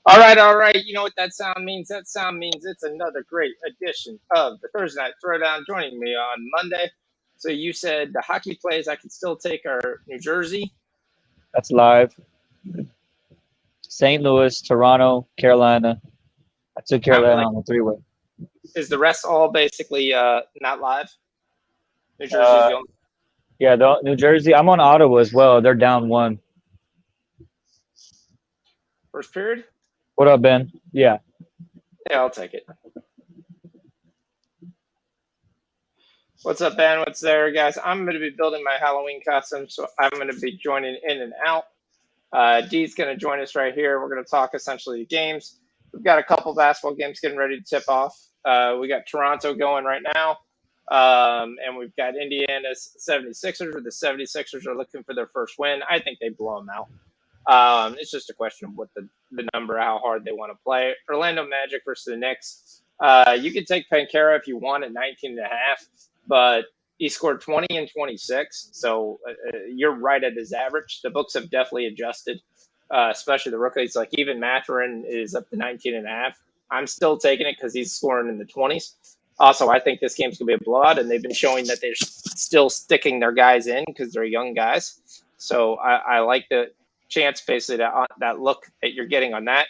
All right, all right. You know what that sound means? That sound means it's another great edition of the Thursday Night Throwdown. Joining me on Monday. So you said the hockey plays I can still take are New Jersey. That's live. St. Louis, Toronto, Carolina. I took Carolina on the three-way. Is the rest all basically not live? New Jersey is Uh, the only yeah, New Jersey. I'm on Ottawa as well. They're down 1. first period? What up, Ben? Yeah. Yeah, I'll take it. What's up, Ben? What's there, guys? I'm going to be building my Halloween costume, so I'm going to be joining in and out. Dee's going to join us right here. We're going to talk essentially the games. We've got a couple basketball games getting ready to tip off. We got Toronto going right now, and we've got Indiana's 76ers, where the 76ers are looking for their first win. I think they blow them out. It's just a question of what the number, how hard they want to play. Orlando Magic versus the Knicks. You can take Pankera if you want at 19.5, but he scored 20 and 26, so you're right at his average. The books have definitely adjusted, especially the rookies. Like even Mathurin is up to 19.5. I'm still taking it because he's scoring in the 20s. Also, I think this game's going to be a blowout, and they've been showing that they're still sticking their guys in because they're young guys. So I like the chance, basically, that look that you're getting on that.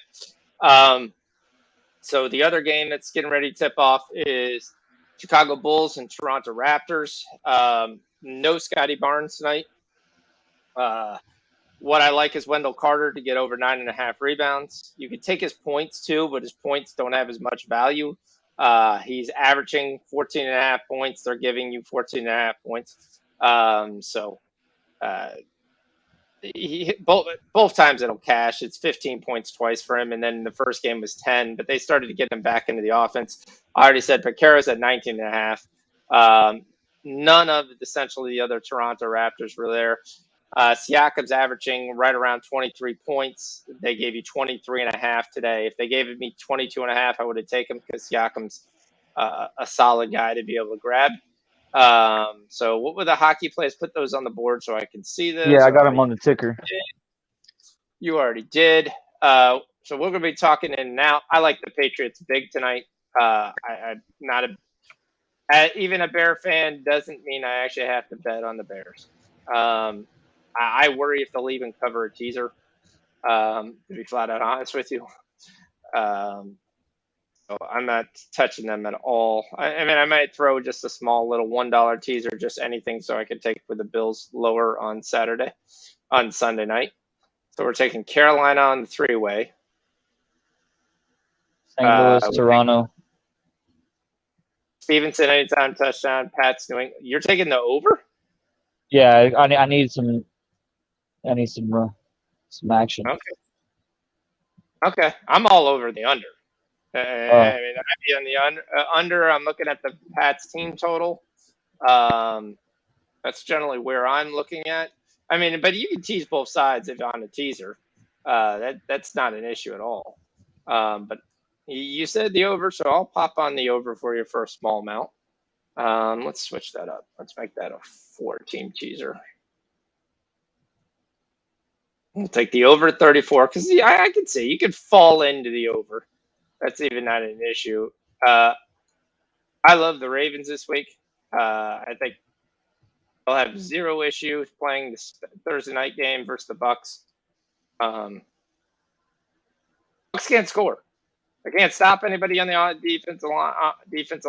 So the other game that's getting ready to tip off is Chicago Bulls and Toronto Raptors. No Scotty Barnes tonight. What I like is Wendell Carter to get over 9.5 rebounds. You can take his points too, but his points don't have as much value. He's averaging 14.5 points. They're giving you 14.5 points. Both times it'll cash. It's 15 points twice for him, and then the first game was 10, but they started to get him back into the offense. I already said Pacara's at 19.5. None of essentially the other Toronto Raptors were there. Siakam's averaging right around 23 points. They gave you 23.5 today. If they gave me 22.5, I would have taken him because Siakam's a solid guy to be able to grab. So what were the hockey plays? Put those on the board so I can see those. Yeah, I got him on the ticker. You already did. So we're going to be talking in and out. I like the Patriots big tonight. I'm not even a Bear fan doesn't mean I actually have to bet on the Bears. I worry if they'll even cover a teaser, to be flat out honest with you. So I'm not touching them at all. I mean, I might throw just a small little $1 teaser, just anything, so I could take with the Bills lower on Sunday night. So we're taking Carolina on the three-way. St. Louis, Toronto. Stevenson anytime touchdown. Pat's doing. You're taking the over? Yeah, I need some. I need some action. Okay. I'm all over the under. I mean, I'd be on the under. I'm looking at the Pats team total. That's generally where I'm looking at. I mean, but you can tease both sides if on a teaser. That's not an issue at all. But you said the over, so I'll pop on the over for you for a small amount. Let's switch that up. Let's make that a 4-team teaser. We'll take the over 34 because I can see you could fall into the over. That's even not an issue. I love the Ravens this week. I think they'll have zero issues playing this Thursday night game versus the Bucks. Bucks can't score. They can't stop anybody on the defensive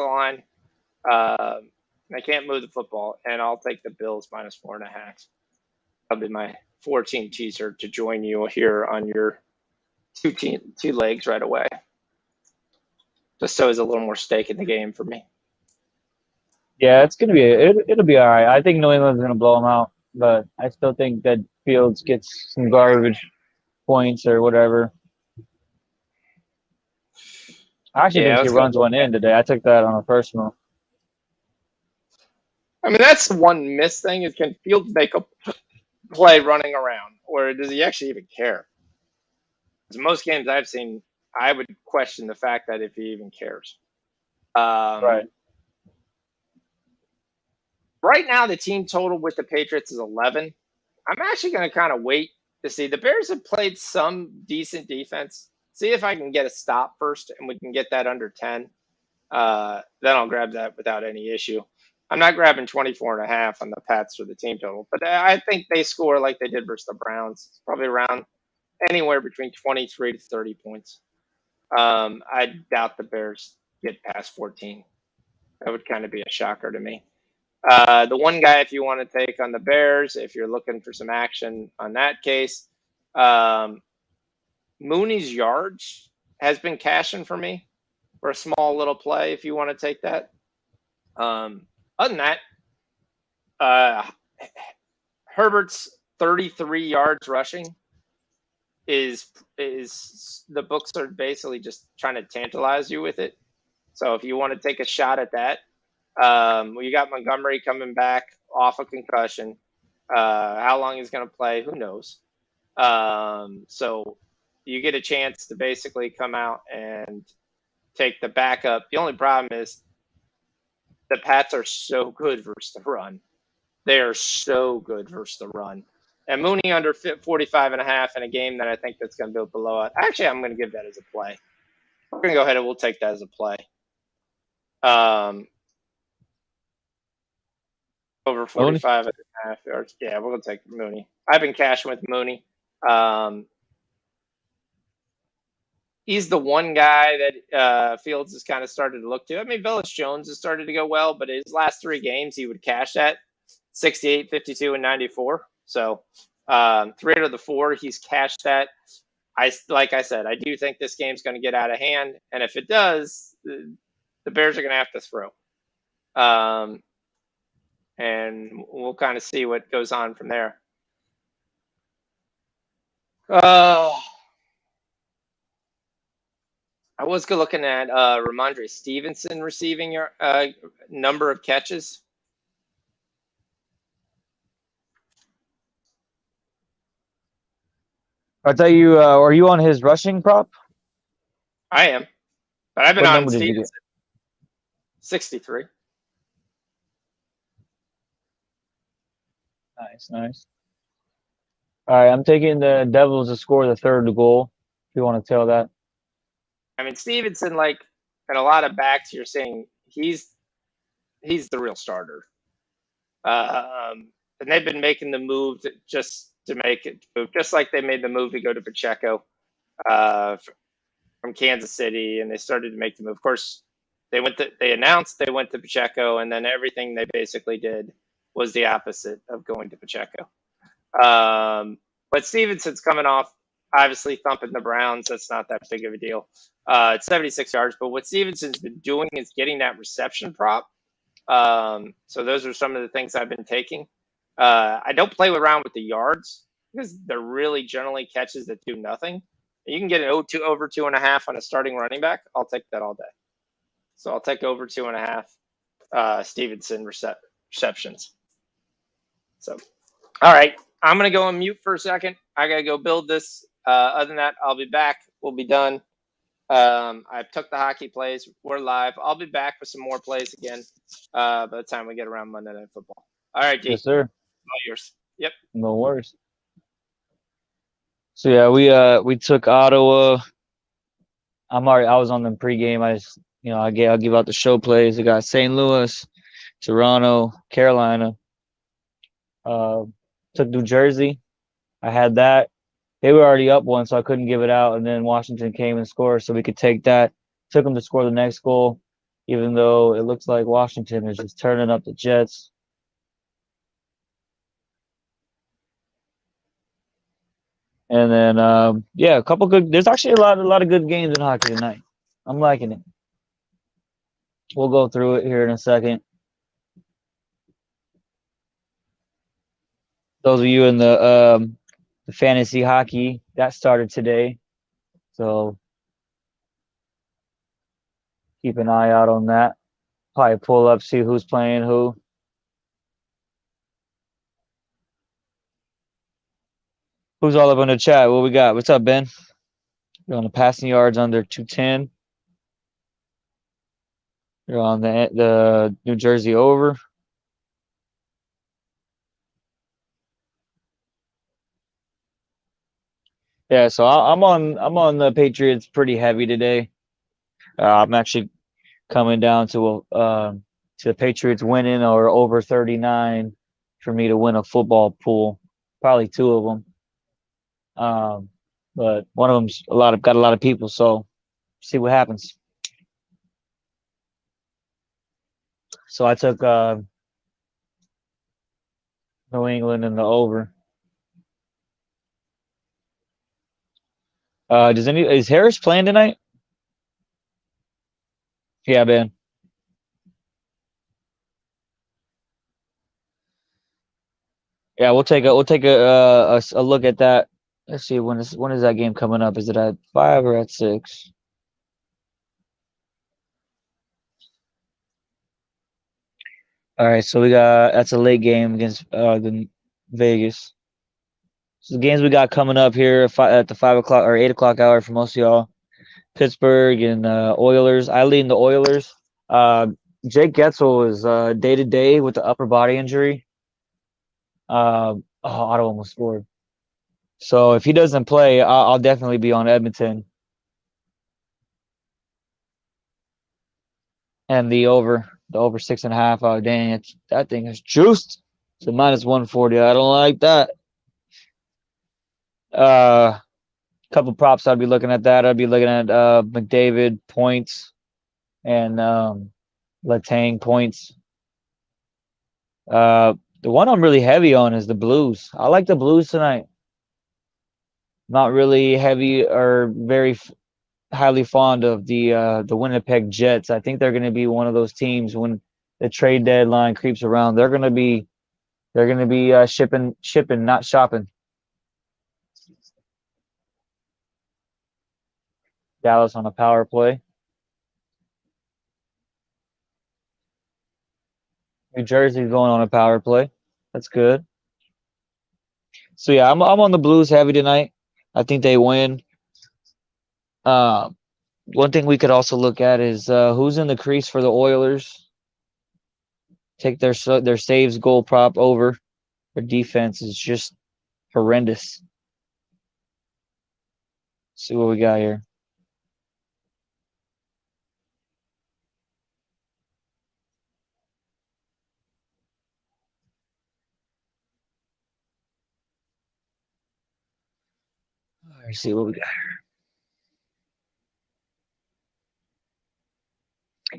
line. They can't move the football, and I'll take the Bills minus 4.5. That'll be my 4-team teaser to join you here on your two legs right away. Just so there's a little more stake in the game for me. Yeah, it's gonna be it'll be all right. I think New England's gonna blow them out, but I still think that Fields gets some garbage points or whatever. I actually think he runs one in today. I took that on a personal. I mean, that's the one miss thing is can Fields make a play running around, or does he actually even care? Most games I've seen, I would question the fact that if he even cares. Right. Right now, the team total with the Patriots is 11. I'm actually going to kind of wait to see. The Bears have played some decent defense. See if I can get a stop first and we can get that under 10. Then I'll grab that without any issue. I'm not grabbing 24.5 on the Pats for the team total, but I think they score like they did versus the Browns. It's probably around anywhere between 23 to 30 points. I doubt the Bears get past 14. That would kind of be a shocker to me. The one guy, if you want to take on the Bears, if you're looking for some action on that case, Mooney's yards has been cashing for me for a small little play if you want to take that. Other than that, Herbert's 33 yards rushing is the books are basically just trying to tantalize you with it. So if you want to take a shot at that, you got Montgomery coming back off a concussion. How long he's going to play, who knows? So you get a chance to basically come out and take the backup. The only problem is the Pats are so good versus the run. They are so good versus the run. And Mooney under 45.5 in a game that I think that's going to go below it. Actually, I'm going to give that as a play. We're going to go ahead and we'll take that as a play. Over 45.5 yards. Yeah, we're going to take Mooney. I've been cashing with Mooney. He's the one guy that Fields has kind of started to look to. I mean, Velus Jones has started to go well, but his last 3 games, he would cash at 68, 52, and 94. So 3 out of the 4, he's cashed that. Like I said, I do think this game's going to get out of hand. And if it does, the Bears are going to have to throw. And we'll kind of see what goes on from there. I was looking at Ramondre Stevenson receiving your number of catches. I tell you, are you on his rushing prop? I am, but I've been What on number did you Stevenson. 63. Nice. All right, I'm taking the Devils to score the 3rd goal. If you want to tell that. I mean, Stevenson, like, and a lot of backs, you're saying he's the real starter. And they've been making the move just to make it, just like they made the move to go to Pacheco from Kansas City, and they started to make the move. Of course, they announced they went to Pacheco, and then everything they basically did was the opposite of going to Pacheco. But Stevenson's coming off, obviously thumping the Browns. That's not that big of a deal. It's 76 yards, but what Stevenson's been doing is getting that reception prop. So those are some of the things I've been taking. I don't play around with the yards because they're really generally catches that do nothing. You can get an over 2.5 on a starting running back. I'll take that all day. So I'll take over 2.5 Stevenson receptions. So, all right. I'm going to go on mute for a second. I got to go build this. Other than that, I'll be back. We'll be done. I took the hockey plays. We're live. I'll be back with some more plays again by the time we get around Monday Night Football. All right, D. Yes, sir. All yours. Yep. No worries. So yeah, we took Ottawa. I was on them pregame. I'll give out the show plays. I got St. Louis, Toronto, Carolina. Took New Jersey. I had that. They were already up 1, so I couldn't give it out. And then Washington came and scored, so we could take that. Took them to score the next goal, even though it looks like Washington is just turning up the Jets. And then, a couple good. There's actually a lot of good games in hockey tonight. I'm liking it. We'll go through it here in a second. Those of you in the fantasy hockey, that started today, so keep an eye out on that. Probably pull up, see who's playing who. Who's all up in the chat? What we got? What's up, Ben? They're on the passing yards under 210. They're on the New Jersey over. Yeah, so I'm on the Patriots pretty heavy today. I'm actually coming down to the Patriots winning or over 39 for me to win a football pool. Probably two of them. But one of them's got a lot of people, so see what happens. So I took New England in the over. Is Harris playing tonight? Yeah, Ben. Yeah, we'll take a look at that. Let's see when is that game coming up? Is it at 5 or at 6? All right, so that's a late game against the Vegas. So the games we got coming up here at the 5 o'clock or 8 o'clock hour for most of y'all. Pittsburgh and Oilers. I lean the Oilers. Uh, Jake Getzel is day to day with the upper body injury. Ottawa almost scored. So if he doesn't play, I'll definitely be on Edmonton and the over 6.5. Oh dang, that thing is juiced. So minus 140. I don't like that. Couple props I'd be looking at that. I'd be looking at McDavid points and Letang points. The one I'm really heavy on is the Blues. I like the Blues tonight. Not really heavy or very highly fond of the Winnipeg Jets. I think they're going to be one of those teams when the trade deadline creeps around. They're going to be shipping, not shopping. Dallas on a power play. New Jersey's going on a power play. That's good. So yeah, I'm on the Blues heavy tonight. I think they win. One thing we could also look at is who's in the crease for the Oilers. Take their saves goal prop over. Their defense is just horrendous. See what we got here. Let's see what we got.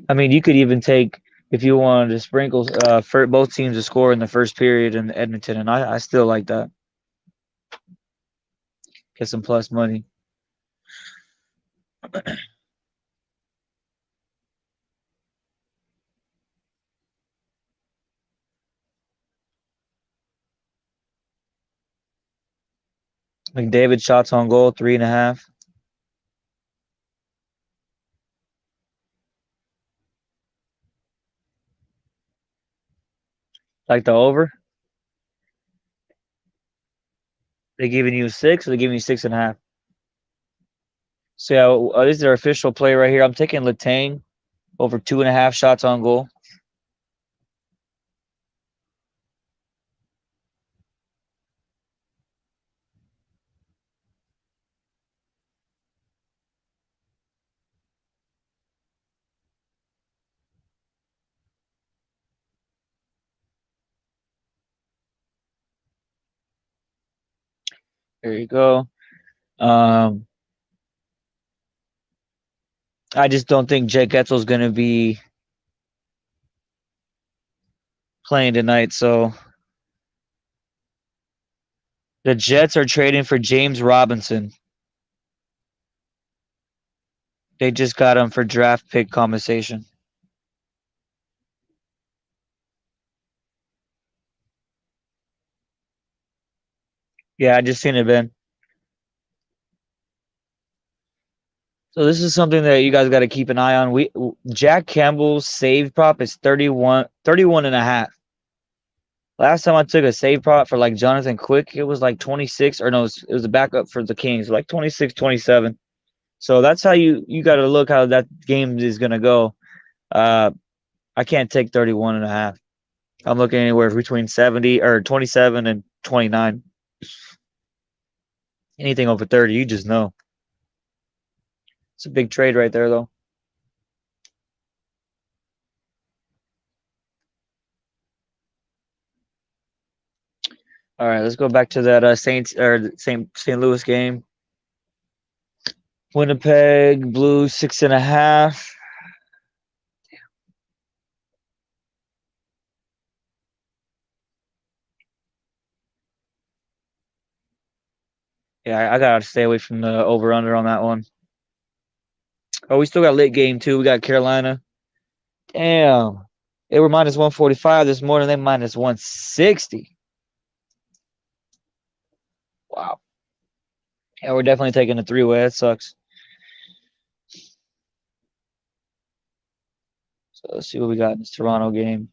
I mean, you could even take if you wanted to sprinkle for both teams to score in the first period in Edmonton, and I still like that. Get some plus money. McDavid shots on goal 3.5. Like the over. They giving you 6, or they giving you 6.5. So yeah, this is their official play right here. I'm taking Letang over 2.5 shots on goal. There you go. I just don't think Jake Etzel's going to be playing tonight. So the Jets are trading for James Robinson. They just got him for draft pick compensation. Yeah, I just seen it, Ben. So this is something that you guys got to keep an eye on. Jack Campbell's save prop is 31.5. Last time I took a save prop for like Jonathan Quick, it was like 26, or no, it was a backup for the Kings, like 26, 27. So that's how you got to look how that game is gonna go. Uh, I can't take 31.5. I'm looking anywhere between 70 or 27 and 29. Anything over 30, you just know. It's a big trade right there, though. All right, let's go back to that Saints or St. Louis game. Winnipeg Blues 6.5. Yeah, I gotta stay away from the over under on that one. Oh, we still got late game too. We got Carolina. Damn, they were minus 145 this morning. They minus 160. Wow. Yeah, we're definitely taking a three-way. That sucks. So let's see what we got in this Toronto game.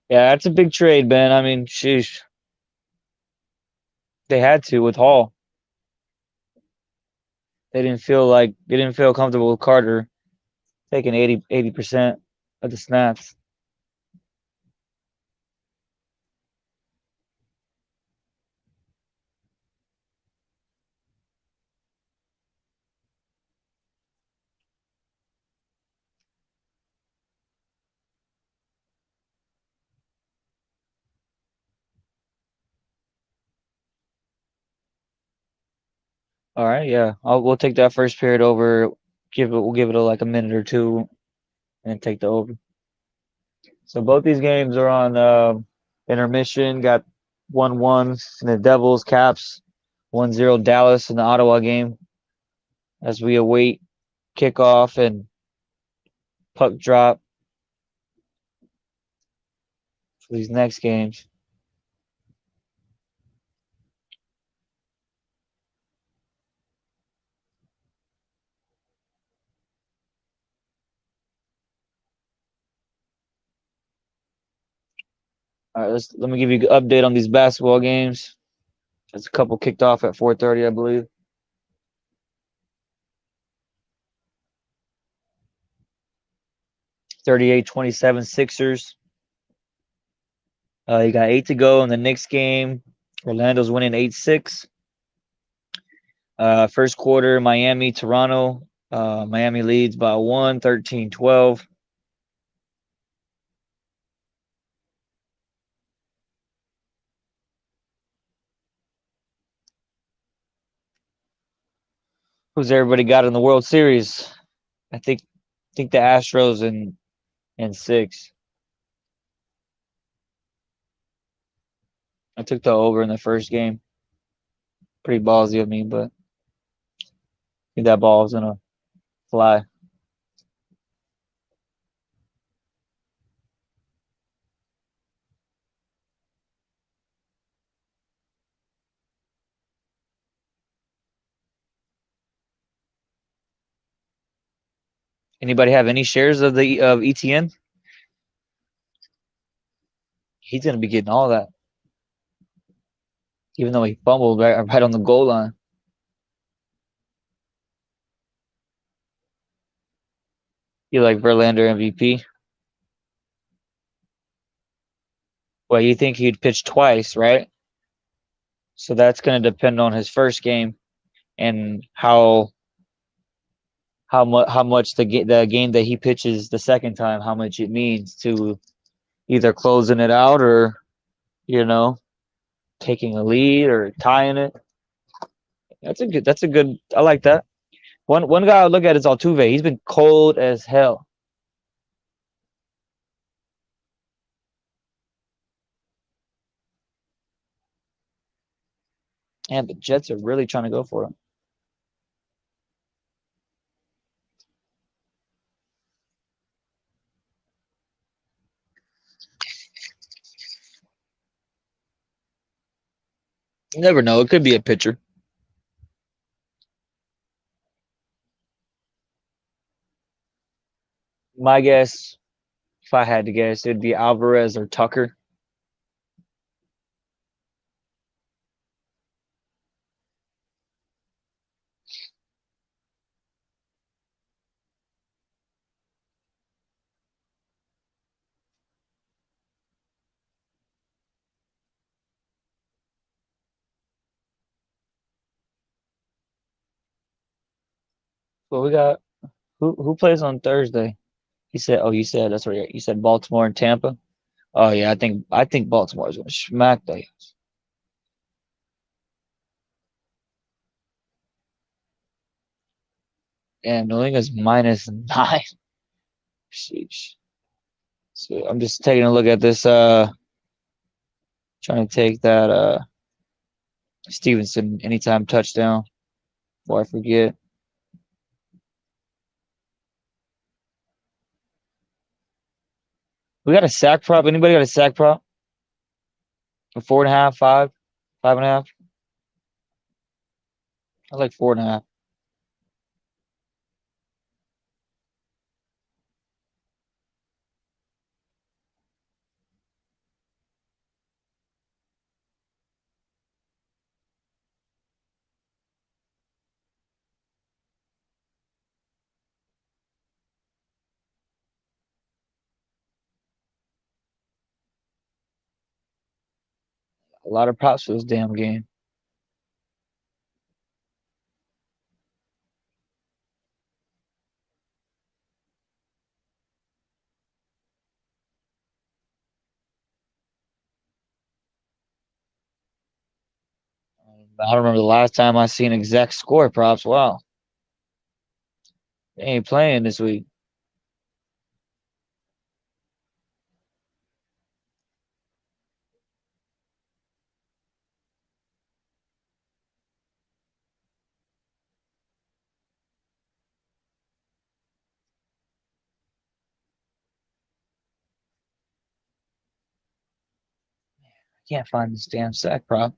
Yeah, that's a big trade, Ben. I mean, sheesh. They had to with Hall. They didn't feel comfortable with Carter taking 80% of the snaps. All right, yeah. We'll take that first period over. We'll give it like a minute or two and take the over. So both these games are on intermission. Got 1-1 in the Devils, Caps, 1-0 Dallas in the Ottawa game as we await kickoff and puck drop for these next games. All right, let me give you an update on these basketball games. There's a couple kicked off at 4:30, I believe. 38-27 Sixers. You got 8 to go in the Knicks game. Orlando's winning 8-6. First quarter, Miami, Toronto. Miami leads by 1, 13-12. Who's everybody got in the World Series? I think the Astros and 6. I took the over in the first game. Pretty ballsy of me, but I think that ball's gonna fly. Anybody have any shares of the of ETN? He's gonna be getting all that, even though he fumbled right on the goal line. You like Verlander MVP? Well, you think he'd pitch twice, right? So that's going to depend on his first game and how much the game that he pitches the second time, how much it means to either closing it out or you know taking a lead or tying it. That's a good. I like that. One guy I look at is Altuve. He's been cold as hell. And the Jets are really trying to go for him. You never know. It could be a pitcher. My guess, if I had to guess, it'd be Alvarez or Tucker. Well, we got who plays on Thursday? He said, "Oh, you said that's right. You said Baltimore and Tampa." Oh yeah, I think Baltimore is gonna smack that. And New England's -9. Sheesh. So I'm just taking a look at this. Trying to take that Stevenson anytime touchdown before I forget. We got a sack prop. Anybody got a sack prop? A 4.5, 5, 5.5? I like 4.5. A lot of props for this damn game. I don't remember the last time I seen exact score props. Wow, they ain't playing this week. I can't find this damn sack prop.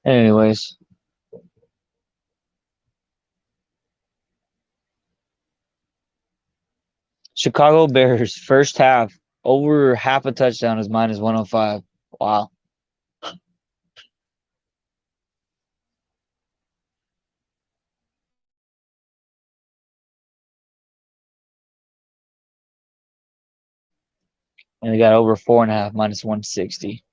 Anyways, Chicago Bears first half over half a touchdown is -105. Wow. And they got over 4.5 -160.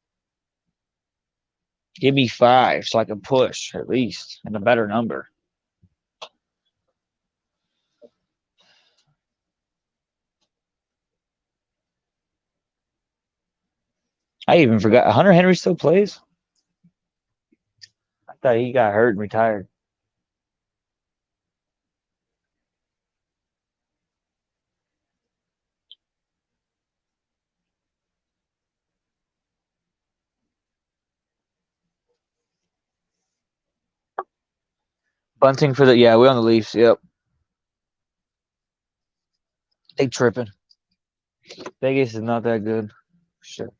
Give me 5 so I can push at least and a better number. I even forgot Hunter Henry still plays. I thought he got hurt and retired. Bunting for the yeah, we on the Leafs. Yep, they tripping. Vegas is not that good. Sure.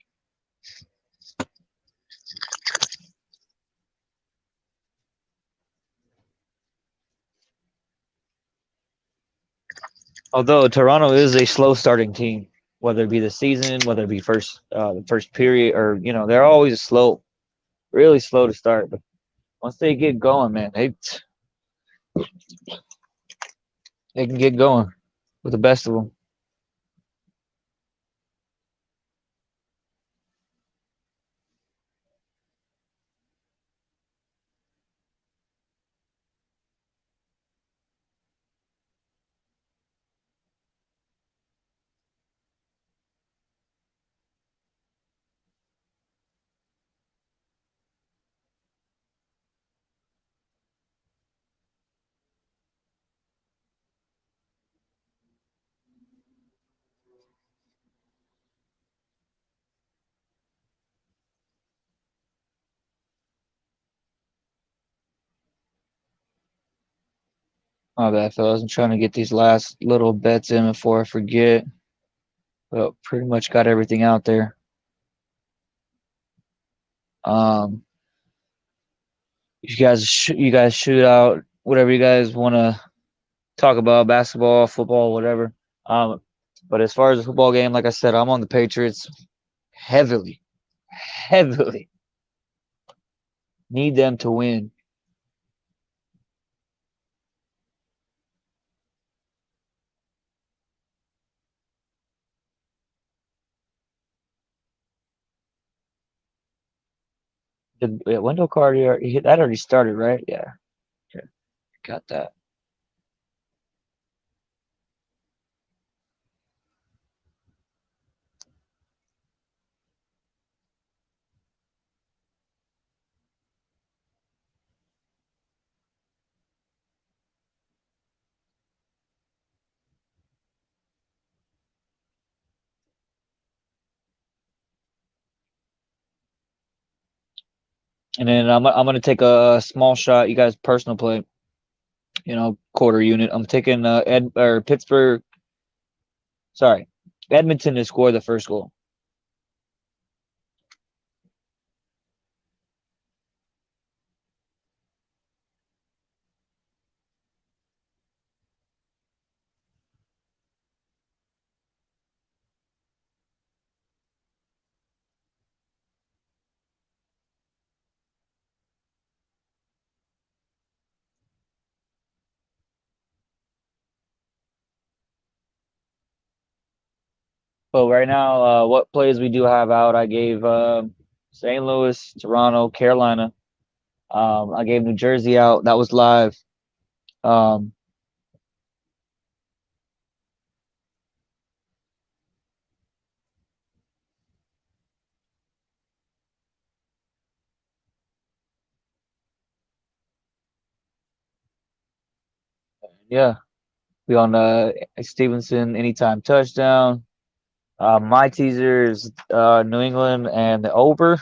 Although Toronto is a slow starting team, whether it be the season, whether it be the first period, or they're always slow, really slow to start. But once they get going, man, they can get going with the best of them. My bad, fellas. I'm trying to get these last little bets in before I forget. But pretty much got everything out there. Um, you guys shoot out whatever you guys want to talk about, basketball, football, whatever. Um, but as far as the football game, like I said, I'm on the Patriots heavily, heavily. Need them to win. Wendell Carter, that already started, right? Yeah, okay, got that. And then I'm gonna take a small shot. You guys personal play, quarter unit. I'm taking Ed or Pittsburgh. Sorry, Edmonton to score the first goal. But right now, what plays we do have out? I gave St. Louis, Toronto, Carolina. I gave New Jersey out. That was live. Um, yeah, we on Stevenson anytime touchdown. My teaser is New England and the over.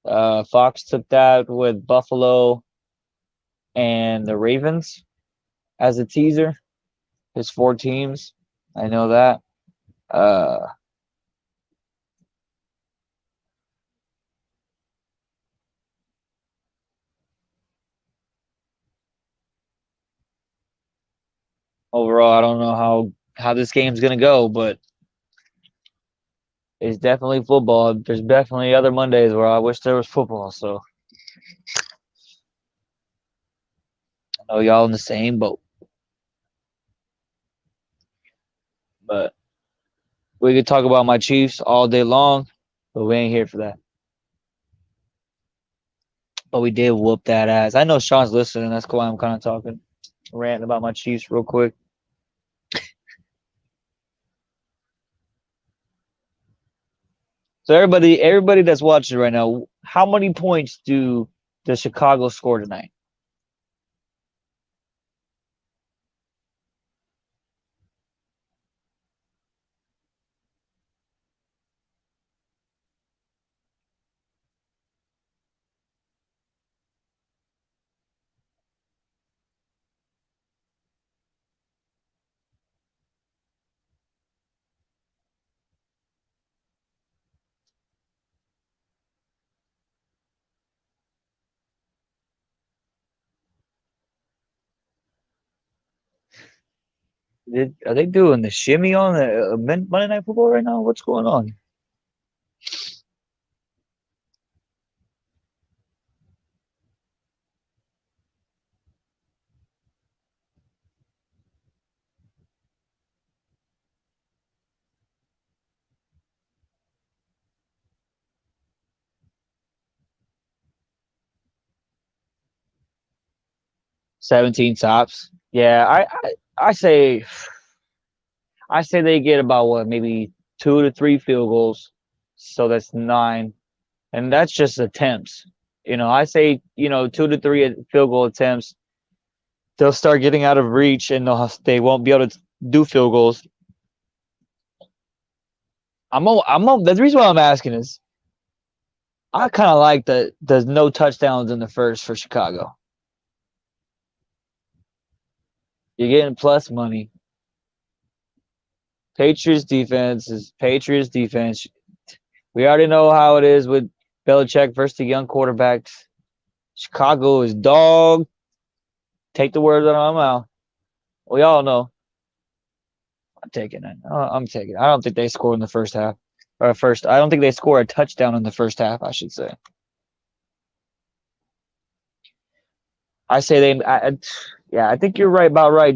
Fox took that with Buffalo and the Ravens as a teaser. His four teams. I know that. Uh, Overall, I don't know how this game's gonna go, but it's definitely football. There's definitely other Mondays where I wish there was football. So I know y'all in the same boat, but we could talk about my Chiefs all day long, but we ain't here for that. But we did whoop that ass. I know Sean's listening. That's why I'm kind of talking, ranting about my Chiefs real quick. So everybody that's watching right now, how many points does Chicago score tonight? Are they doing the shimmy on the Monday Night Football right now? What's going on? 17 tops. Yeah, I say they get about what, maybe 2 to 3 field goals. So that's 9. And that's just attempts. I say, 2 to 3 field goal attempts. They'll start getting out of reach and they won't be able to do field goals. The reason why I'm asking is I kind of like the no touchdowns in the first for Chicago. You're getting plus money. Patriots defense is Patriots defense. We already know how it is with Belichick versus the young quarterbacks. Chicago is dog. Take the words out of my mouth. We all know. I'm taking it. I'm taking it. I don't think they score in the first half. Or first, I don't think they score a touchdown in the first half, I should say. I say yeah, I think you're right about right,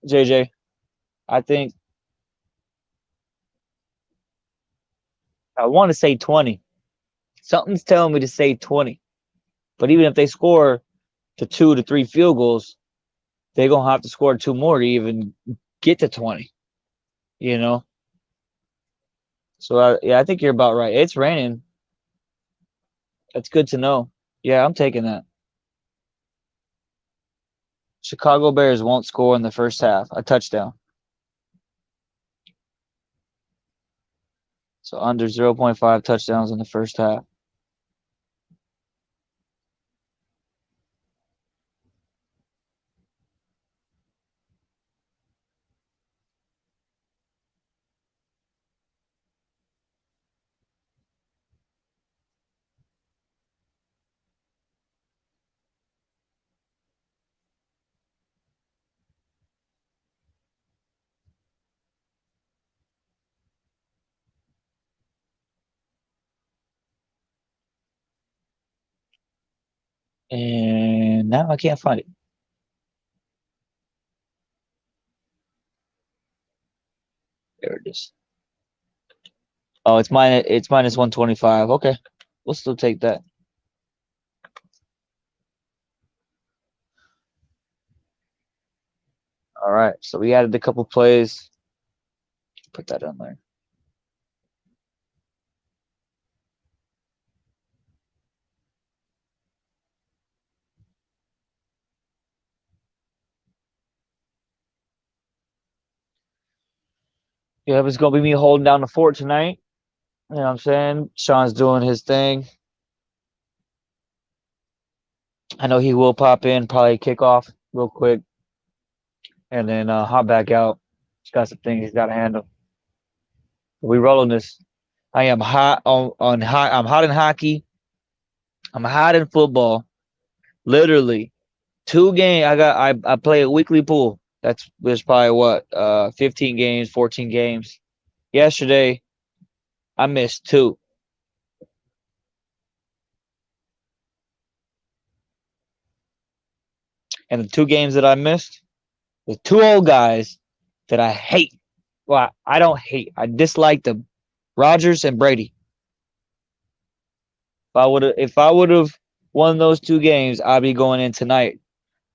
JJ. I think I want to say 20. Something's telling me to say 20. But even if they score to 2 to 3 field goals, they're gonna have to score 2 more to even get to 20. You know. So yeah, I think you're about right. It's raining. That's good to know. Yeah, I'm taking that. Chicago Bears won't score in the first half. A touchdown. So under 0.5 touchdowns in the first half. And now I can't find it. There it is. Oh, it's minus 125. Okay. We'll still take that. All right. So we added a couple plays. Put that on there. Yeah, it's gonna be me holding down the fort tonight. You know what I'm saying? Sean's doing his thing. I know he will pop in, probably kick off real quick, and then hop back out. He's got some things he's got to handle. We rolling this. I am hot on hot. I'm hot in hockey. I'm hot in football. Literally, 2 games. I play a weekly pool. There's probably what 15 games, 14 games. Yesterday, I missed 2. And the 2 games that I missed, the 2 old guys that I hate. Well, I don't hate. I dislike them. Rogers and Brady. If I would have won those 2 games, I'd be going in tonight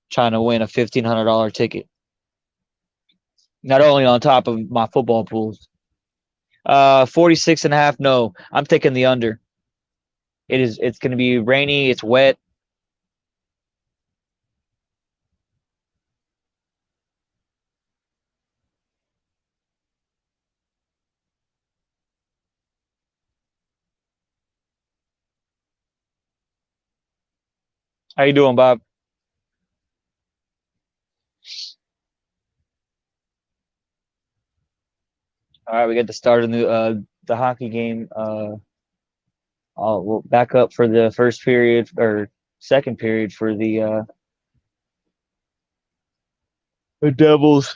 trying to win a $1,500 ticket. Not only on top of my football pools. 46.5. No, I'm taking the under. It's going to be rainy. It's wet. How you doing, Bob? All right, we get to start the hockey game. We'll back up for the first period or second period for the Devils.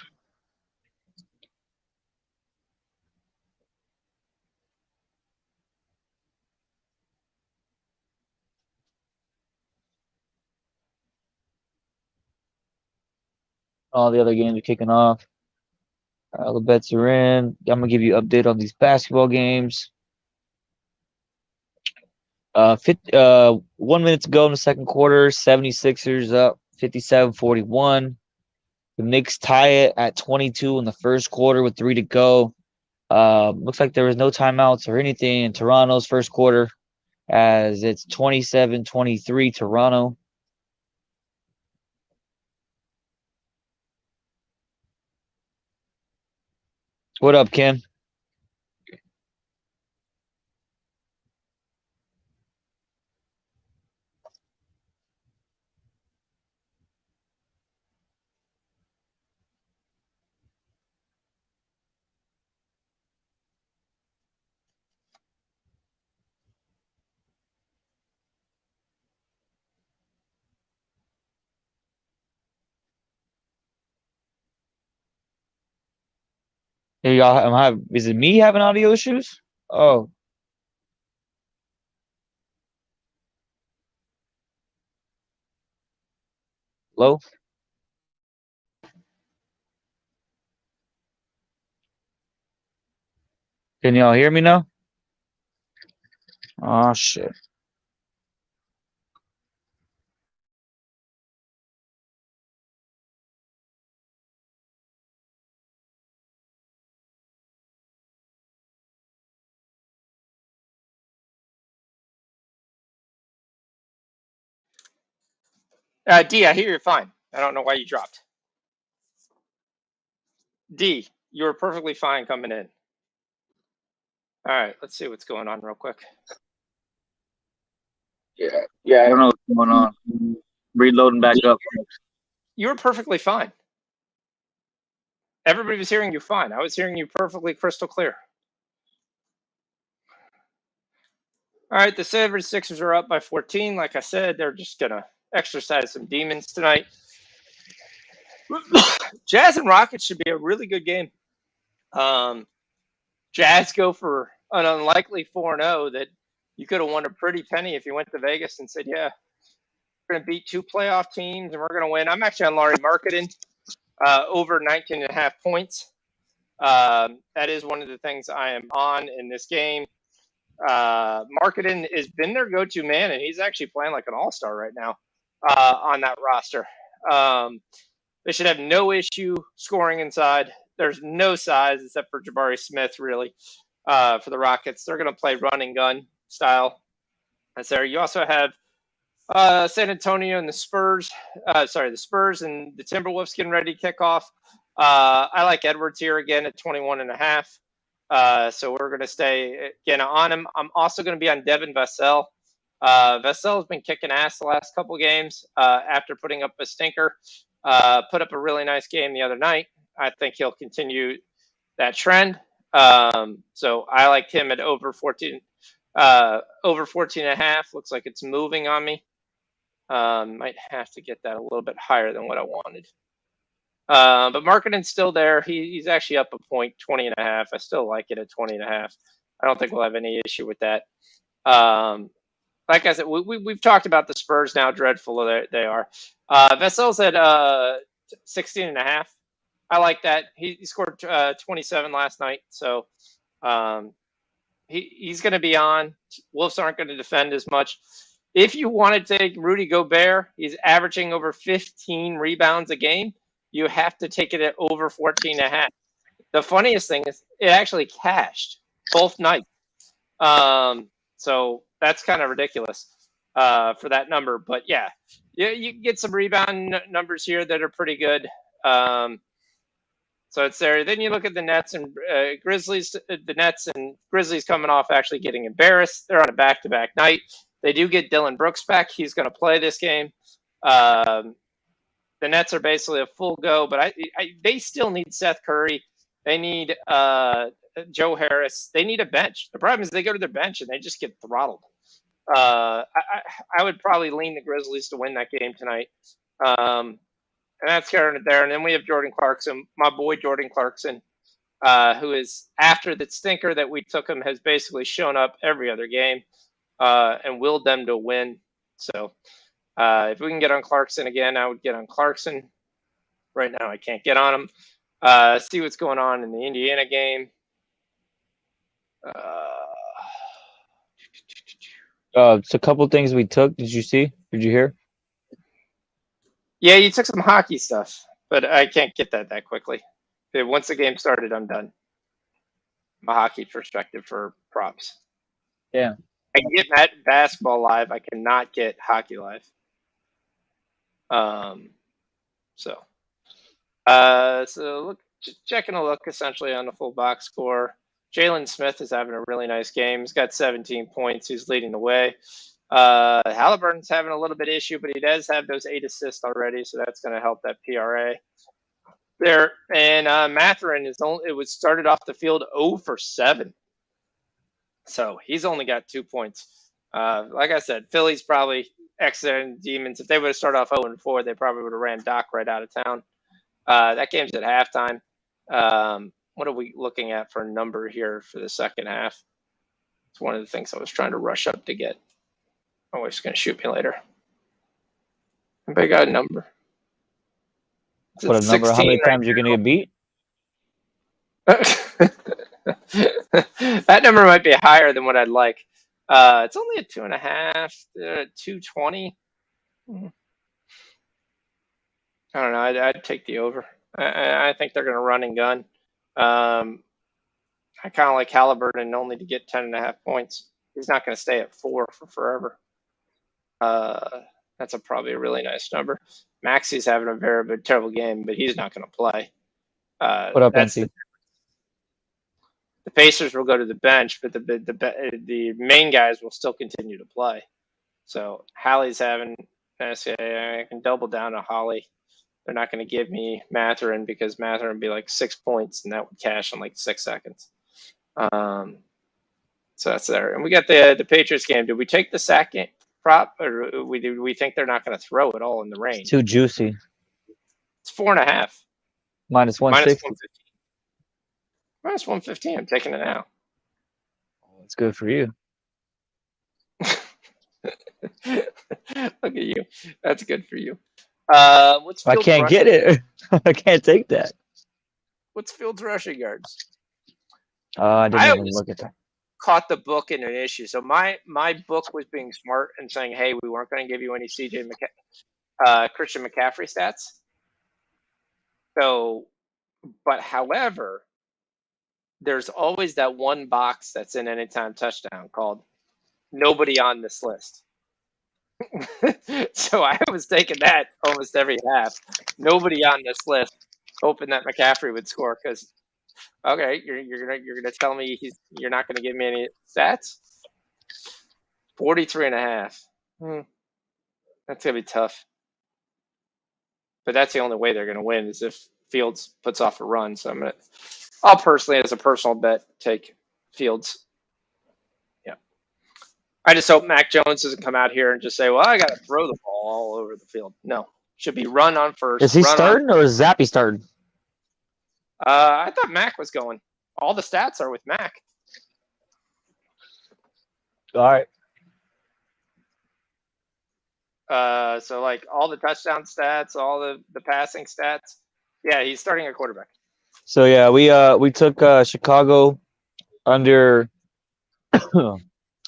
All the other games are kicking off. All the bets are in. I'm gonna give you an update on these basketball games. 1 minute to go in the second quarter. 76ers up 57-41. The Knicks tie it at 22 in the first quarter with 3 to go. Looks like there was no timeouts or anything in Toronto's first quarter as it's 27-23 Toronto. What up, Ken? Hey, y'all, is it me having audio issues? Oh, hello? Can y'all hear me now? Oh, shit. D, I hear you're fine. I don't know why you dropped. D, you were perfectly fine coming in. All right, let's see what's going on real quick. Yeah, I don't know what's going on. Reloading back up. You were perfectly fine. Everybody was hearing you fine. I was hearing you perfectly crystal clear. All right, the 76ers are up by 14. Like I said, they're just going to exercise some demons tonight. Jazz and Rockets should be a really good game. Jazz go for an unlikely 4-0 that you could have won a pretty penny if you went to Vegas and said, yeah, we're going to beat two playoff teams and we're going to win. I'm actually on Laurie Marketing over 19.5 points. That is one of the things I am on in this game. Marketing has been their go-to man, and he's actually playing like an all-star right now on that roster. They should have no issue scoring inside. There's no size except for Jabari Smith, really, for the Rockets. They're going to play run and gun style. That's there. You also have San Antonio and the Spurs. The Spurs and the Timberwolves getting ready to kick off. I like Edwards here again at 21.5. So we're going to stay again on him. I'm also going to be on Devin Vassell. Vassell has been kicking ass the last couple games after putting up a stinker. Put up a really nice game the other night. I think he'll continue that trend. So I liked him at over 14, over 14 and a half. Looks like it's moving on me. Might have to get that a little bit higher than what I wanted. But Markkanen's still there. He's actually up a point, 20 and a half. I still like it at 20 and a half. I don't think we'll have any issue with that. Like I said, we've talked about the Spurs now, dreadful they are. Vessel's at 16 and a half. I like that. He scored 27 last night, so he's going to be on. Wolves aren't going to defend as much. If you want to take Rudy Gobert, he's averaging over 15 rebounds a game. You have to take it at over 14 and a half. The funniest thing is it actually cashed both nights. So that's kind of ridiculous for that number. But yeah, you get some rebound numbers here that are pretty good. So it's there. Then you look at the Nets and Grizzlies. The Nets and Grizzlies coming off actually getting embarrassed. They're on a back-to-back night. They do get Dylan Brooks back. He's going to play this game. The Nets are basically a full go, but they still need Seth Curry. They need Joe Harris. They need a bench. The problem is they go to their bench and they just get throttled. I would probably lean the Grizzlies to win that game tonight. And that's carrying it there. And then we have Jordan Clarkson, my boy Jordan Clarkson, who is, after the stinker that we took him, has basically shown up every other game and willed them to win. So if we can get on Clarkson again, I would get on Clarkson. Right now I can't get on him. See what's going on in the Indiana game. It's a couple things we took. Did you see? Did you hear? Yeah, you took some hockey stuff, but I can't get that quickly. Once the game started, I'm done. My hockey perspective for props. Yeah. I can get basketball live. I cannot get hockey live. So look, checking a look essentially on the full box score. Jalen Smith is having a really nice game. He's got 17 points. He's leading the way. Halliburton's having a little bit of issue, but he does have those 8 assists already, so that's going to help that PRA there. And Mathurin was started off the field 0 for 7, so he's only got 2 points. Like I said, Philly's probably exiting demons. If they would have started off 0 and 4, they probably would have ran Doc right out of town. That game's at halftime. what are we looking at for a number here for the second half? It's one of the things I was trying to rush up to get. Oh, it's going to shoot me later. I got a number. What a number? How 16 many right times you're gonna get beat? That number might be higher than what I'd like. It's only a 2.5, 220. I don't know. I'd take the over. I think they're going to run and gun. I kind of like Halliburton only to get 10.5 points. He's not going to stay at 4 for forever. That's probably a really nice number. Maxi's having a very terrible game, but he's not going to play. What up, NC? The Pacers will go to the bench, but the main guys will still continue to play. So Hallie's having. I can double down on Holly. They're not going to give me Mathurin because Mathurin would be like 6 points, and that would cash in like 6 seconds. So that's there. And we got the Patriots game. Did we take the sack prop, or do we think they're not going to throw it all in the rain? It's too juicy. It's 4.5. Minus 160. Minus 115. I'm taking it now. That's good for you. Look at you. That's good for you. What's I can't get it. I can't take that. What's Fields' rushing yards? I didn't even look at that. Caught the book in an issue. So my book was being smart and saying, hey, we weren't going to give you any Christian McCaffrey stats. So, but however, there's always that one box that's in Anytime Touchdown called nobody on this list. So I was taking that almost every half. Nobody on this list, hoping that McCaffrey would score. Because okay, you're gonna tell me you're not gonna give me any stats. 43.5. That's gonna be tough. But that's the only way they're gonna win is if Fields puts off a run. So I'll personally, as a personal bet, take Fields. I just hope Mac Jones doesn't come out here and just say, well, I got to throw the ball all over the field. No. Should be run on first. Is he starting or is Zappy starting? I thought Mac was going. All the stats are with Mac. All right. So, like, all the touchdown stats, all the passing stats. Yeah, he's starting at quarterback. So, yeah, we took Chicago under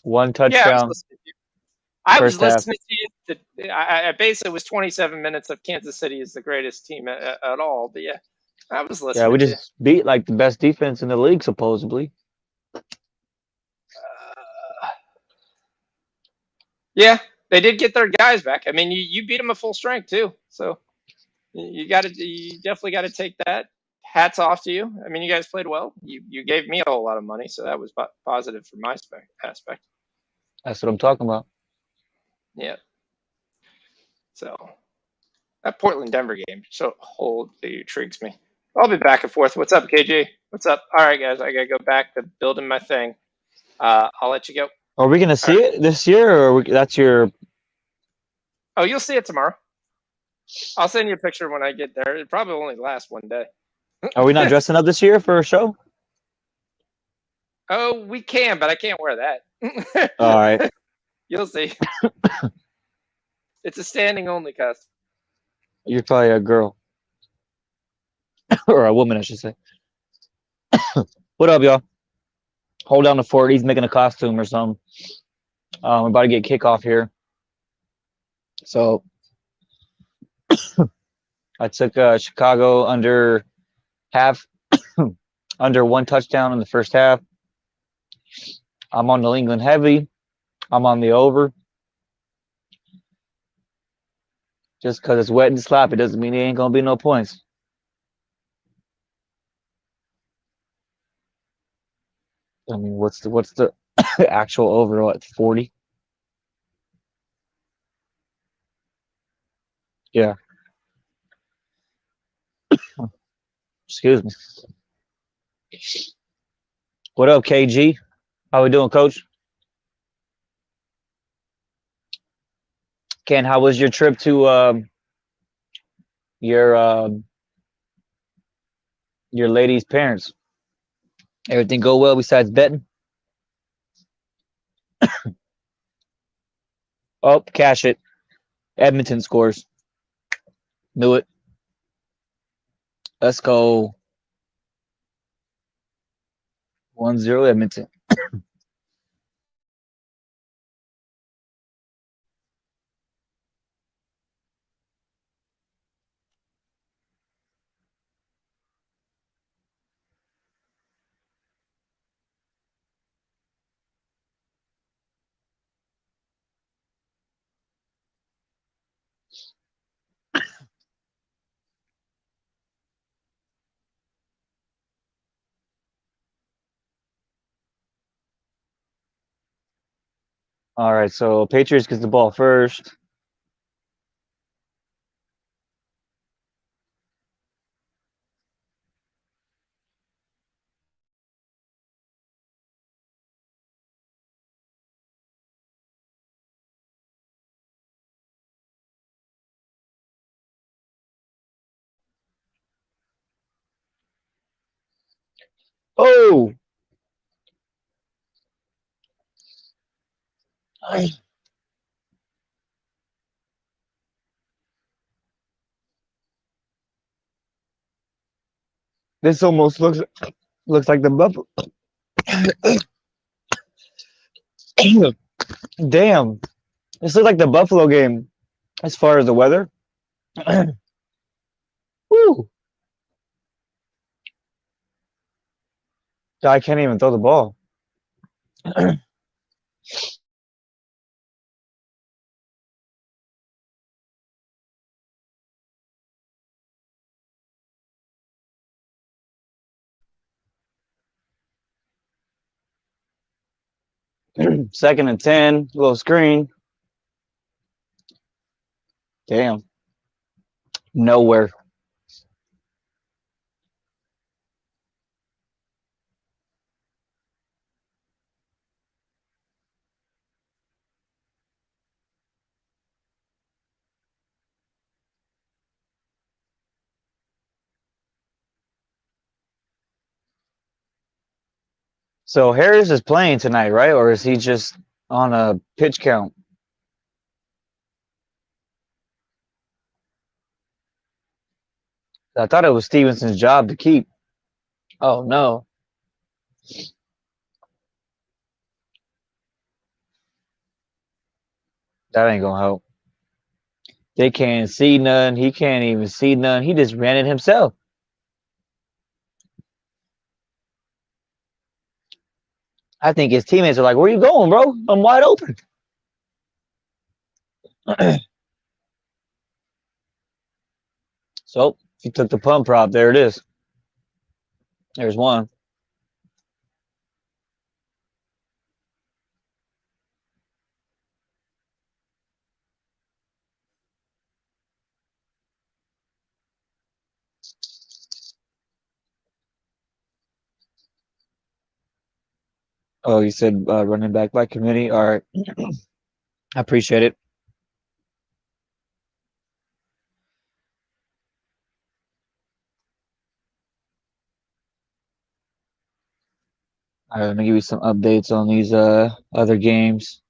one touchdown. I was listening to you. I basically was 27 minutes of Kansas City is the greatest team at all. But yeah, I was listening. Yeah, we just beat like the best defense in the league, supposedly. Yeah, they did get their guys back. I mean, you beat them at full strength too. So you definitely got to take that. Hats off to you. I mean, you guys played well. You gave me a whole lot of money, so that was positive from my aspect. That's what I'm talking about. Yeah. So that Portland-Denver game so intrigues me. I'll be back and forth. What's up, KG? What's up? All right, guys. I got to go back to building my thing. I'll let you go. Are we going to see it this year, or that's your... Oh, you'll see it tomorrow. I'll send you a picture when I get there. It probably only lasts one day. Are we not dressing up this year for a show? Oh, we can, but I can't wear that. All right. You'll see. It's a standing only costume. You're probably a girl. Or a woman, I should say. What up, y'all? Hold down the fort. He's making a costume or something. We're about to get kickoff here. So I took Chicago under one touchdown in the first half. I'm on New England heavy. I'm on the over. Just because it's wet and sloppy doesn't mean there ain't going to be no points. I mean, what's the actual over at 40? Yeah. Excuse me. What up, KG? How we doing, Coach? Ken, how was your trip to your lady's parents? Everything go well besides betting? Oh, cash it. Edmonton scores. Knew it. Let's go. 1-0 Edmonton. All right, so Patriots gets the ball first. Oh, this almost looks like the Buffalo. Damn, this looks like the Buffalo game as far as the weather. Woo! I can't even throw the ball. Second and 10, little screen. Damn, nowhere. So Harris is playing tonight, right? Or is he just on a pitch count? I thought it was Stevenson's job to keep. Oh no, that ain't gonna help. They can't see none. He can't even see none. He just ran it himself. I think his teammates are like, "Where you going, bro? I'm wide open." So he took the pump prop. There it is. There's one. Oh, you said running back by committee. All right, I appreciate it. All right, let me give you some updates on these other games.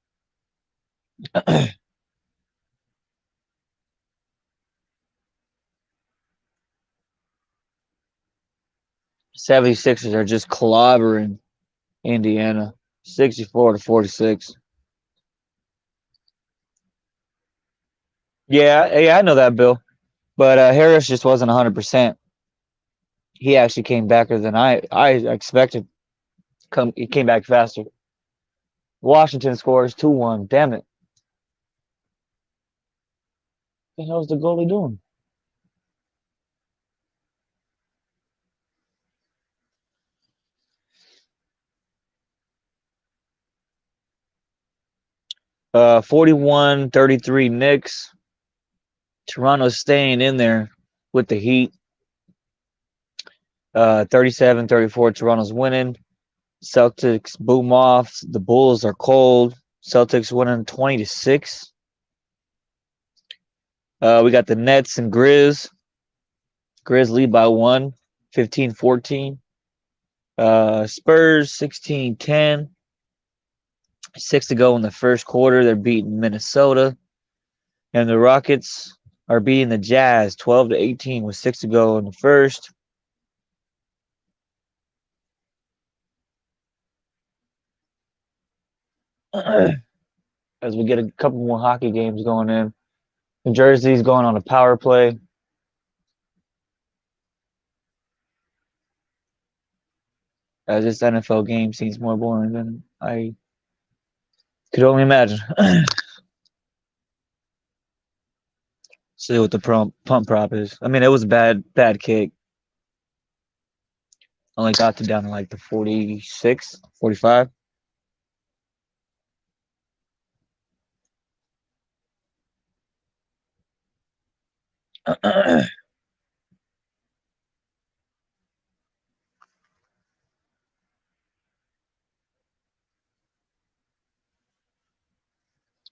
76ers are just clobbering Indiana, 64-46. Yeah, I know that, Bill. But Harris just wasn't 100%. He actually came backer than I expected. He came back faster. Washington scores 2-1. Damn it. What the hell's the goalie doing? 41-33 Knicks. Toronto's staying in there with the Heat. 37-34 Toronto's winning. Celtics boom off. The Bulls are cold. Celtics winning 20-6. We got the Nets and Grizz. Grizz lead by 1, 15-14. Spurs 16-10. 6 to go in the first quarter. They're beating Minnesota. And the Rockets are beating the Jazz 12-18 with 6 to go in the first. As we get a couple more hockey games going in. New Jersey's going on a power play. As this NFL game seems more boring than I could only imagine. See what the pump prop is. I mean, it was a bad kick. Only got to down to like the 46, 45.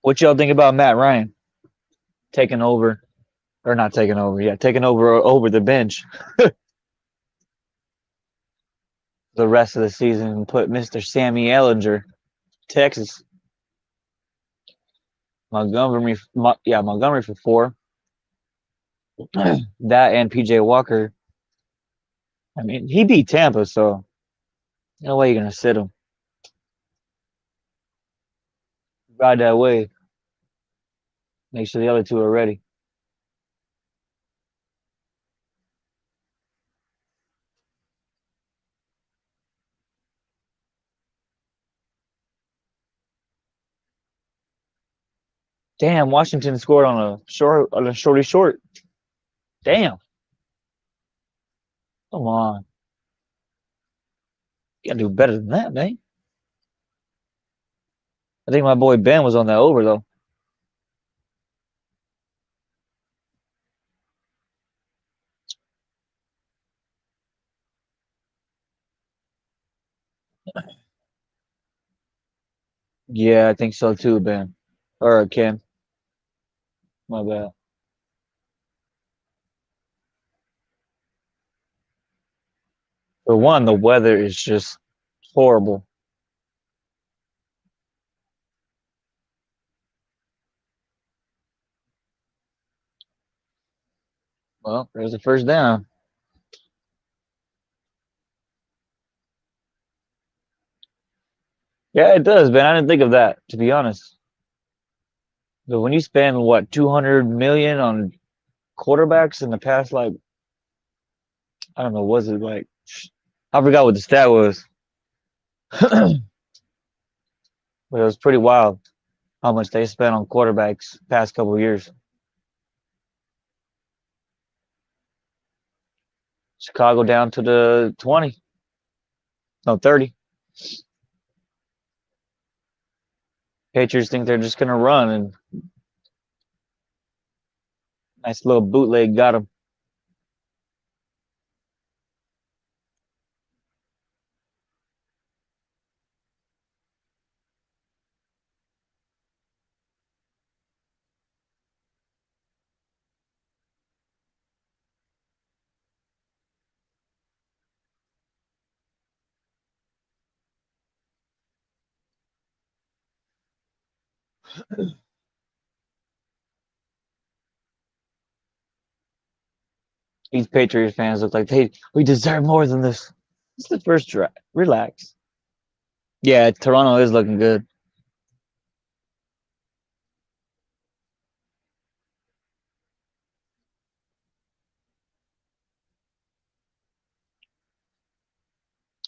What y'all think about Matt Ryan taking over, or not taking over? Yeah, taking over the bench the rest of the season and put Mr. Sammy Ellinger, Texas, Montgomery for 4. That and PJ Walker. I mean, he beat Tampa, so no way you're gonna sit him. Ride that way. Make sure the other two are ready. Damn, Washington scored on a shorty short. Damn. Come on. You gotta do better than that, man. I think my boy Ben was on that over though. Yeah, I think so too, Ben. Or Ken. My bad. For one, the weather is just horrible. Well, there's the first down. Yeah, it does, Ben. I didn't think of that, to be honest. But when you spend what 200 million on quarterbacks in the past, like I don't know, was it like I forgot what the stat was, but it was pretty wild how much they spent on quarterbacks past couple of years. Chicago down to the 20, no 30. Patriots think they're just gonna run, and nice little bootleg got them. These Patriots fans look like we deserve more than this. It's the first drive. Relax. Yeah, Toronto is looking good.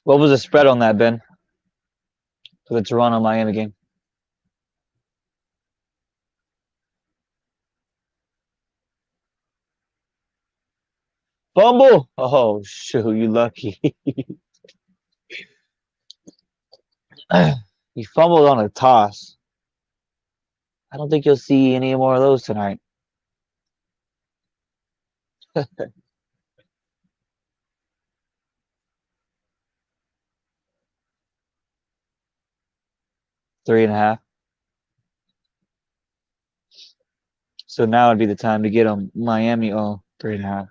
What was the spread on that, Ben, for the Toronto Miami game? Fumble! Oh shoot, you lucky. He fumbled on a toss. I don't think you'll see any more of those tonight. 3.5. So now would be the time to get them Miami. Oh, 3.5.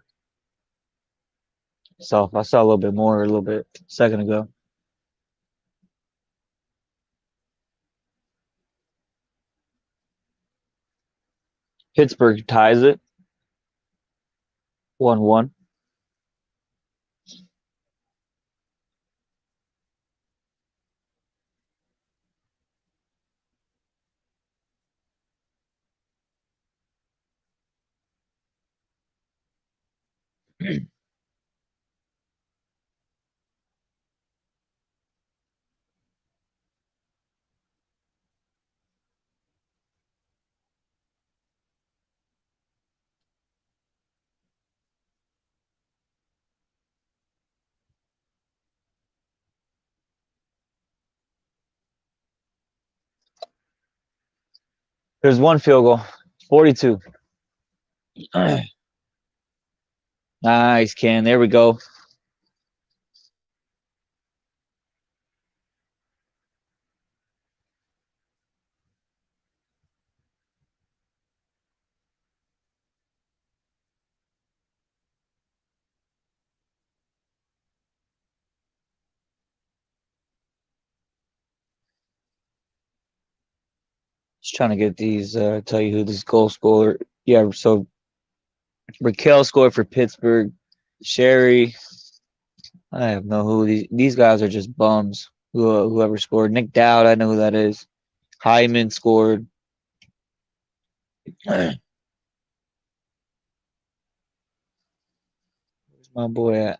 So I saw a little bit more a little bit a second ago. Pittsburgh ties it 1-1. There's one field goal. 42. Nice, Ken. There we go. Just trying to get these, tell you who this goal scorer. Yeah, so Raquel scored for Pittsburgh. Sherry, I have no who these guys are just bums. Whoever scored. Nick Dowd, I know who that is. Hyman scored. Where's my boy at?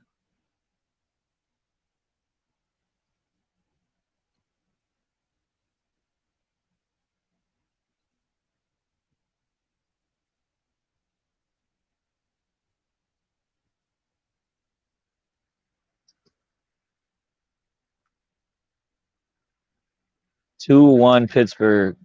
2-1 Pittsburgh.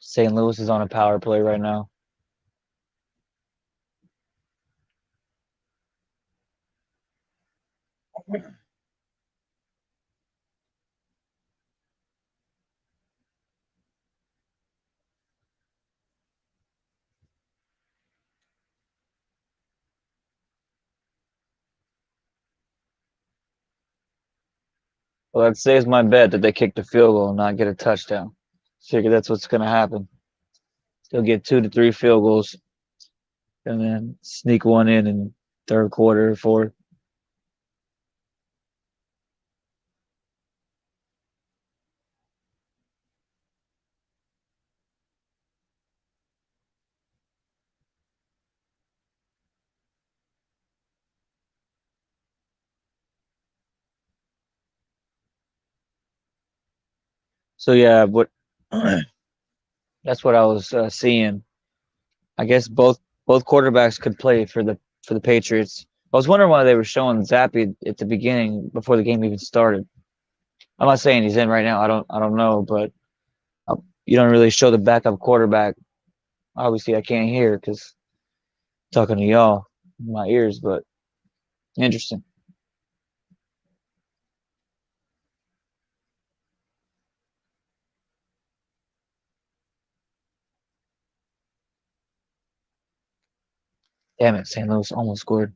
St. Louis is on a power play right now. Well, that saves my bet that they kick the field goal and not get a touchdown. Figure that's what's going to happen. They'll get 2 to 3 field goals and then sneak one in third quarter or fourth. So yeah, what that's what I was seeing. I guess both quarterbacks could play for the Patriots. I was wondering why they were showing Zappy at the beginning before the game even started. I'm not saying he's in right now. I don't know, but you don't really show the backup quarterback. Obviously, I can't hear because talking to y'all in my ears, but interesting. Damn it, St. Louis almost scored.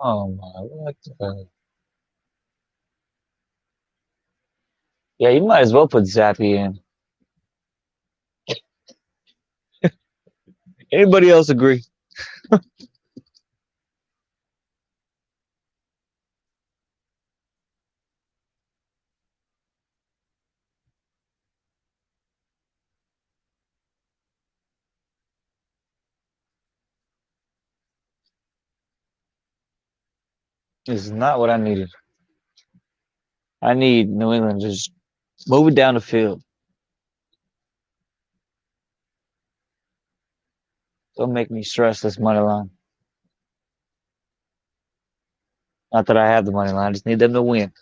Oh my, what the Yeah, you might as well put Zappy in. Anybody else agree? This is not what I needed. I need New England to just move it down the field. Don't make me stress this money line. Not that I have the money line. I just need them to win.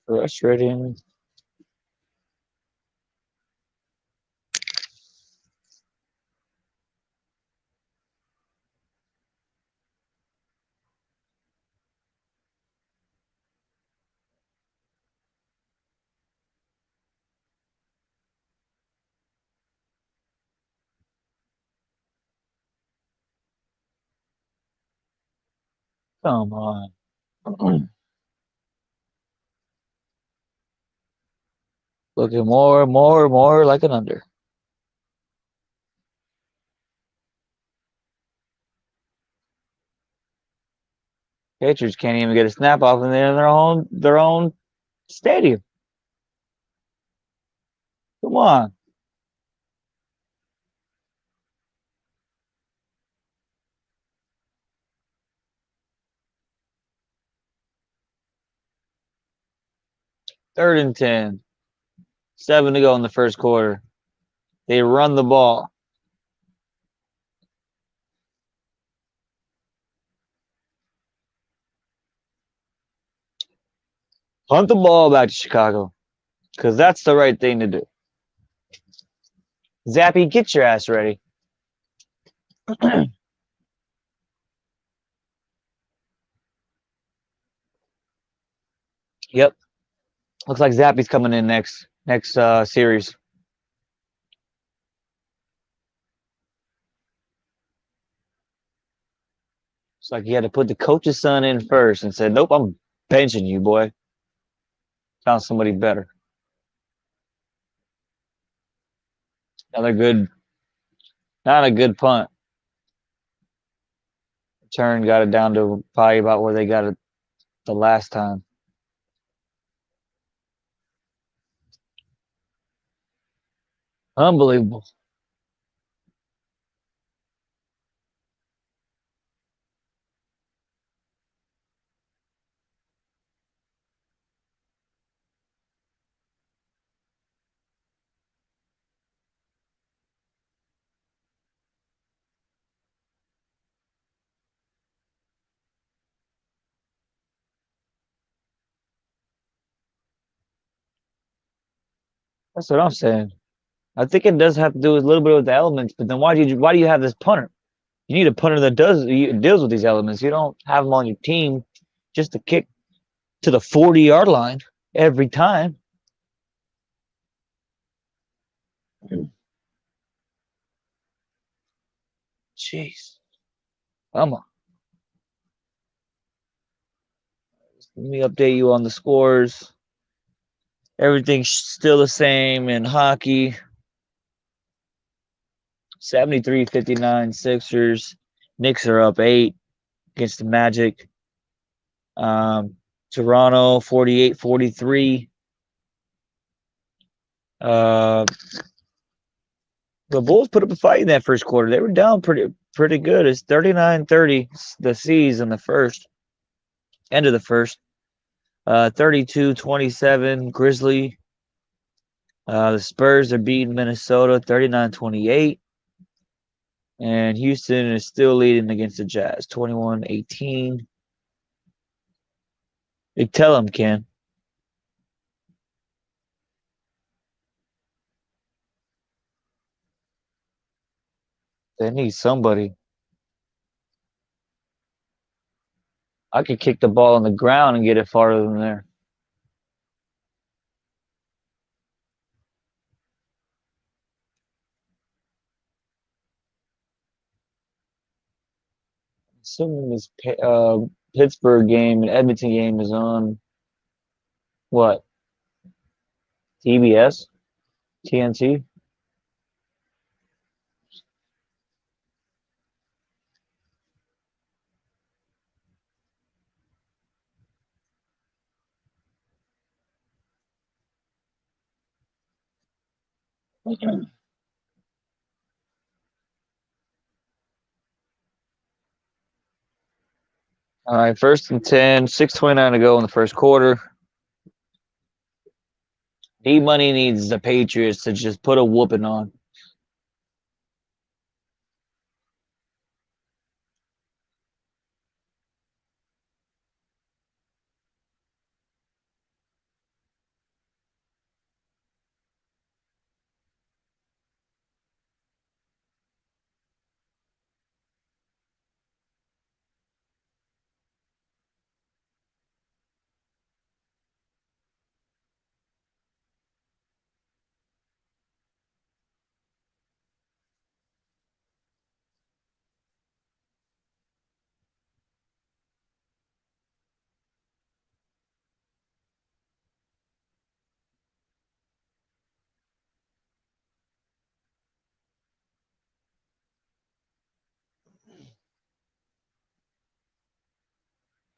Frustrating. Come on. Looking more like an under. Patriots can't even get a snap off in their own stadium. Come on. Third and 10. 7 to go in the first quarter. They run the ball. Punt the ball back to Chicago. Because that's the right thing to do. Zappy, get your ass ready. Yep. Looks like Zappy's coming in next series. It's like he had to put the coach's son in first and said, nope, I'm benching you, boy. Found somebody better. Another good, not a good punt. Turn got it down to probably about where they got it the last time. Unbelievable. That's what I'm saying. I think it does have to do with a little bit with the elements, but then why do you have this punter? You need a punter that deals with these elements. You don't have them on your team just to kick to the 40-yard line every time. Jeez. Come on. Let me update you on the scores. Everything's still the same in hockey. 73-59 Sixers. Knicks are up 8 against the Magic. Toronto 48-43. The Bulls put up a fight in that first quarter. They were down pretty good. It's 39-30 the C's in the first. End of the first. 32-27 Grizzly. The Spurs are beating Minnesota 39-28. And Houston is still leading against the Jazz 21-18. Tell them, Ken. They need somebody. I could kick the ball on the ground and get it farther than there. Assuming this Pittsburgh game and Edmonton game is on what? TBS? TNT? All right, 1st and 10, 6:29 to go in the first quarter. D-Money needs the Patriots to just put a whooping on.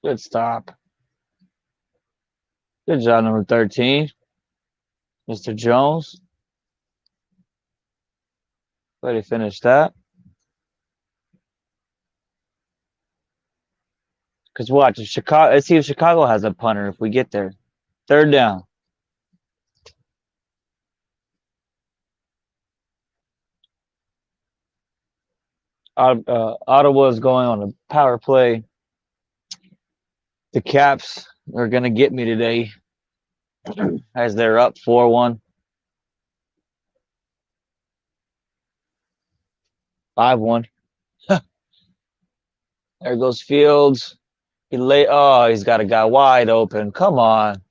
Good stop. Good job, number 13. Mr. Jones. Way to finish that. Because watch, if Chicago, let's see if Chicago has a punter if we get there. 3rd down. Ottawa's going on a power play. The Caps are going to get me today as they're up 4-1. 5-1. There goes Fields. He's got a guy wide open. Come on.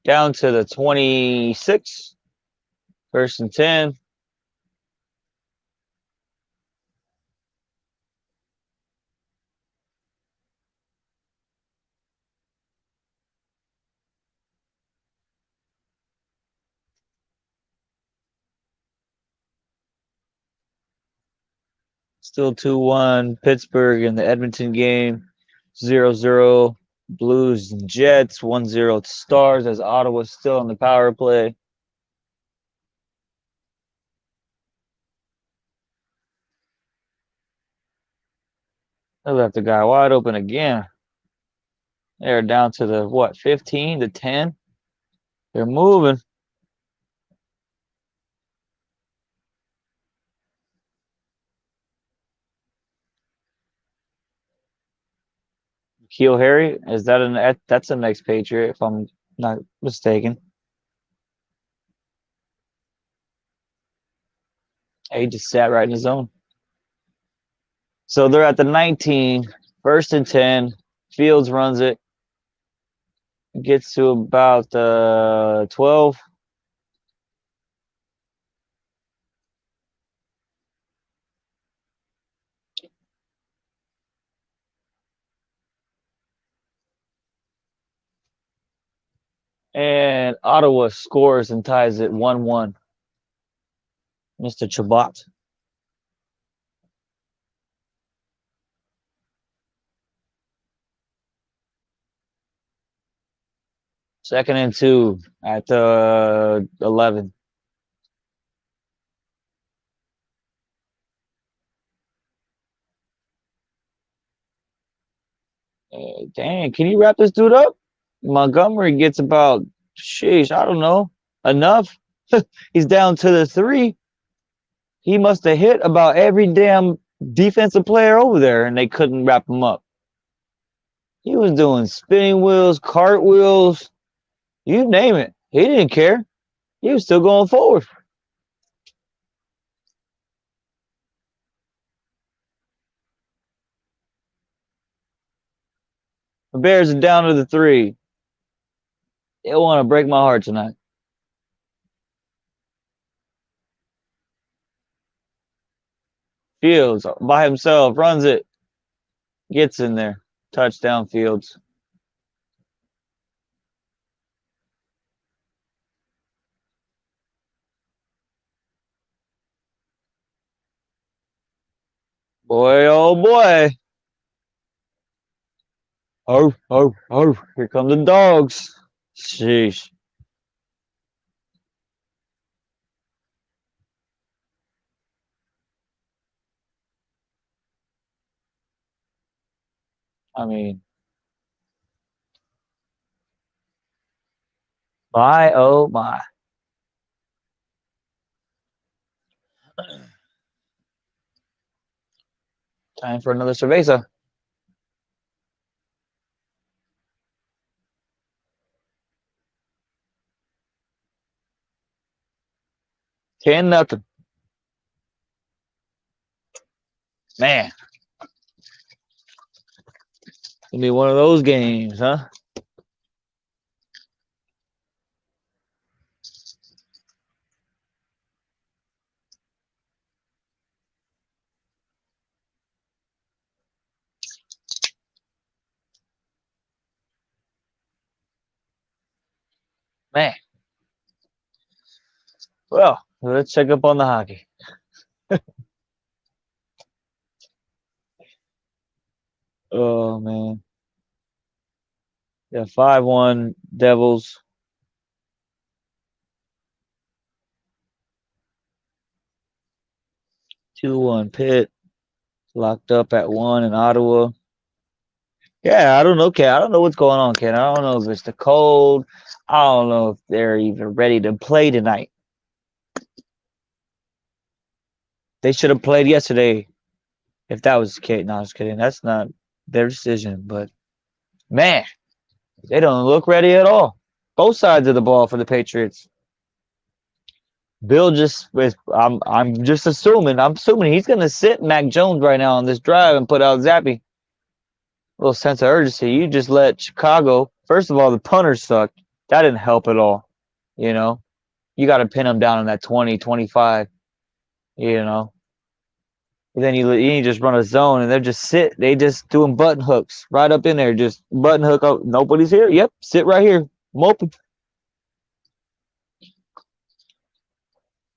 Down to the 26. 1st and 10. Still 2-1. Pittsburgh in the Edmonton game. 0-0. Blues and Jets. 1-0 Stars as Ottawa's still on the power play. They left the guy wide open again. They're down to the, what, 15 to 10? They're moving. Keel Harry, is that that's the next Patriot, if I'm not mistaken. He just sat right in his zone. So they're at the 19, 1st and 10. Fields runs it. Gets to about 12. And Ottawa scores and ties it 1-1. Mr. Chabot. Second and 2 at the 11. Dang, can you wrap this dude up? Montgomery gets about, sheesh, I don't know, enough. He's down to the 3. He must have hit about every damn defensive player over there, and they couldn't wrap him up. He was doing spinning wheels, cartwheels, you name it. He didn't care. He was still going forward. The Bears are down to the 3. They want to break my heart tonight. Fields by himself runs it. Gets in there. Touchdown, Fields. Boy, oh boy. Oh, oh, oh. Here come the dogs. Sheesh. I mean, my, oh my. Time for another cerveza. 10-0. Man. Gonna be one of those games, huh? Man. Well, let's check up on the hockey. Oh man. Yeah, 5-1 Devils. 2-1 Pitt. Locked up at 1 in Ottawa. Yeah, I don't know, Ken. I don't know what's going on, Ken. I don't know if it's the cold. I don't know if they're even ready to play tonight. They should have played yesterday if that was the case. No, I was kidding. That's not their decision. But man, they don't look ready at all. Both sides of the ball for the Patriots. Bill just is. I'm just assuming. I'm assuming he's gonna sit Mac Jones right now on this drive and put out Zappy. A little sense of urgency. You just let Chicago. First of all, the punters sucked. That didn't help at all. You know, you got to pin them down in that 20, 25. You know, and then you just run a zone and they're just sit. They just doing button hooks right up in there. Just button hook up. Nobody's here. Yep, sit right here. I'm open.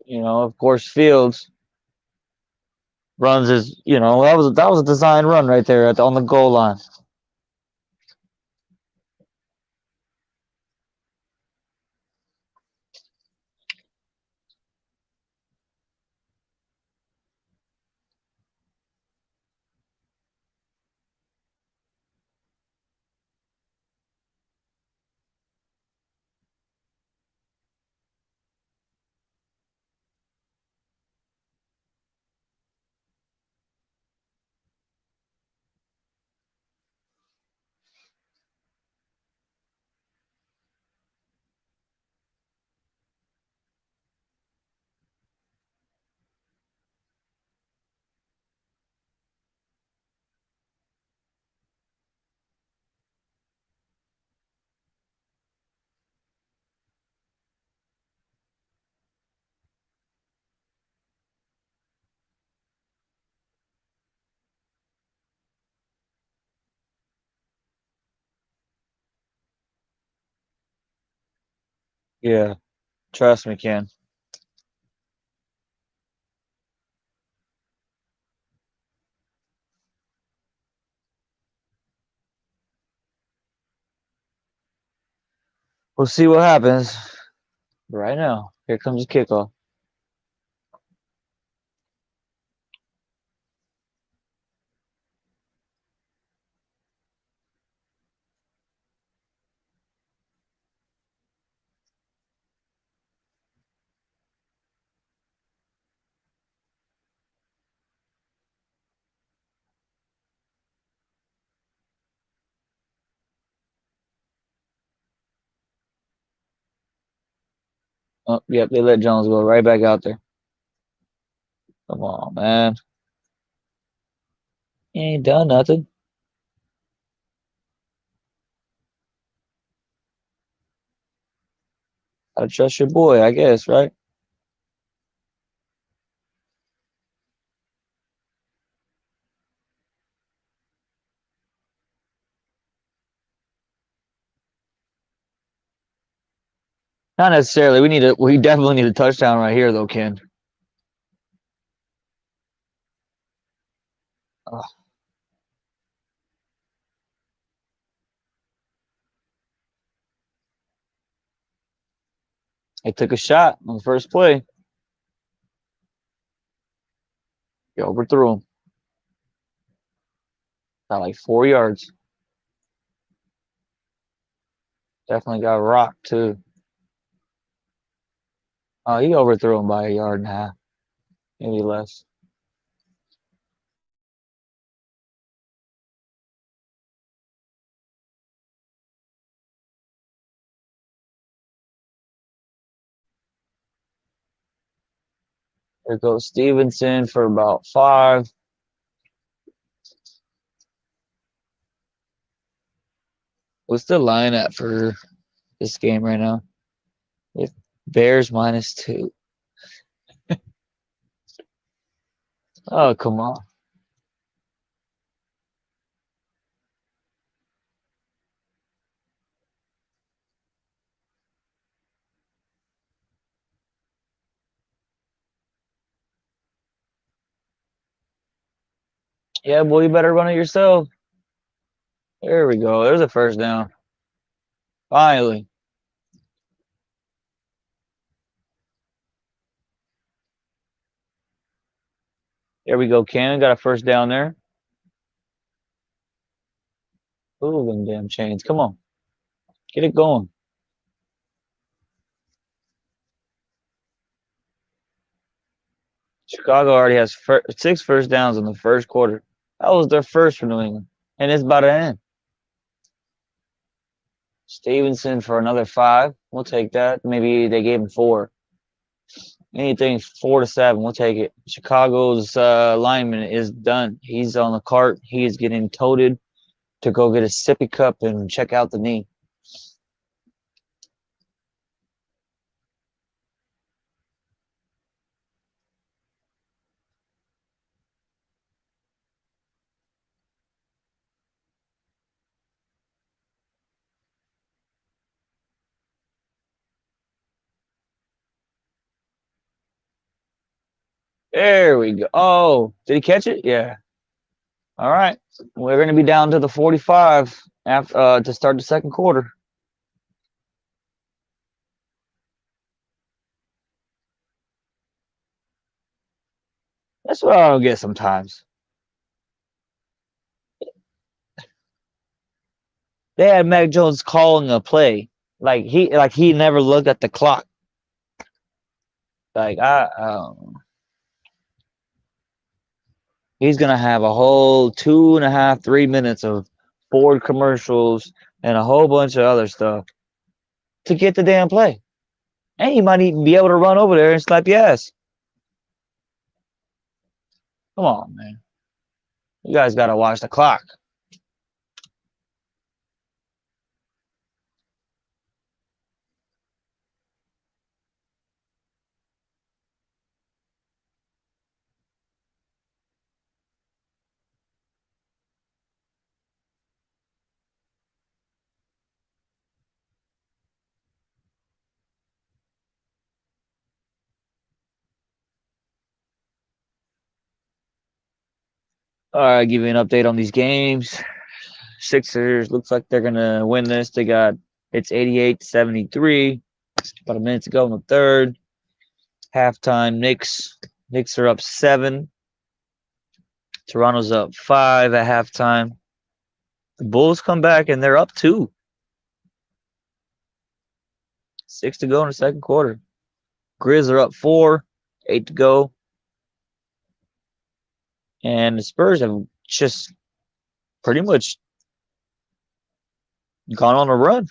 You know, of course, Fields runs his. You know, that was a design run right there on the goal line. Yeah, trust me, Ken. We'll see what happens. Right now, here comes the kickoff. Oh, yep, they let Jones go right back out there. Come on, man. He ain't done nothing. Gotta trust your boy, I guess, right? Not necessarily. We definitely need a touchdown right here, though, Ken. Ugh, they took a shot on the first play. He overthrew him. Got like 4 yards. Definitely got rocked too. Oh, he overthrew him by a yard and a half, maybe less. There goes Stevenson for about 5. What's the line at for this game right now? It Bears -2. Oh, come on. Yeah, boy, you better run it yourself. There we go. There's a first down. Finally. There we go, Cannon. Got a first down there. Ooh, them damn chains. Come on. Get it going. Chicago already has 6 first downs in the first quarter. That was their first for New England. And it's about to end. Stevenson for another 5. We'll take that. Maybe they gave him 4. Anything 4 to 7, we'll take it. Chicago's lineman is done. He's on the cart. He is getting toted to go get a sippy cup and check out the knee. There we go. Oh, did he catch it? Yeah. All right. We're going to be down to the 45 after to start the second quarter. That's what I don't get sometimes. They had Mac Jones calling a play like he never looked at the clock. Like he's gonna have a whole 2.5, 3 minutes of Ford commercials and a whole bunch of other stuff to get the damn play. And he might even be able to run over there and slap your ass. Come on, man. You guys gotta watch the clock. All right, give you an update on these games. Sixers looks like they're gonna win this. It's 88-73. About a minute to go in the third. Halftime, Knicks are up 7. Toronto's up 5 at halftime. The Bulls come back and they're up 2. 6 to go in the second quarter. Grizz are up 4. 8 to go. And the Spurs have just pretty much gone on a run.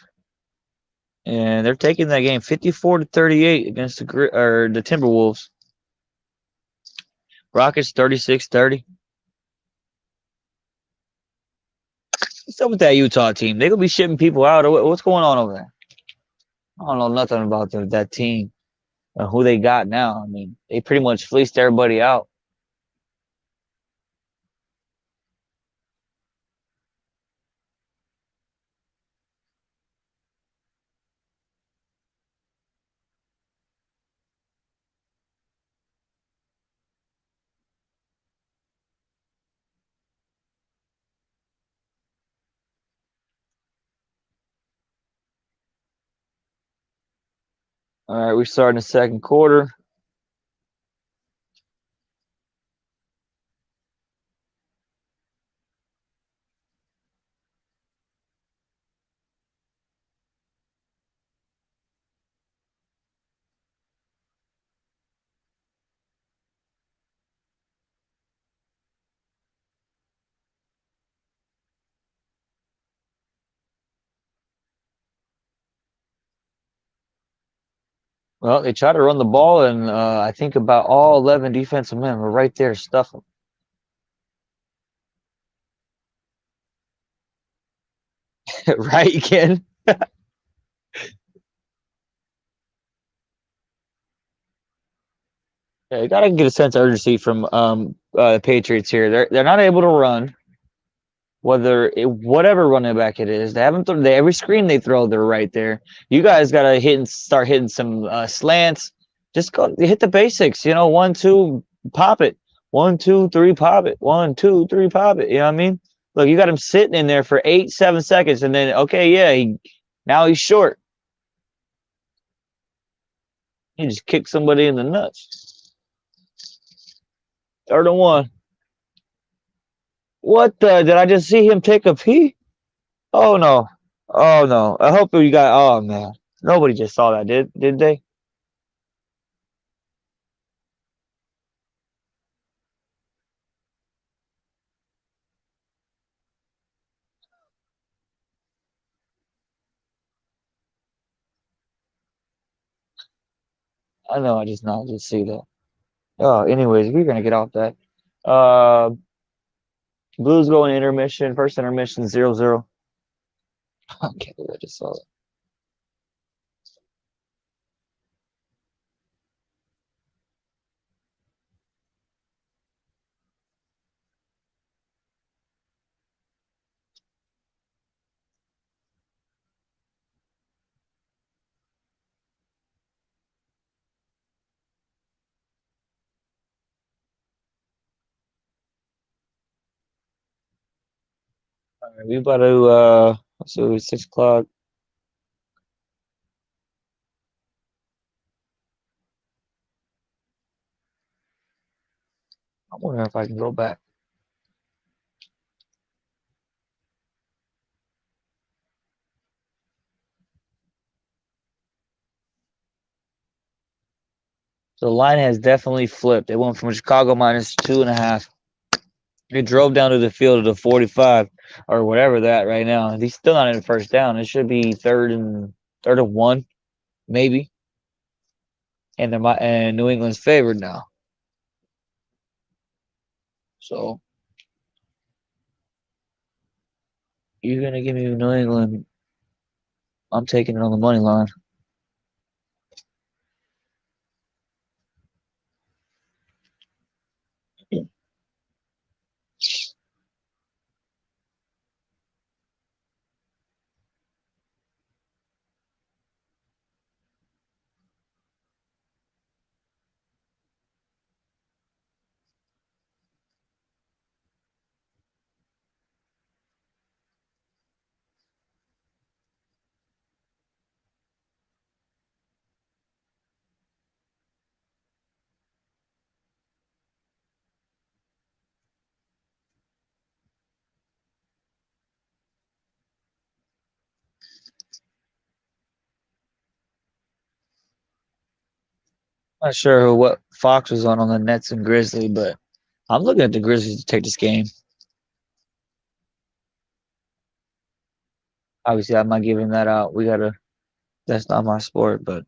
And they're taking that game 54-38 against the Timberwolves. Rockets 36-30. What's up with that Utah team? They gonna be shipping people out. What's going on over there? I don't know nothing about that team and who they got now. I mean, they pretty much fleeced everybody out. All right, we're starting the second quarter. Well, they tried to run the ball, and I think about all 11 defensive men were right there stuffing. Right, Ken? Yeah, you gotta get a sense of urgency from the Patriots here. They're not able to run, whatever running back it is. They haven't thrown every screen they throw. They're right there. You guys gotta start hitting some slants. Just go hit the basics. You know, 1, 2, pop it. 1, 2, 3, pop it. 1, 2, 3, pop it. You know what I mean? Look, you got him sitting in there for 8, 7 seconds, and then okay, yeah, now he's short. He just kicked somebody in the nuts. 3rd and 1. What the? Did I just see him take a pee? Oh no. Oh no. I hope you got. Oh man. Nobody just saw that, did they? I know. I just not just see that. Oh, anyways, we're gonna get off that. Uh, Blues going intermission. First intermission 0-0. I can't believe I just saw that. All right, we about to let's see, 6 o'clock. I wonder if I can go back. So the line has definitely flipped. It went from Chicago -2.5. It drove down to the field at the 45 or whatever that right now. He's still not in first down. It should be third and 1, maybe. And New England's favored now. So you're gonna give me New England. I'm taking it on the money line. Not sure what Fox was on the Nets and Grizzlies, but I'm looking at the Grizzlies to take this game. Obviously, I'm not giving that out. We gotta. That's not my sport, but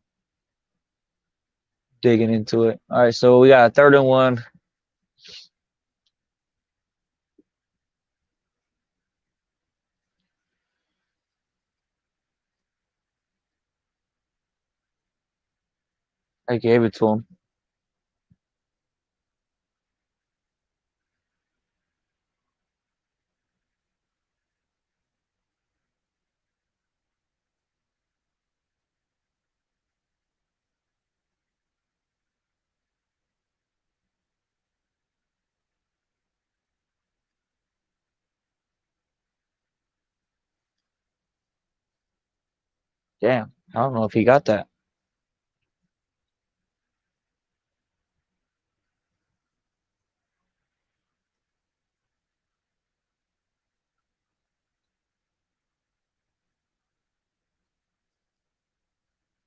digging into it. All right, so we got a 3rd and 1. I gave it to him. Damn, I don't know if he got that.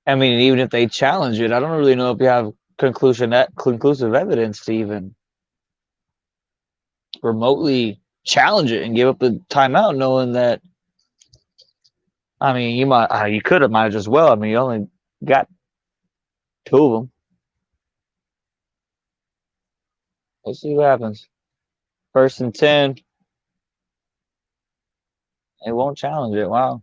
I mean, even if they challenge it, I don't really know if you have conclusive evidence to even remotely challenge it and give up the timeout, knowing that. I mean, you could have might as well. I mean, you only got two of them. Let's see what happens. 1st and 10. They won't challenge it. Wow.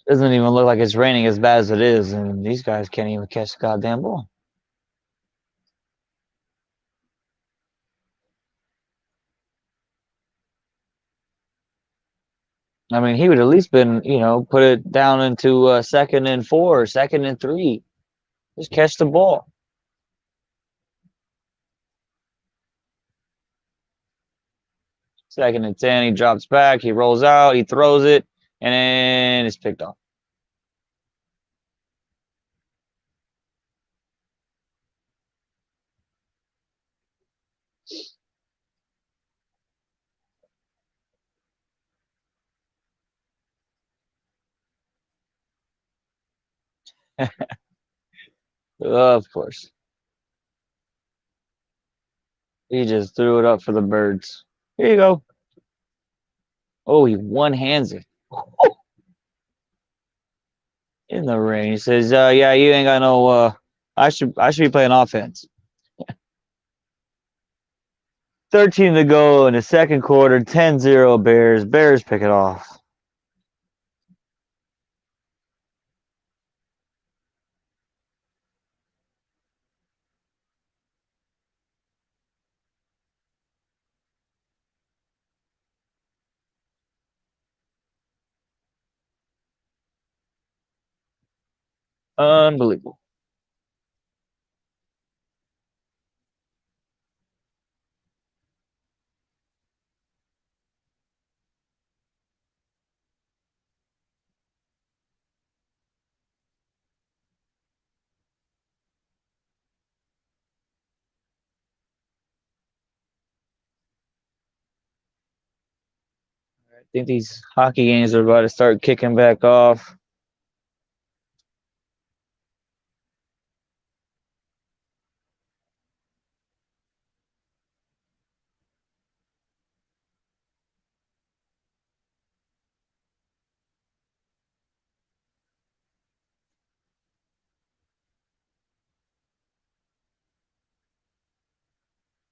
Doesn't even look like it's raining as bad as it is, and these guys can't even catch the goddamn ball. I mean, he would at least been, put it down into 2nd and 4, 2nd and 3. Just catch the ball. 2nd and 10, he drops back, he rolls out, he throws it, and then it's picked off. Of course. He just threw it up for the birds. Here you go. Oh, he one-hands it. In the rain. He says, yeah, you ain't got no I should be playing offense. 13 to go in the second quarter, 10-0 Bears. Bears pick it off. Unbelievable. I think these hockey games are about to start kicking back off.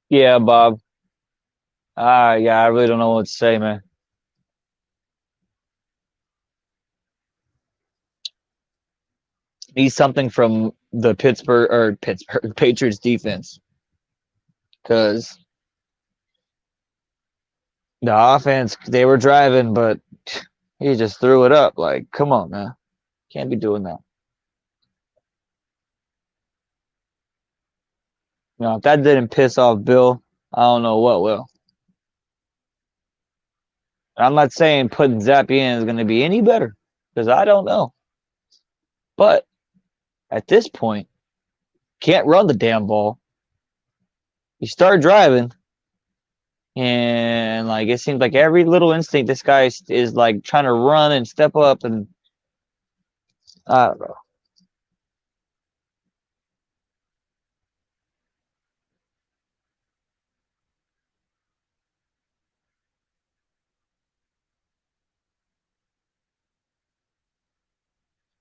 Yeah, Bob. Yeah, I really don't know what to say, man. Need something from the Pittsburgh Patriots defense, because the offense, they were driving, but he just threw it up. Like, come on, man, can't be doing that. If that didn't piss off Bill, I don't know what will. I'm not saying putting Zappy in is going to be any better, because I don't know. But at this point, can't run the damn ball. You start driving, and like it seems like every little instinct, this guy is like trying to run and step up, and I don't know.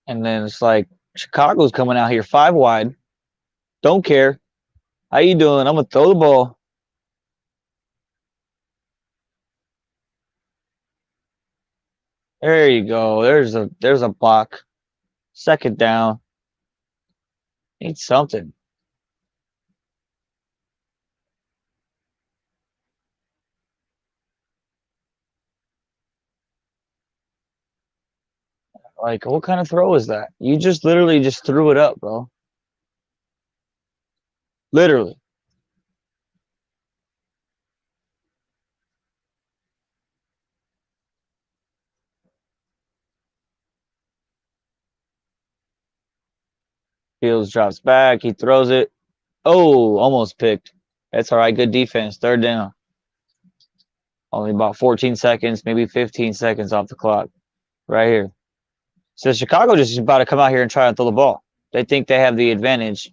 And then it's like Chicago's coming out here 5 wide. Don't care. How you doing? I'm gonna throw the ball. There you go. There's a block. Second down. Need something. Like, what kind of throw is that? You just literally just threw it up, bro. Literally. Fields drops back. He throws it. Oh, almost picked. That's all right. Good defense. Third down. Only about 14 seconds, maybe 15 seconds off the clock. Right here. So Chicago just is about to come out here and try to throw the ball. They think they have the advantage.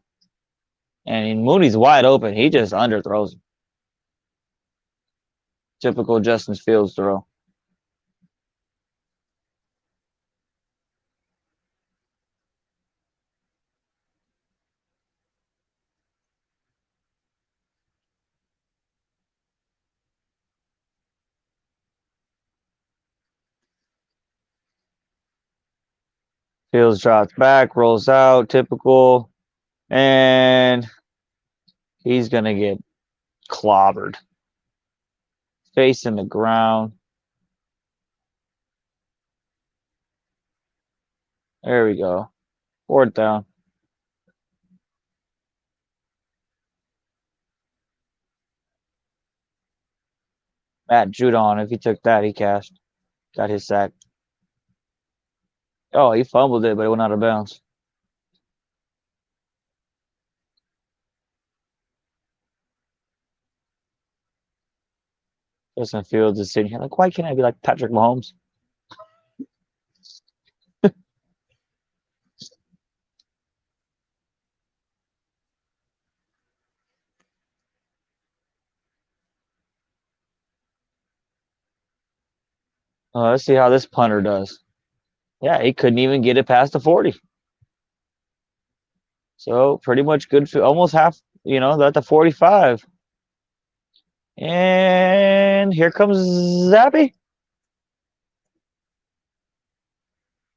And Mooney's wide open. He just underthrows him. Typical Justin Fields throw. Fields drops back, rolls out, typical. And he's going to get clobbered. Face in the ground. There we go. Fourth down. Matt Judon, if he took that, he cashed. Got his sack. Oh, he fumbled it, but it went out of bounds. Justin Fields is sitting here like, why can't I be like Patrick Mahomes? Let's see how this punter does. Yeah, he couldn't even get it past the 40. So pretty much good for almost half, at the 45. And here comes Zappy.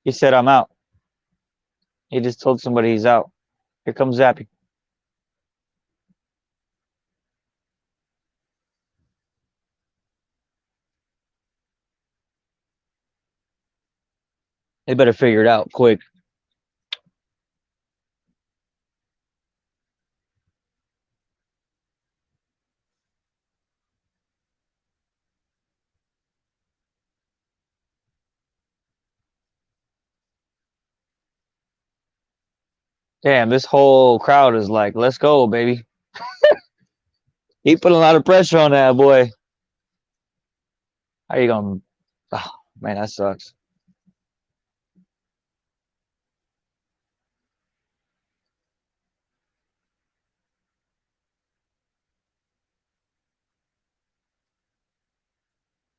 He said, I'm out. He just told somebody he's out. Here comes Zappy. They better figure it out quick. Damn, this whole crowd is like, let's go, baby. He put a lot of pressure on that boy. How you going? Oh, man, that sucks.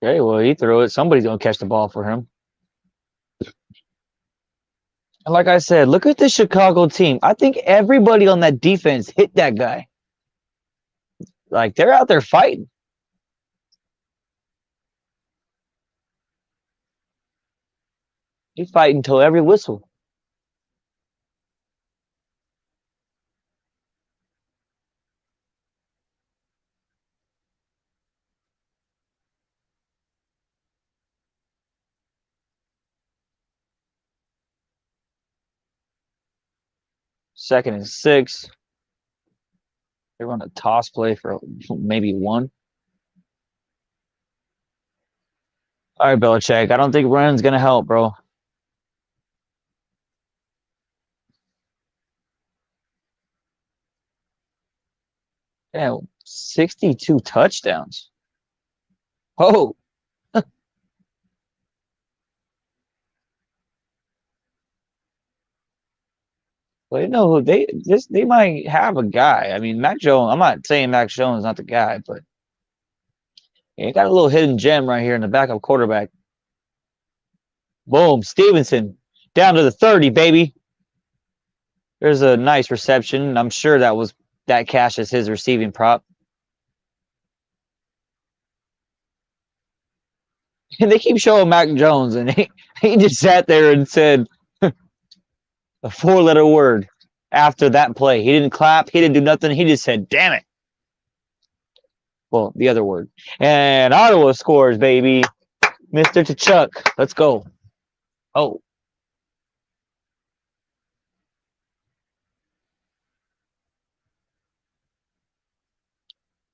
Okay, well, he threw it. Somebody's going to catch the ball for him. And like I said, look at the Chicago team. I think everybody on that defense hit that guy. Like, they're out there fighting. He's fighting till every whistle. Second and 6. They run a toss play for maybe 1. All right, Belichick. I don't think run's going to help, bro. Yeah, 62 touchdowns. Oh, well, they might have a guy. I mean, Mac Jones. I'm not saying Mac Jones is not the guy, but he got a little hidden gem right here in the backup quarterback. Boom, Stevenson. Down to the 30, baby. There's a nice reception. I'm sure that cash is his receiving prop. And they keep showing Mac Jones, and he just sat there and said a 4-letter word after that play. He didn't clap. He didn't do nothing. He just said, damn it. Well, the other word. And Ottawa scores, baby. Mr. Tkachuk. Let's go. Oh.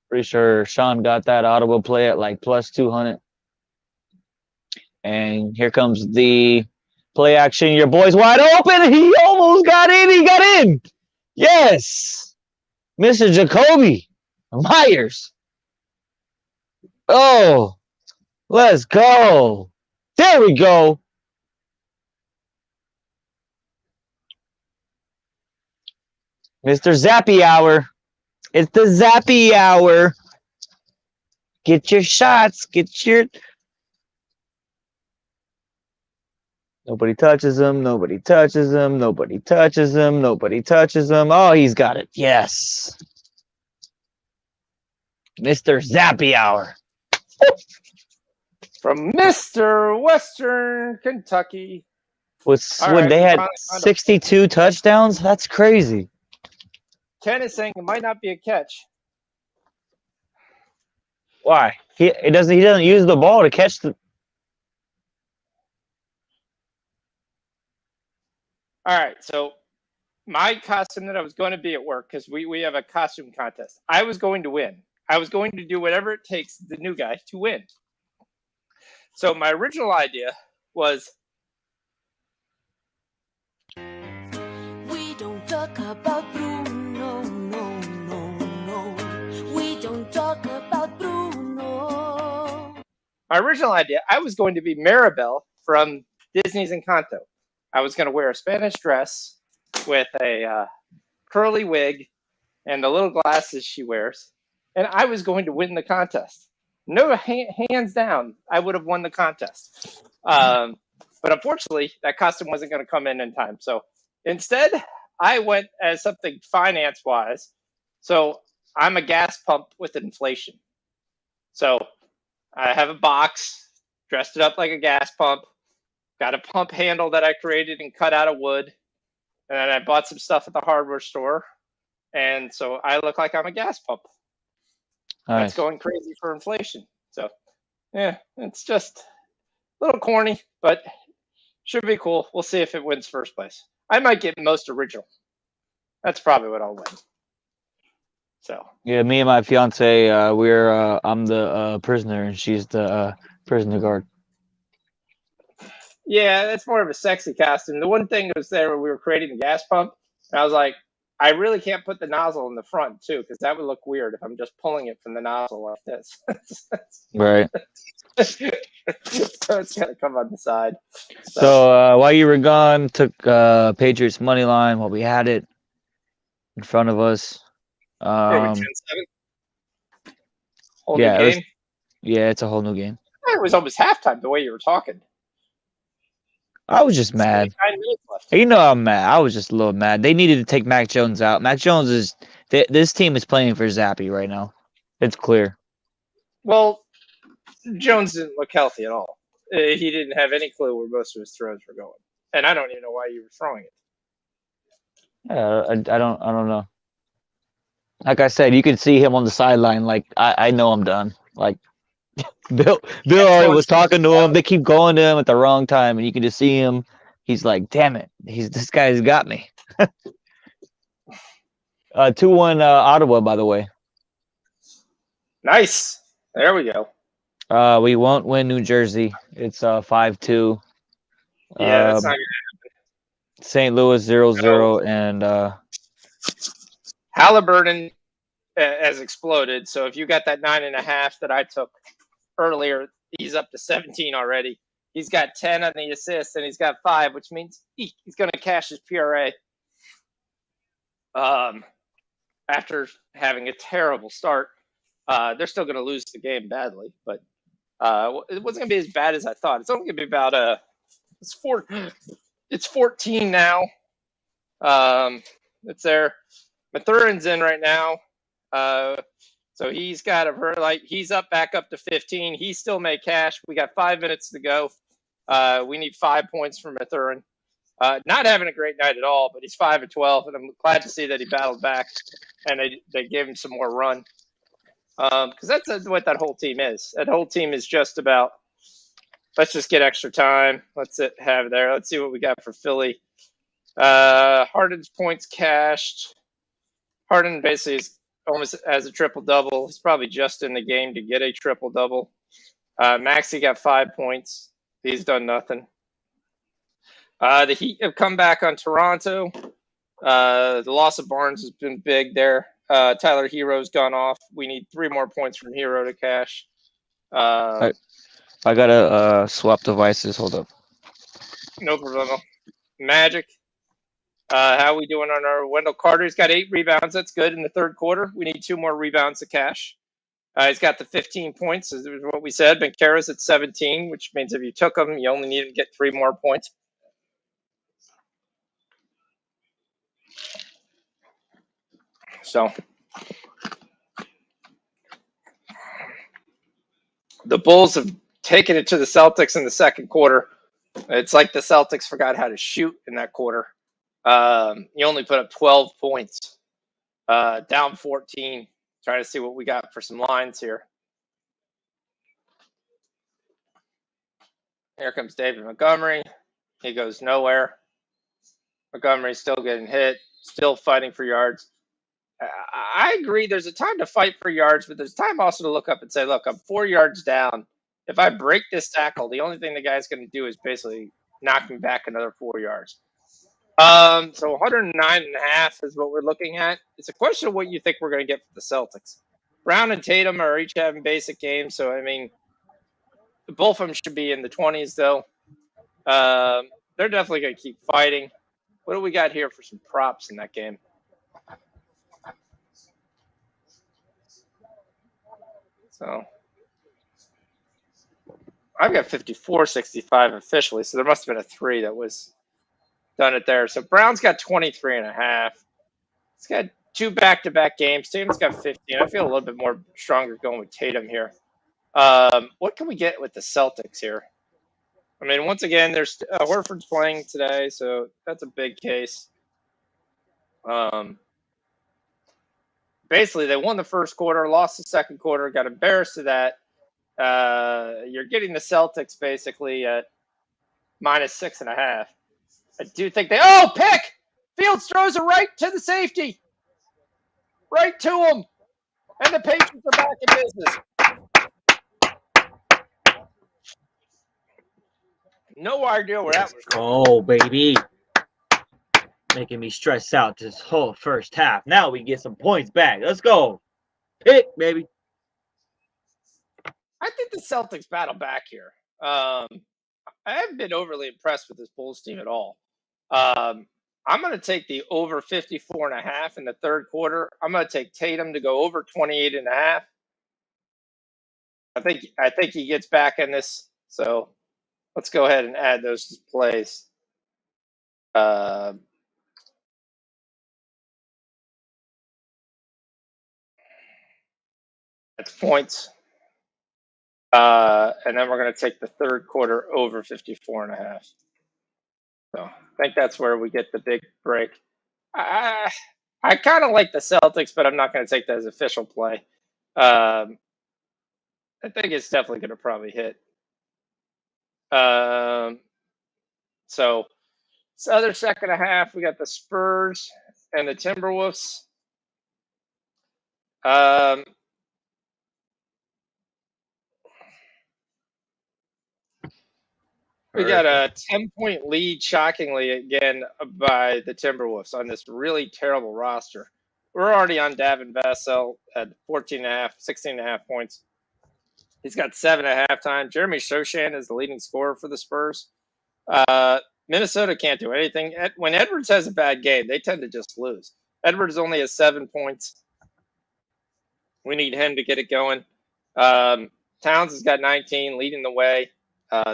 Pretty sure Sean got that Ottawa play at like plus 200. And here comes the play action. Your boy's wide open. He almost got in. He got in. Yes. Mr. Jacoby Myers. Oh, let's go. There we go. Mr. Zappy Hour. It's the Zappy Hour. Get your shots. Get your... Nobody touches him. Nobody touches him. Nobody touches him. Nobody touches him. Oh, he's got it. Yes. Mr. Zappy Hour. From Mr. Western Kentucky. When they had 62 touchdowns? That's crazy. Ken is saying it might not be a catch. Why? He doesn't use the ball to catch the... All right, so my costume that I was going to be at work, because we have a costume contest, I was going to win. I was going to do whatever it takes, the new guy, to win. So my original idea was... We don't talk about Bruno, no, no, no. We don't talk about Bruno. My original idea, I was going to be Maribel from Disney's Encanto. I was going to wear a Spanish dress with a curly wig and the little glasses she wears, and I was going to win the contest. No, hands down, I would have won the contest. But unfortunately, that costume wasn't going to come in time. So instead, I went as something finance-wise. So I'm a gas pump with inflation. So I have a box, dressed it up like a gas pump, got a pump handle that I created and cut out of wood, and then I bought some stuff at the hardware store, and so I look like I'm a gas pump. Nice. That's going crazy for inflation. So, yeah, it's just a little corny, but should be cool. We'll see if it wins first place. I might get most original. That's probably what I'll win. So yeah, me and my fiance, I'm the prisoner and she's the prisoner guard. Yeah, that's more of a sexy costume. The one thing that was there when we were creating the gas pump, and I was like, I really can't put the nozzle in the front too, because that would look weird if I'm just pulling it from the nozzle like this. Right. So it's gonna come on the side. So while you were gone, took Patriots money line while we had it in front of us. Yeah, whole new game. It's a whole new game. It was almost halftime the way you were talking. I was just mad. You know I'm mad. I was just a little mad. They needed to take Mac Jones out. Mac Jones is... This team is playing for Zappy right now. It's clear. Well, Jones didn't look healthy at all. He didn't have any clue where most of his throws were going. And I don't even know why you were throwing it. I don't know. Like I said, you can see him on the sideline. Like, I know I'm done. Like, Bill already was talking to him. They keep going to him at the wrong time, and you can just see him. He's like, damn it. This guy's got me. 2-1 Ottawa, by the way. Nice. There we go. We won't win New Jersey. It's 5-2. Yeah, that's not going to happen. St. Louis 0-0, and Halliburton has exploded. So if you got that 9.5 that I took earlier, he's up to 17 already. He's got 10 on the assists, and he's got 5, which means he's going to cash his PRA. After having a terrible start, they're still going to lose the game badly, but it wasn't going to be as bad as I thought. It's only going to be about It's 14 now. It's there. Mathurin's in right now. So he's got he's back up to 15. He still may cash. We got 5 minutes to go. We need 5 points from Mathurin. Not having a great night at all, but he's 5-12, and I'm glad to see that he battled back and they gave him some more run. Because that's what that whole team is. That whole team is just about, let's just get extra time. Let's have there. Let's see what we got for Philly. Harden's points cashed. Harden basically is almost as a triple-double. He's probably just in the game to get a triple-double. Maxey got 5 points. He's done nothing. The Heat have come back on Toronto. The loss of Barnes has been big there. Tyler Hero's gone off. We need 3 more points from Hero to cash. I gotta swap devices. Hold up. No problem. Magic. How are we doing on our Wendell Carter's got 8 rebounds. That's good in the third quarter. We need 2 more rebounds to cash. He's got the 15 points, is what we said. Bencara's at 17, which means if you took him, you only need him to get 3 more points. So the Bulls have taken it to the Celtics in the second quarter. It's like the Celtics forgot how to shoot in that quarter. You only put up 12 points, down 14. Trying to see what we got for some lines here. Here comes David Montgomery. He goes nowhere. Montgomery's still getting hit, still fighting for yards. I agree. There's a time to fight for yards, but there's time also to look up and say, look, I'm 4 yards down. If I break this tackle, the only thing the guy's going to do is basically knock me back another 4 yards. So 109.5 is what we're looking at. It's a question of what you think we're going to get for the Celtics. Brown and Tatum are each having basic games, so I mean, both of them should be in the 20s, though. They're definitely going to keep fighting. What do we got here for some props in that game? So I've got 54-65 officially, so there must have been a 3 that was done it there. So Brown's got 23.5. He's got 2 back-to-back games. Tatum's got 15. I feel a little bit more stronger going with Tatum here. What can we get with the Celtics here? I mean, once again, there's Horford's playing today, so that's a big case. Basically, they won the first quarter, lost the second quarter, got embarrassed to that. You're getting the Celtics basically at -6.5. I do think pick! Fields throws it right to the safety. Right to him. And the Patriots are back in business. No idea where that was going. Oh, baby. Making me stress out this whole first half. Now we get some points back. Let's go. Pick, baby. I think the Celtics battle back here. I haven't been overly impressed with this Bulls team at all. I'm going to take the over 54.5 in the third quarter. I'm going to take Tatum to go over 28.5. I think he gets back in this. So let's go ahead and add those plays. That's points. And then we're going to take the third quarter over 54.5. So I think that's where we get the big break. I kind of like the Celtics, but I'm not going to take that as official play. I think it's definitely going to probably hit. So this other second half, we got the Spurs and the Timberwolves. We got a 10-point lead, shockingly, again, by the Timberwolves on this really terrible roster. We're already on Davin Vassell at 14.5, 16.5 points. He's got 7 at halftime. Jeremy Sochan is the leading scorer for the Spurs. Minnesota can't do anything. When Edwards has a bad game, they tend to just lose. Edwards only has 7 points. We need him to get it going. Towns has got 19, leading the way.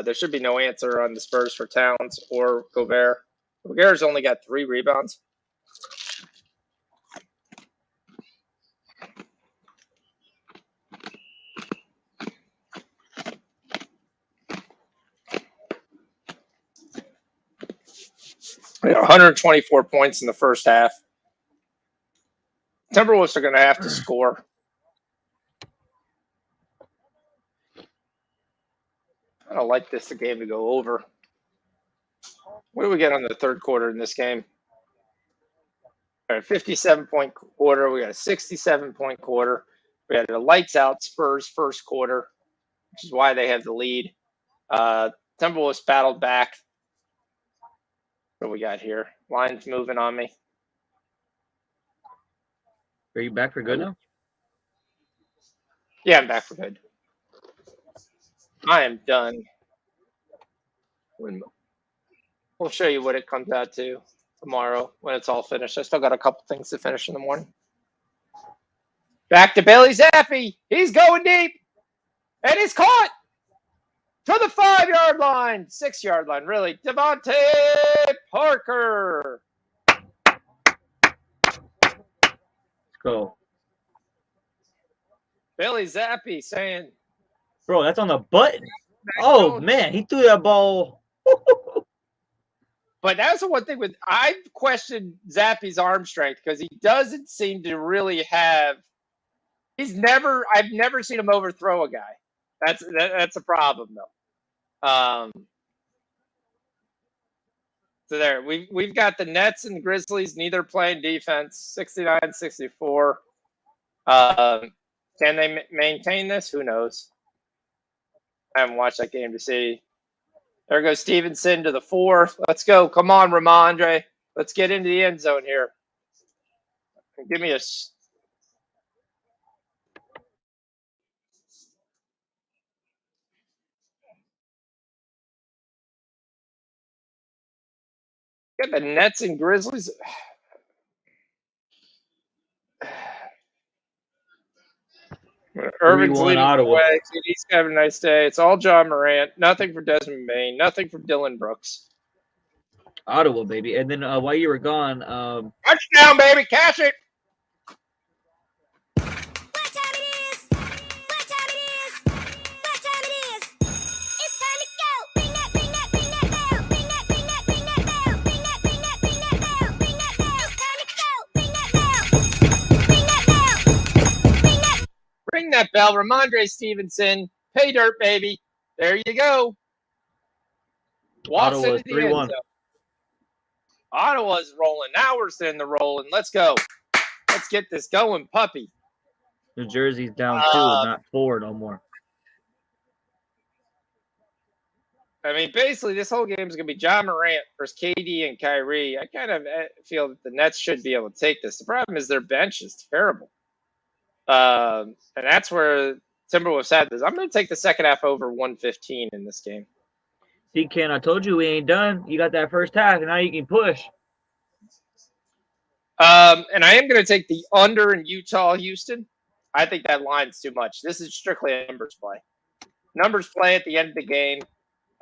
There should be no answer on the Spurs for Towns or Gobert. Gobert's only got 3 rebounds. We got 124 points in the first half. Timberwolves are going to have to score. I don't like this game to go over. What do we get on the third quarter in this game? All right, 57-point quarter. We got a 67-point quarter. We had a lights out Spurs first quarter, which is why they have the lead. Timberwolves battled back. What do we got here? Line's moving on me. Are you back for good now? Yeah, I'm back for good. I am done. We'll show you what it comes out to tomorrow when it's all finished. I still got a couple things to finish in the morning. Back to Bailey Zappi. He's going deep. And he's caught to the 5-yard line. 6-yard line, really. Devontae Parker. Let's go. Bailey Zappi saying. Bro, that's on the button. Oh, man. He threw that ball. But that's the one thing with I've questioned Zappi's arm strength because he doesn't seem to really have. I've never seen him overthrow a guy. That's a problem though. So there we've got the Nets and the Grizzlies neither playing defense. 69-64. Can they maintain this? Who knows? I haven't watched that game to see. There goes Stevenson to the 4. Let's go. Come on, Ramondre. Let's get into the end zone here. Give me a. Get the Nets and Grizzlies. Irving's 3-1 leading the Ottawa. way. He's having a nice day. It's all John Morant. Nothing for Desmond Bain. Nothing from Dylan Brooks. Ottawa, baby. And then while you were gone, Touchdown, baby. Cash it. What time it is? What time it is? What time it is? It's time to go. Ring that, ring that, ring that bell. Ring that, ring that, ring that bell. Ring that, ring that, ring that bell. Ring that bell. It's time to go. Ring that bell. Ring that bell. Ring that. Ring that bell. Ramondre Stevenson. Pay dirt, baby. There you go. Walks Ottawa's into the end 3-1. zone. Ottawa's rolling. Now we're sitting the rolling. Let's go. Let's get this going, puppy. New Jersey's down 2, not 4 no more. I mean, basically, this whole game is going to be John Morant versus KD and Kyrie. I kind of feel that the Nets should be able to take this. The problem is their bench is terrible. And that's where Timberwolves had this. I'm going to take the second half over 115 in this game. See, Ken, I told you we ain't done. You got that first half, and now you can push. And I am going to take the under in Utah-Houston. I think that line's too much. This is strictly a numbers play. Numbers play at the end of the game.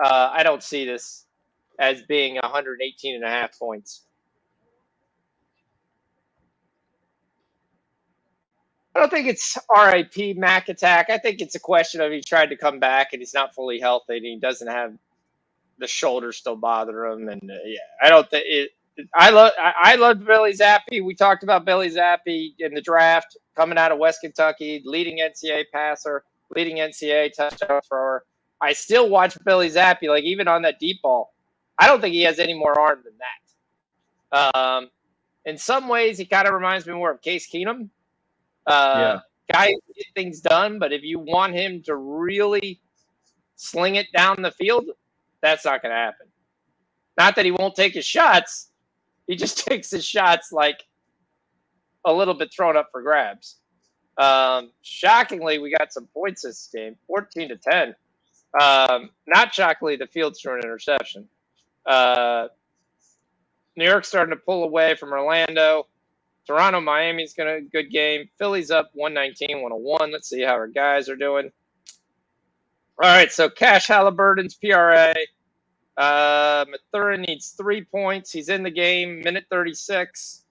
I don't see this as being 118.5 points. I don't think it's RIP Mac attack. I think it's a question of he tried to come back and he's not fully healthy and he doesn't have the shoulder still bother him. And I don't think it. I love Billy Zappi. We talked about Billy Zappi in the draft, coming out of West Kentucky, leading NCAA passer, leading NCAA touchdown thrower. I still watch Billy Zappi, like even on that deep ball. I don't think he has any more arm than that. In some ways, he kind of reminds me more of Case Keenum. Guy who get things done, but if you want him to really sling it down the field, that's not going to happen. Not that he won't take his shots. He just takes his shots like a little bit thrown up for grabs. Shockingly, we got some points this game, 14-10. Not shockingly, the Fields threw an interception. New York's starting to pull away from Orlando. Toronto, Miami's going to good game. Philly's up 119-101. Let's see how our guys are doing. All right, so Cash Halliburton's PRA. Mathurin needs 3 points. He's in the game, minute 36.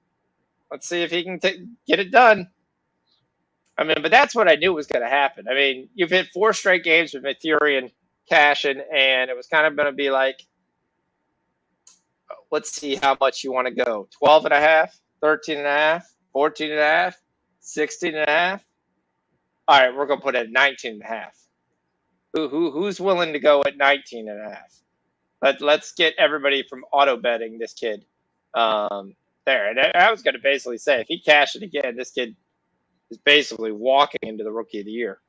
Let's see if he can get it done. I mean, but that's what I knew was going to happen. I mean, you've hit 4 straight games with Mathurin cashing, and it was kind of going to be like, let's see how much you want to go. 12 and a half, 13 and a half, 14 and a half, 16 and a half. All right, we're going to put it at 19 and a half. Who's willing to go at 19 and a half? Let's get everybody from auto betting this kid there. And I was going to basically say, if he cashed it again, this kid is basically walking into the Rookie of the Year.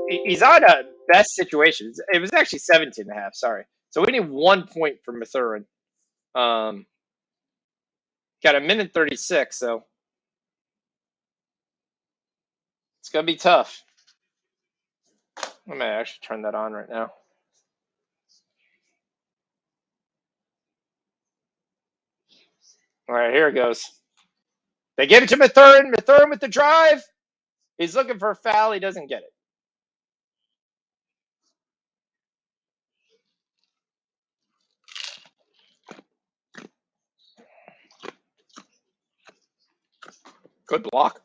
He's on a best situation. It was actually 17 and a half. Sorry. So we need 1 point for Mathurin. Got a minute 36, so it's going to be tough. I may actually turn that on right now. All right, here it goes. They give it to Mathurin. Mathurin with the drive. He's looking for a foul. He doesn't get it. Good block.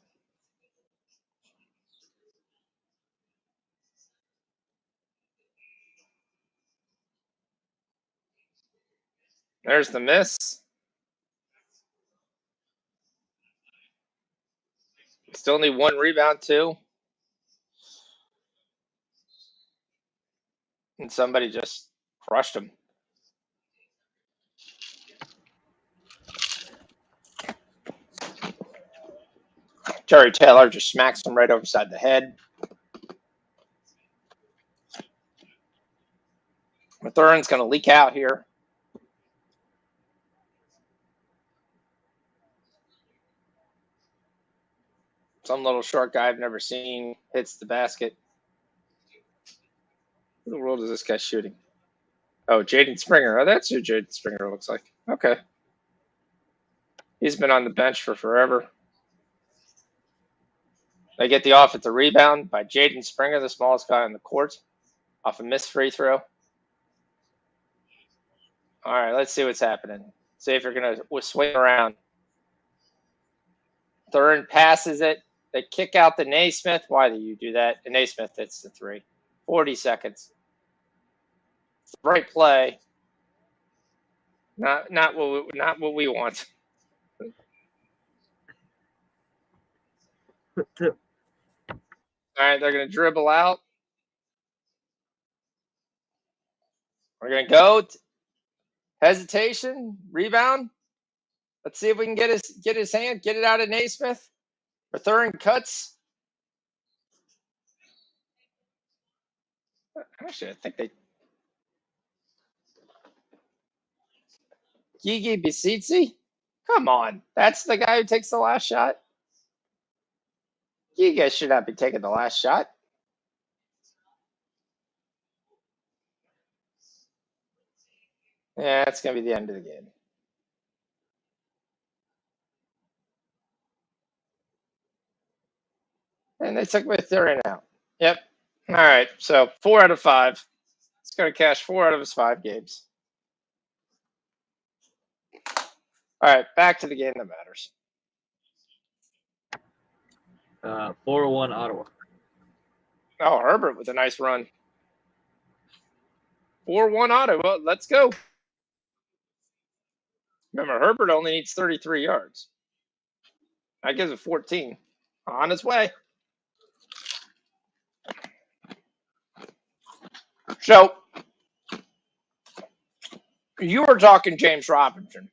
There's the miss. Still need 1 rebound, too. And somebody just crushed him. Terry Taylor just smacks him right overside the head. Mathurin's going to leak out here. Some little short guy I've never seen hits the basket. What in the world is this guy shooting? Oh, Jaden Springer. Oh, that's who Jaden Springer looks like. Okay. He's been on the bench for forever. They get the offensive rebound by Jaden Springer, the smallest guy on the court, off a missed free throw. All right, let's see what's happening. See if you're going to swing around. Thurin passes it. They kick out the Naismith. Why do you do that? The Naismith hits the 3. 40 seconds. It's the right play. Not what we want. All right, they're going to dribble out. We're going to go. Hesitation. Rebound. Let's see if we can get his hand. Get it out of Naismith. Mathurin cuts. Actually, I think they. Gigi Bisitsi? Come on. That's the guy who takes the last shot? You guys should not be taking the last shot. Yeah, it's going to be the end of the game. And they took Mathurin out. Yep. All right. So 4 out of 5. It's going to cash 4 out of his 5 games. All right. Back to the game that matters. 4-1 Ottawa. Oh, Herbert with a nice run. 4-1 Ottawa. Let's go. Remember, Herbert only needs 33 yards. That gives it 14. On its way. So, you were talking James Robinson.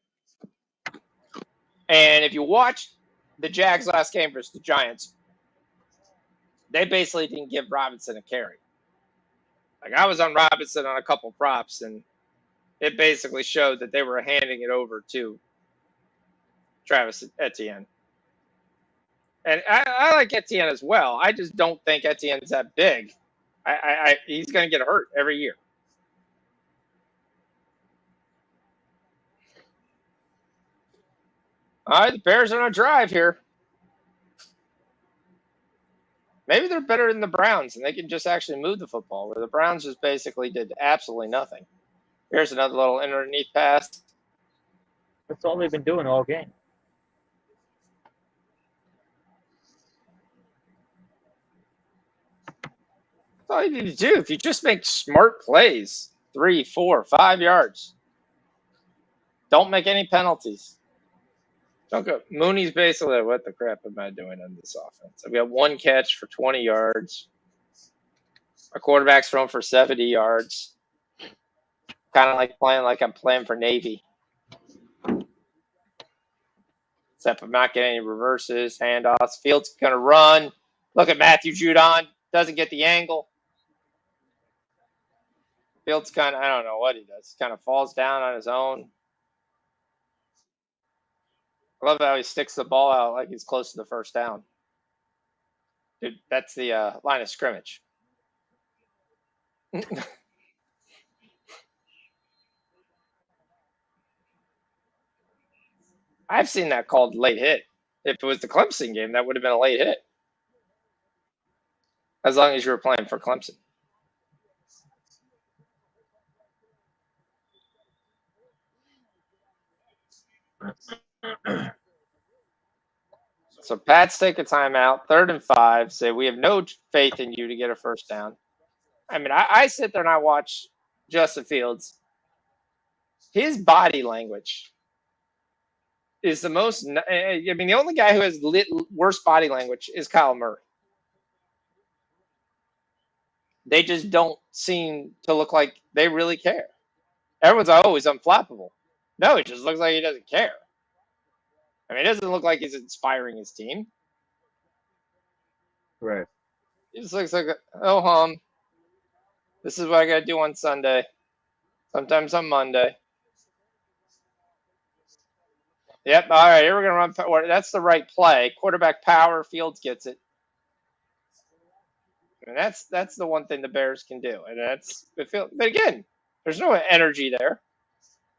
And if you watched the Jags last game versus the Giants, they basically didn't give Robinson a carry. Like, I was on Robinson on a couple props, and it basically showed that they were handing it over to Travis Etienne. And I like Etienne as well. I just don't think Etienne's that big. He's going to get hurt every year. All right, the Bears are on a drive here. Maybe they're better than the Browns, and they can just actually move the football, where the Browns just basically did absolutely nothing. Here's another little underneath pass. That's all they've been doing all game. That's all you need to do. If you just make smart plays, 3, 4, 5 yards, don't make any penalties. Don't go. Mooney's basically, what the crap am I doing on this offense? I've got 1 catch for 20 yards. My quarterback's thrown for 70 yards. Kind of like I'm playing for Navy. Except I'm not getting any reverses, handoffs. Fields going to run. Look at Matthew Judon. Doesn't get the angle. Fields kind of, I don't know what he does. Kind of falls down on his own. I love how he sticks the ball out like he's close to the first down. Dude, that's the line of scrimmage. I've seen that called late hit. If it was the Clemson game, that would have been a late hit. As long as you were playing for Clemson. So Pats take a timeout, 3rd and 5, say we have no faith in you to get a first down. I mean, I sit there and I watch Justin Fields. His body language is the most. I mean, the only guy who has worse body language is Kyle Murray. They just don't seem to look like they really care. Everyone's always unflappable. No, it just looks like he doesn't care. I mean, it doesn't look like he's inspiring his team. Right. He just looks like, oh, this is what I got to do on Sunday. Sometimes on Monday. Yep. All right. Here we're going to run. That's the right play. Quarterback power. Fields gets it. And that's the one thing the Bears can do. And that's the feel. But again, there's no energy there.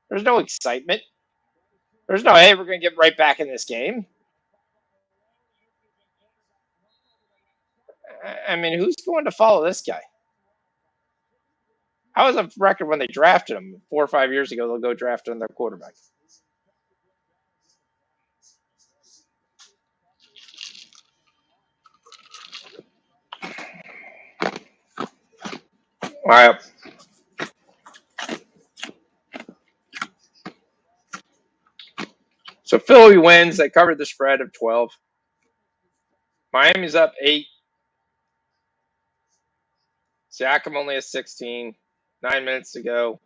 There's no excitement. There's no, hey, we're going to get right back in this game. I mean, who's going to follow this guy? I was on record when they drafted him 4 or 5 years ago. They'll go draft him their quarterback. All right. So Philly wins. They covered the spread of 12. Miami's up 8. Siakam only has 16. 9 minutes to go.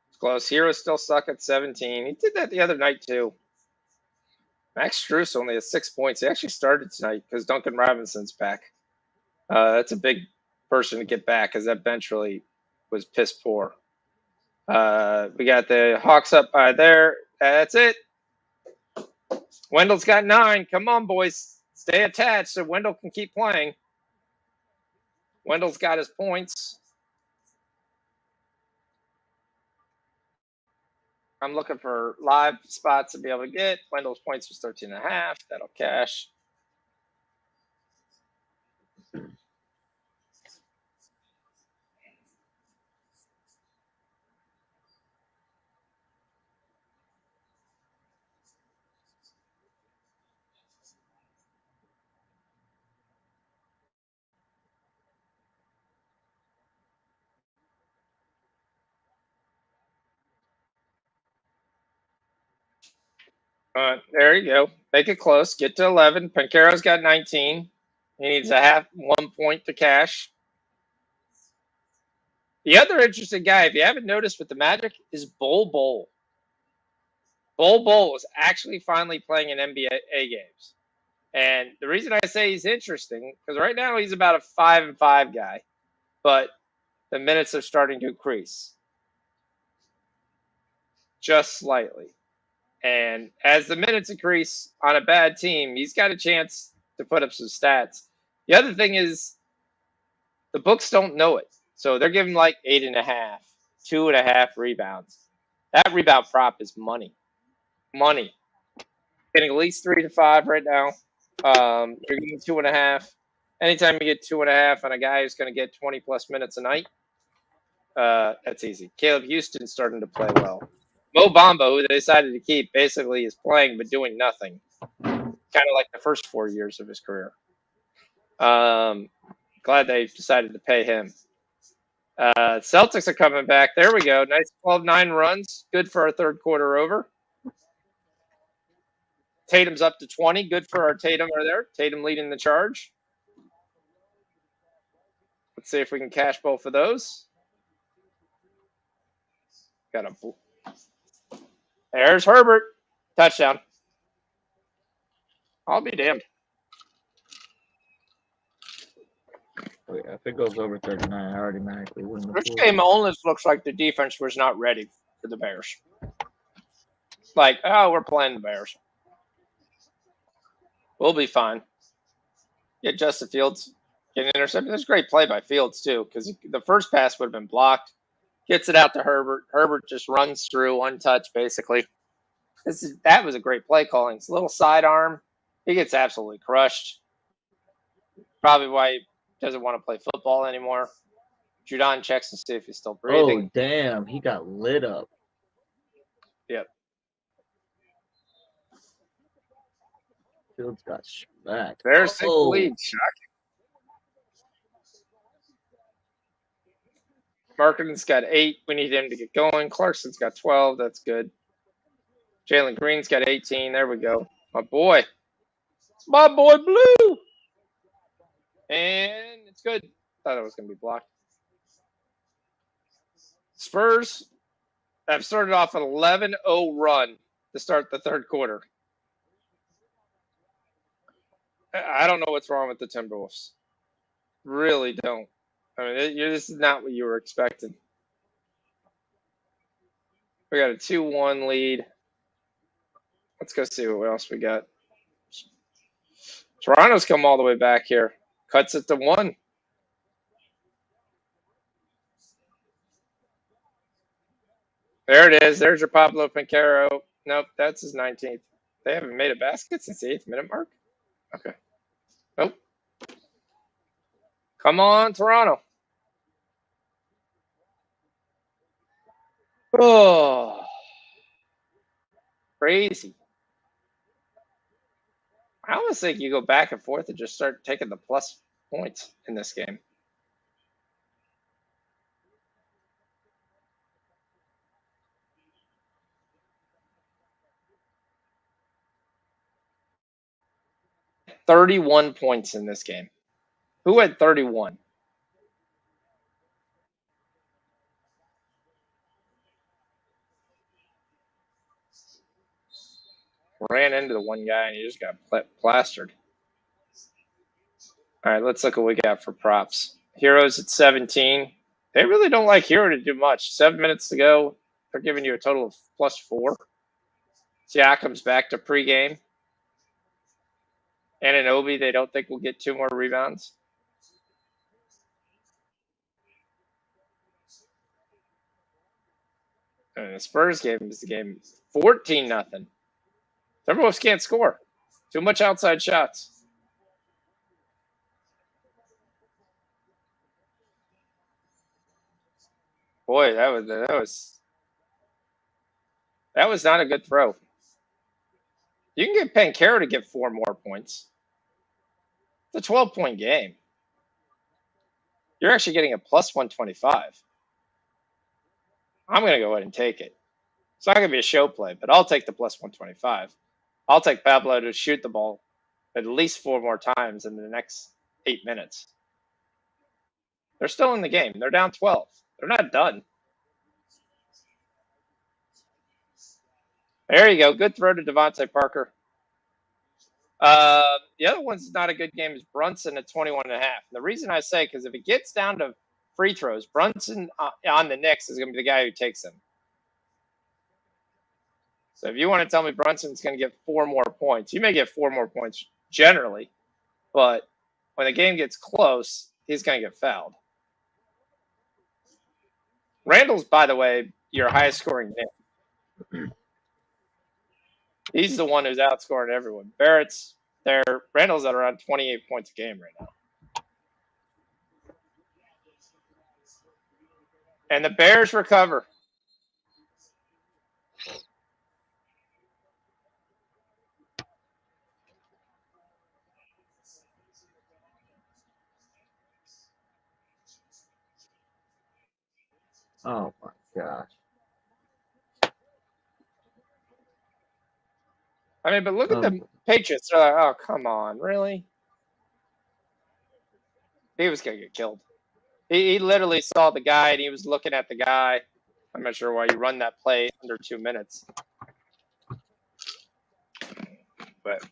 It's close. Hero's still stuck at 17. He did that the other night, too. Max Strus only has 6 points. He actually started tonight because Duncan Robinson's back. That's a big person to get back because that bench really was piss poor. We got the Hawks up by there. That's it. Wendell's got 9. Come on, boys. Stay attached so Wendell can keep playing. Wendell's got his points. I'm looking for live spots to be able to get. Wendell's points was 13.5. That'll cash. There you go. Make it close. Get to 11. Pancaro's got 19. He needs a 1 point to cash. The other interesting guy, if you haven't noticed with the Magic, is Bol Bol. Bol Bol is actually finally playing in NBA games. And the reason I say he's interesting, because right now he's about a 5-5 guy, but the minutes are starting to increase just slightly. And as the minutes increase on a bad team, he's got a chance to put up some stats. The other thing is the books don't know it. So they're giving like 8.5, 2.5 rebounds. That rebound prop is money. Money. Getting at least 3 to 5 right now. You're getting 2.5. Anytime you get 2.5 on a guy who's going to get 20 plus minutes a night, that's easy. Caleb Houston's starting to play well. Mo Bamba, who they decided to keep, basically is playing but doing nothing. Kind of like the first 4 years of his career. Glad they decided to pay him. Celtics are coming back. There we go. Nice 12-9 runs. Good for our third quarter over. Tatum's up to 20. Good for our Tatum right there. Tatum leading the charge. Let's see if we can cash both of those. Got a. There's Herbert. Touchdown. I'll be damned. Oh, yeah, if it goes over 39, I automatically win the This pool. game almost looks like the defense was not ready for the Bears. Like, oh, we're playing the Bears. We'll be fine. Get Justin Fields. Get an interception. That's a great play by Fields, too, because the first pass would have been blocked. Gets it out to Herbert. Herbert just runs through untouched, basically. That was a great play calling. It's a little sidearm. He gets absolutely crushed. Probably why he doesn't want to play football anymore. Judon checks to see if he's still breathing. Oh, damn. He got lit up. Yep. Fields got smacked. There's the Oh, lead. Shocking. Markkinen's got 8. We need him to get going. Clarkson's got 12. That's good. Jalen Green's got 18. There we go. My boy. My boy Blue. And it's good. Thought it was going to be blocked. Spurs have started off an 11-0 run to start the third quarter. I don't know what's wrong with the Timberwolves. Really don't. I mean, this is not what you were expecting. We got a 2-1 lead. Let's go see what else we got. Toronto's come all the way back here. Cuts it to 1. There it is. There's your Pablo Pincaro. Nope, that's his 19th. They haven't made a basket since the 8th minute mark? Okay. Nope. Come on, Toronto. Oh. Crazy. I almost think you go back and forth and just start taking the plus points in this game. $31 points in this game. Who had 31? Ran into the one guy and he just got plastered. All right, let's look what we got for props. Heroes at 17. They really don't like Hero to do much. 7 minutes to go. They're giving you a total of +4. Siakam's back to pregame. Anunoby, they don't think will get 2 more rebounds. And the Spurs game is the game 14-0. Timberwolves can't score. Too much outside shots. Boy, that was not a good throw. You can get Pancaro to get 4 more points. It's a 12-point game. You're actually getting a +125. I'm going to go ahead and take it. It's not going to be a show play, but I'll take the +125. I'll take Pablo to shoot the ball at least 4 more times in the next 8 minutes. They're still in the game. They're down 12. They're not done. There you go. Good throw to Devontae Parker. The other one's not a good game is Brunson at 21.5. And the reason I say, because if it gets down to free throws, Brunson on the Knicks is going to be the guy who takes them. So if you want to tell me Brunson's going to get 4 more points, you may get 4 more points generally, but when the game gets close, he's going to get fouled. Randall's, by the way, your highest scoring Knick. He's the one who's outscoring everyone. Barrett's there. Randall's at around 28 points a game right now. And the Bears recover. Oh my gosh. I mean, but look at the Patriots. They're like, oh, come on, really? He was going to get killed. He literally saw the guy, and he was looking at the guy. I'm not sure why you run that play under 2 minutes. But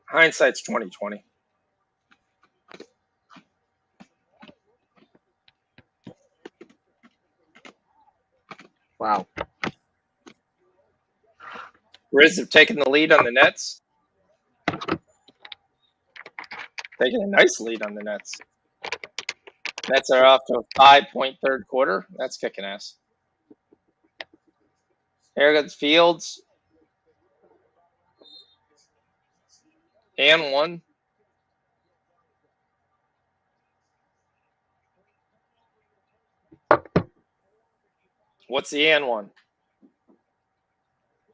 hindsight's 20/20. Wow. Riz have taken the lead on the Nets. Taking a nice lead on the Nets. Nets are off to a 5-point third quarter. That's kicking ass. Here goes Fields. And one. What's the and one?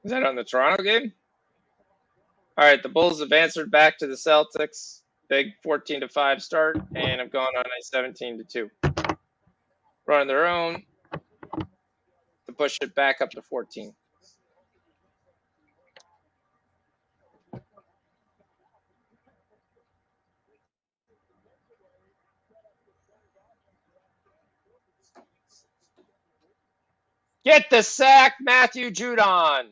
Is that on the Toronto game? All right, the Bulls have answered back to the Celtics. Big 14-5 start, and have gone on a 17-2. Running their own to push it back up to 14. Get the sack, Matthew Judon.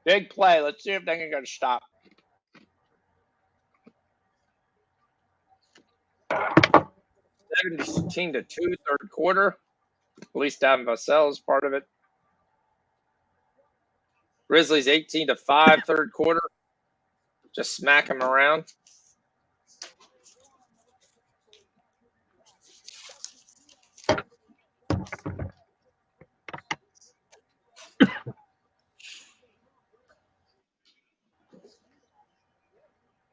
Big play. Let's see if they can get a stop. 17-2 third quarter. At least Davin Vassell is part of it. Grizzlies 18-5 third quarter. Just smack them around.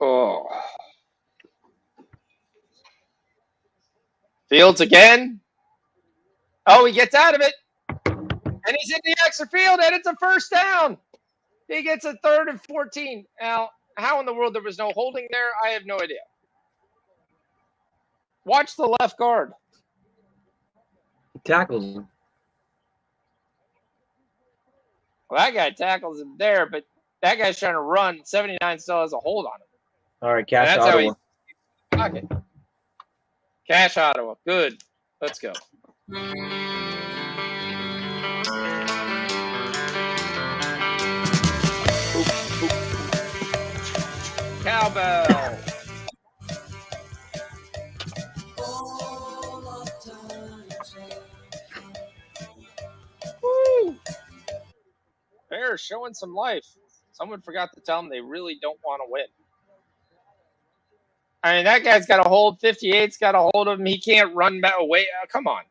Oh. Fields again. Oh, he gets out of it. And he's in the extra field, and it's a first down. He gets a 3rd and 14. Now, how in the world there was no holding there, I have no idea. Watch the left guard. He tackles him. Well, that guy tackles him there, but that guy's trying to run. 79 still has a hold on him. All right, Cash That's how Ottawa. Pocket. Cash Ottawa. Good. Let's go. Cowbell. Woo. Bears showing some life. Someone forgot to tell them they really don't want to win. I mean, that guy's got a hold. 58's got a hold of him. He can't run back away. Come on.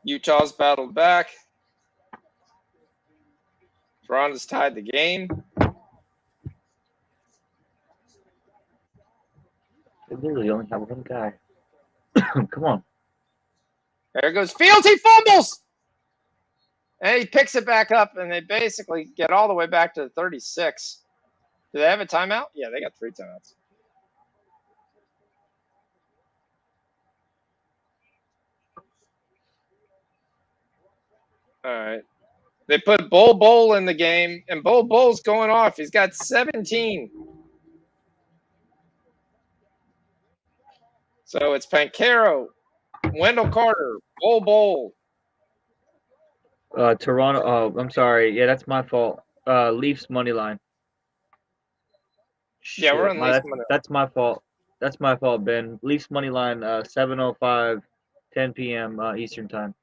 Utah's battled back. Toronto's tied the game. They literally only have one guy. Come on. There goes Fields. He fumbles. And he picks it back up, and they basically get all the way back to the 36. Do they have a timeout? Yeah, they got 3 timeouts. All right. They put Bol in the game, and Bol's going off. He's got 17. So it's Pancaro, Wendell Carter, Bol. Toronto. Oh, I'm sorry. Yeah, that's my fault. Leafs money line. Yeah, we're on Leafs money line. That's my fault. That's my fault, Ben. Leafs money line. 7:05, 10 p.m. Eastern time.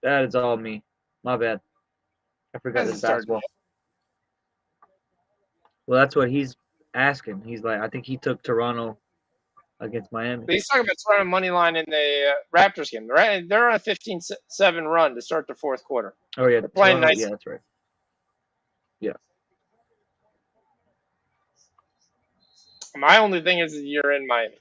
That is all me. My bad. I forgot this basketball. Well, that's what he's asking. He's like, I think he took Toronto against Miami. But he's talking about throwing money line in the Raptors game. Right? They're on a 15-7 run to start the fourth quarter. Oh yeah, They're playing Toronto, nice. yeah, that's right. My only thing is you're in Miami.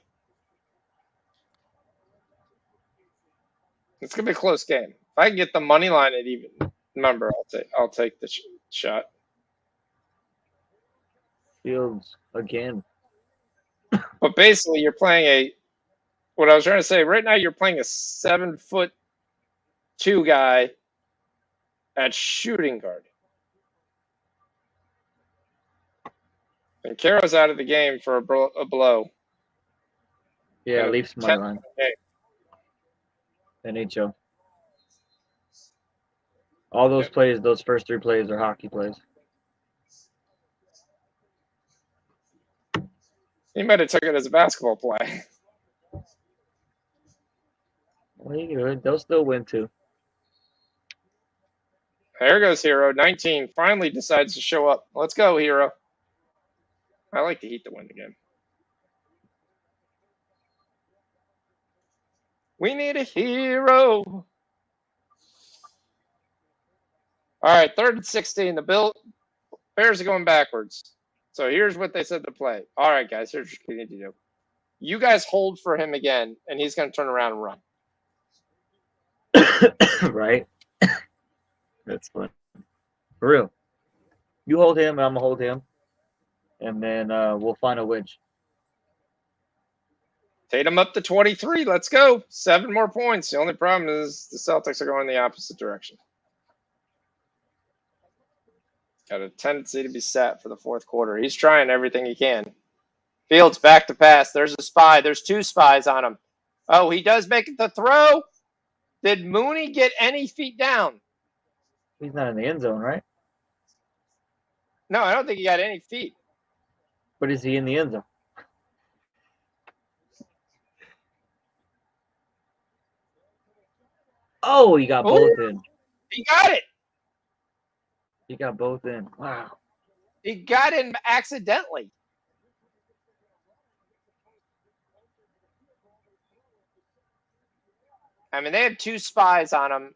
It's gonna be a close game. If I can get the money line at even number, I'll take the shot. Fields again. But basically, you're playing what I was trying to say. Right now, you're playing a 7'2" guy at shooting guard. And Caro's out of the game for a blow. Yeah, And Leafs money line. NHL. All those plays, those first 3 plays are hockey plays. He might have took it as a basketball play. Well, they'll still win too. There goes Hero. 19 finally decides to show up. Let's go, Hero. I like the Heat to win the game. We need a hero. All right, 3rd and 16. The Bears are going backwards. So here's what they said to play. All right, guys, here's what you need to do. You guys hold for him again, and he's going to turn around and run. Right? That's fun. For real. You hold him, and I'm going to hold him. And then we'll find a wedge. Tatum up to 23. Let's go. 7 more points. The only problem is the Celtics are going the opposite direction. Got a tendency to be set for the fourth quarter. He's trying everything he can. Fields back to pass. There's a spy. There's 2 spies on him. Oh, he does make the throw. Did Mooney get any feet down? He's not in the end zone, right? No, I don't think he got any feet. But is he in the end zone? Oh, he got both in. He got it. He got both in. Wow. He got in accidentally. I mean, they have 2 spies on him.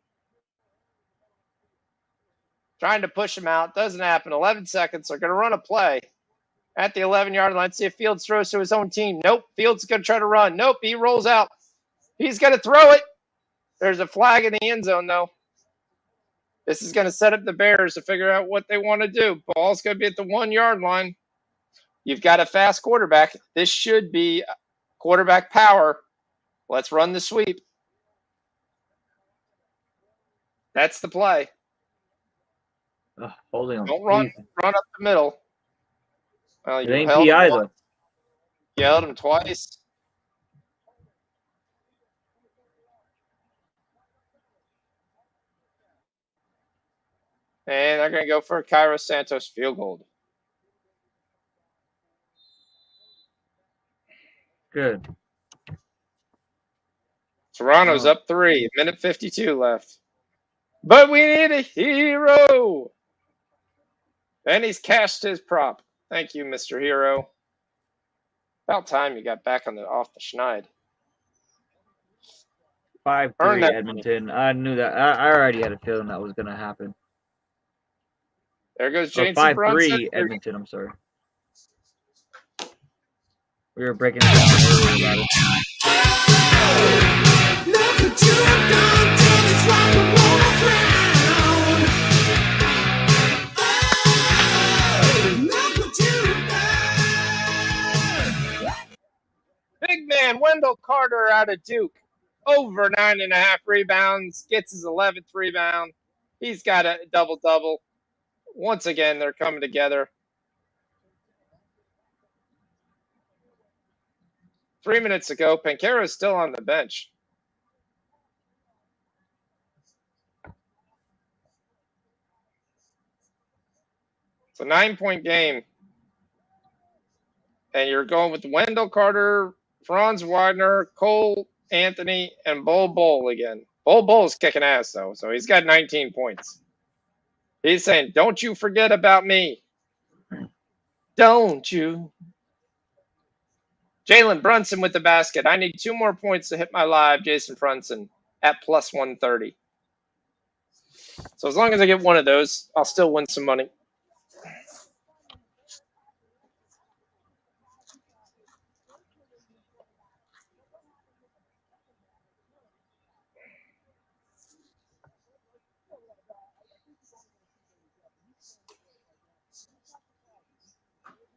Trying to push him out. Doesn't happen. 11 seconds. They're going to run a play at the 11-yard line. See if Fields throws to his own team. Nope. Fields is going to try to run. Nope. He rolls out. He's going to throw it. There's a flag in the end zone, though. This is going to set up the Bears to figure out what they want to do. Ball's going to be at the 1-yard line. You've got a fast quarterback. This should be quarterback power. Let's run the sweep. That's the play. Holding him. Don't run up the middle. It ain't PI, though. You held him twice. And they're going to go for a Cairo Santos field goal. Good. Toronto's up 3. Minute 52 left. But we need a hero. And he's cashed his prop. Thank you, Mr. Hero. About time you got back off the schneid. 5-3 Edmonton. I knew that. I already had a feeling that was going to happen. There goes Oh, James 5-3 Edmonton. I'm sorry. We were breaking it down earlier about it. Look what you have done to this rock and roll ground. Oh, look what you have done. Big man Wendell Carter out of Duke. Over 9.5 rebounds. Gets his 11th rebound. He's got a double-double. Once again, they're coming together. 3 minutes ago, Pancaro is still on the bench. It's a 9-point game. And you're going with Wendell Carter, Franz Wagner, Cole Anthony, and Bol again. Bol's kicking ass, though, so he's got 19 points. He's saying, don't you forget about me. Don't you? Jalen Brunson with the basket. I need 2 more points to hit my live Jason Brunson at plus 130. So as long as I get one of those, I'll still win some money.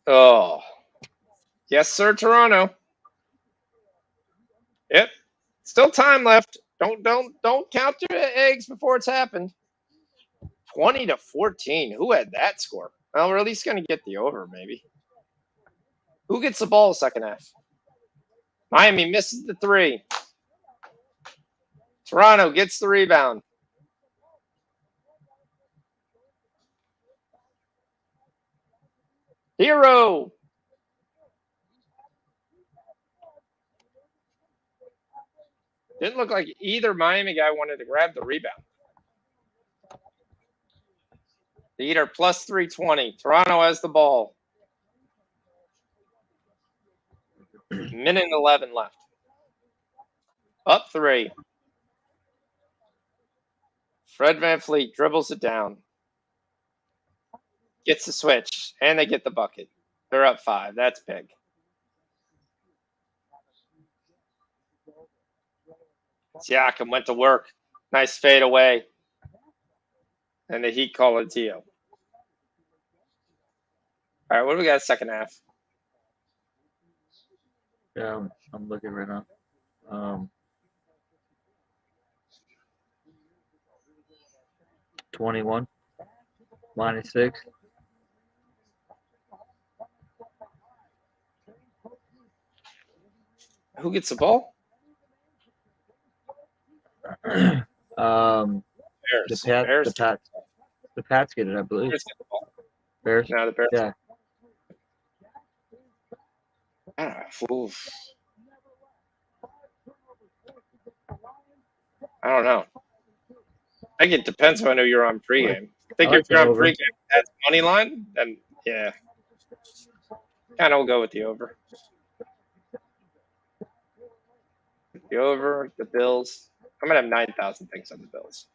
Oh, yes, sir, Toronto. Yep, still time left. Don't count your eggs before it's happened. 20-14. Who had that score? Well, we're at least going to get the over, maybe. Who gets the ball second half? Miami misses the 3. Toronto gets the rebound. Hero. Didn't look like either Miami guy wanted to grab the rebound. The Heat are plus 320. Toronto has the ball. Minute and 11 left. Up 3. Fred VanVleet dribbles it down. Gets the switch, and they get the bucket. They're up 5. That's big. Siakam went to work. Nice fade away. And the Heat call it Tio. All right, what do we got second half? Yeah, I'm looking right now. 21 -6. Who gets the ball? The Bears. Bears. the Pats get it, I believe. Bears get the ball. Bears. No, the Bears. Yeah. Oof. I don't know. I think it depends on who you're on pregame. I think if you're on pregame at money line, then yeah. Kind of will go with the over. The over, the Bills. I'm going to have 9,000 things on the Bills.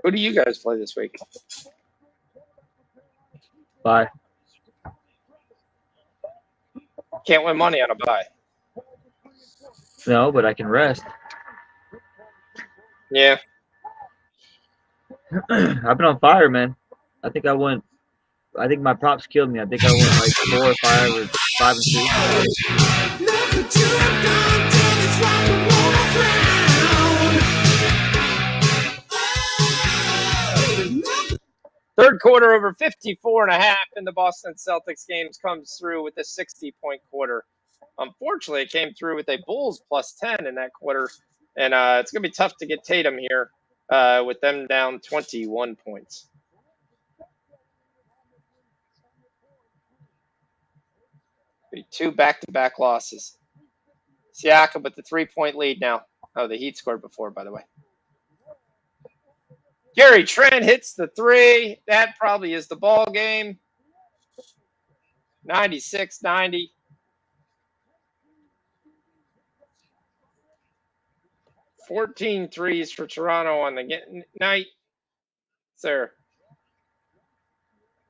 Who do you guys play this week? Bye. Can't win money on a bye. No, but I can rest. Yeah. I've been on fire, man. I think my props killed me. I think I went like 4 or 5 or 5 and 2. Look what you have done to this rock and roll ground. Third quarter over 54.5 in the Boston Celtics games comes through with a 60-point quarter. Unfortunately, it came through with a Bulls plus 10 in that quarter, and it's going to be tough to get Tatum here with them down 21 points. Two back-to-back losses. Siakam with the 3-point lead now. Oh, the Heat scored before, by the way. Gary Trent hits the 3. That probably is the ball game. 96-90. Fourteen threes for Toronto on the night. Sir.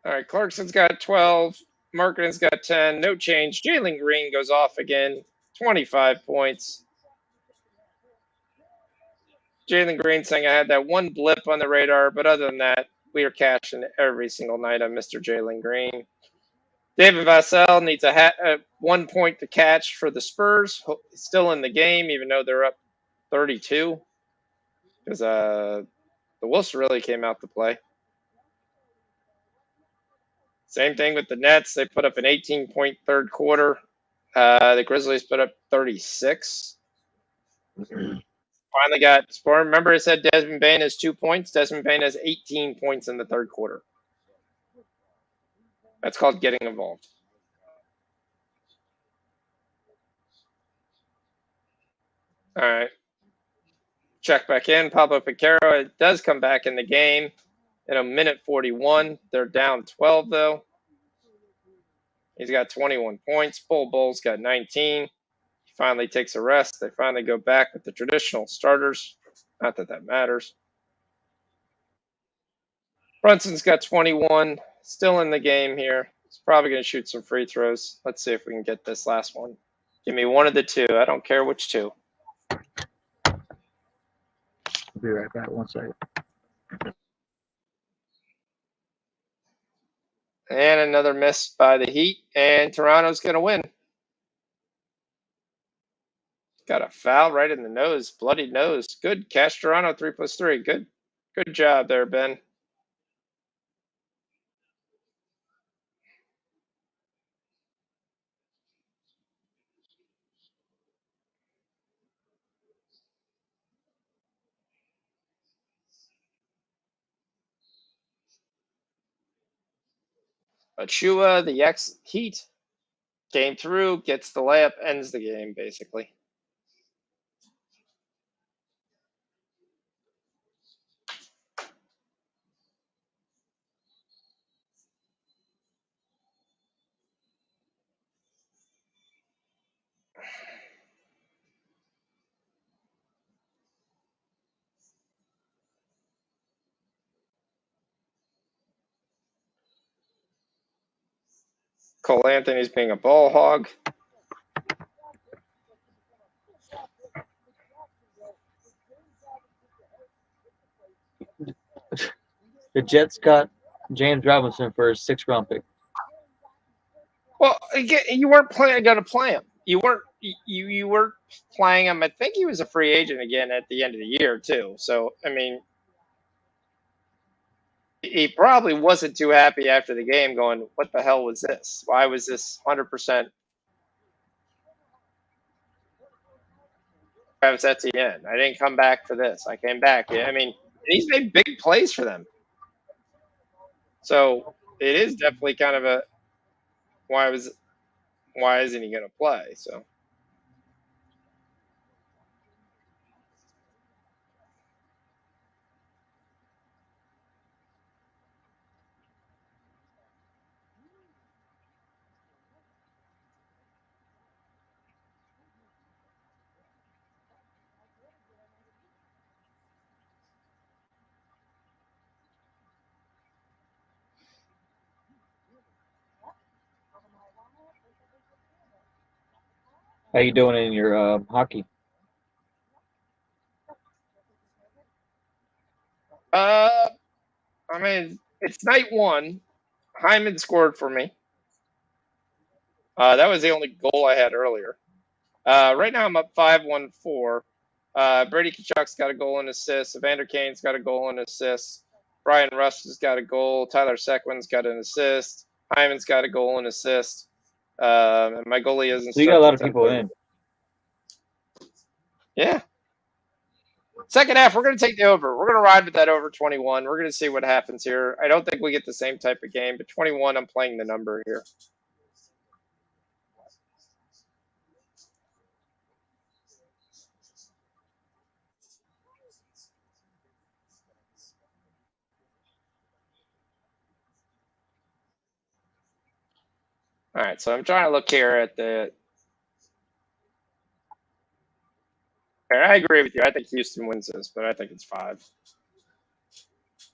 All right, Clarkson's got 12. Markkanen's got 10. No change. Jalen Green goes off again. 25 points. Jalen Green saying I had that one blip on the radar, but other than that, we are cashing every single night on Mr. Jalen Green. David Vassell needs a 1 point to catch for the Spurs. Still in the game, even though they're up 32. Because the Wolves really came out to play. Same thing with the Nets. They put up an 18-point third quarter. The Grizzlies put up 36. Finally got, remember I said Desmond Bane has 2 points? Desmond Bane has 18 points in the third quarter. That's called getting involved. All right. Check back in. Pablo Piquero does come back in the game in a minute 41. They're down 12, though. He's got 21 points. Bull's got 19. He finally takes a rest. They finally go back with the traditional starters. Not that that matters. Brunson's got 21. Still in the game here. He's probably going to shoot some free throws. Let's see if we can get this last one. Give me one of the two. I don't care which two. I'll be right back. 1 second. And another miss by the Heat. And Toronto's going to win. Got a foul right in the nose. Bloody nose. Good catch, Toronto. 3+3. Good. Good job there, Ben. Achua, the ex-Heat, came through, gets the layup, ends the game, basically. Cole Anthony's being a ball hog. The Jets got James Robinson for a 6th-round pick. Well, again, you weren't going to play him. You weren't playing him. I think he was a free agent again at the end of the year too. So I mean, he probably wasn't too happy after the game, going, "What the hell was this? Why was this 100%?" Travis Etienne. I didn't come back for this. I came back. Yeah, I mean, he's made big plays for them. So it is definitely kind of a why isn't he going to play? So How you doing in your hockey? I mean, it's night one. Hyman scored for me. That was the only goal I had earlier. Right now I'm up 5-1-4. Brady Kachuk's got a goal and assist. Evander Kane's got a goal and assist. Brian Russ has got a goal. Tyler Sequin's got an assist. Hyman's got a goal and assist. And my goalie isn't. So you got a lot of people in. Yeah. Second half, we're going to take the over. We're going to ride with that over 21. We're going to see what happens here. I don't think we get the same type of game, but 21, I'm playing the number here. All right, so I'm trying to look here at the. I agree with you. I think Houston wins this, but I think it's 5.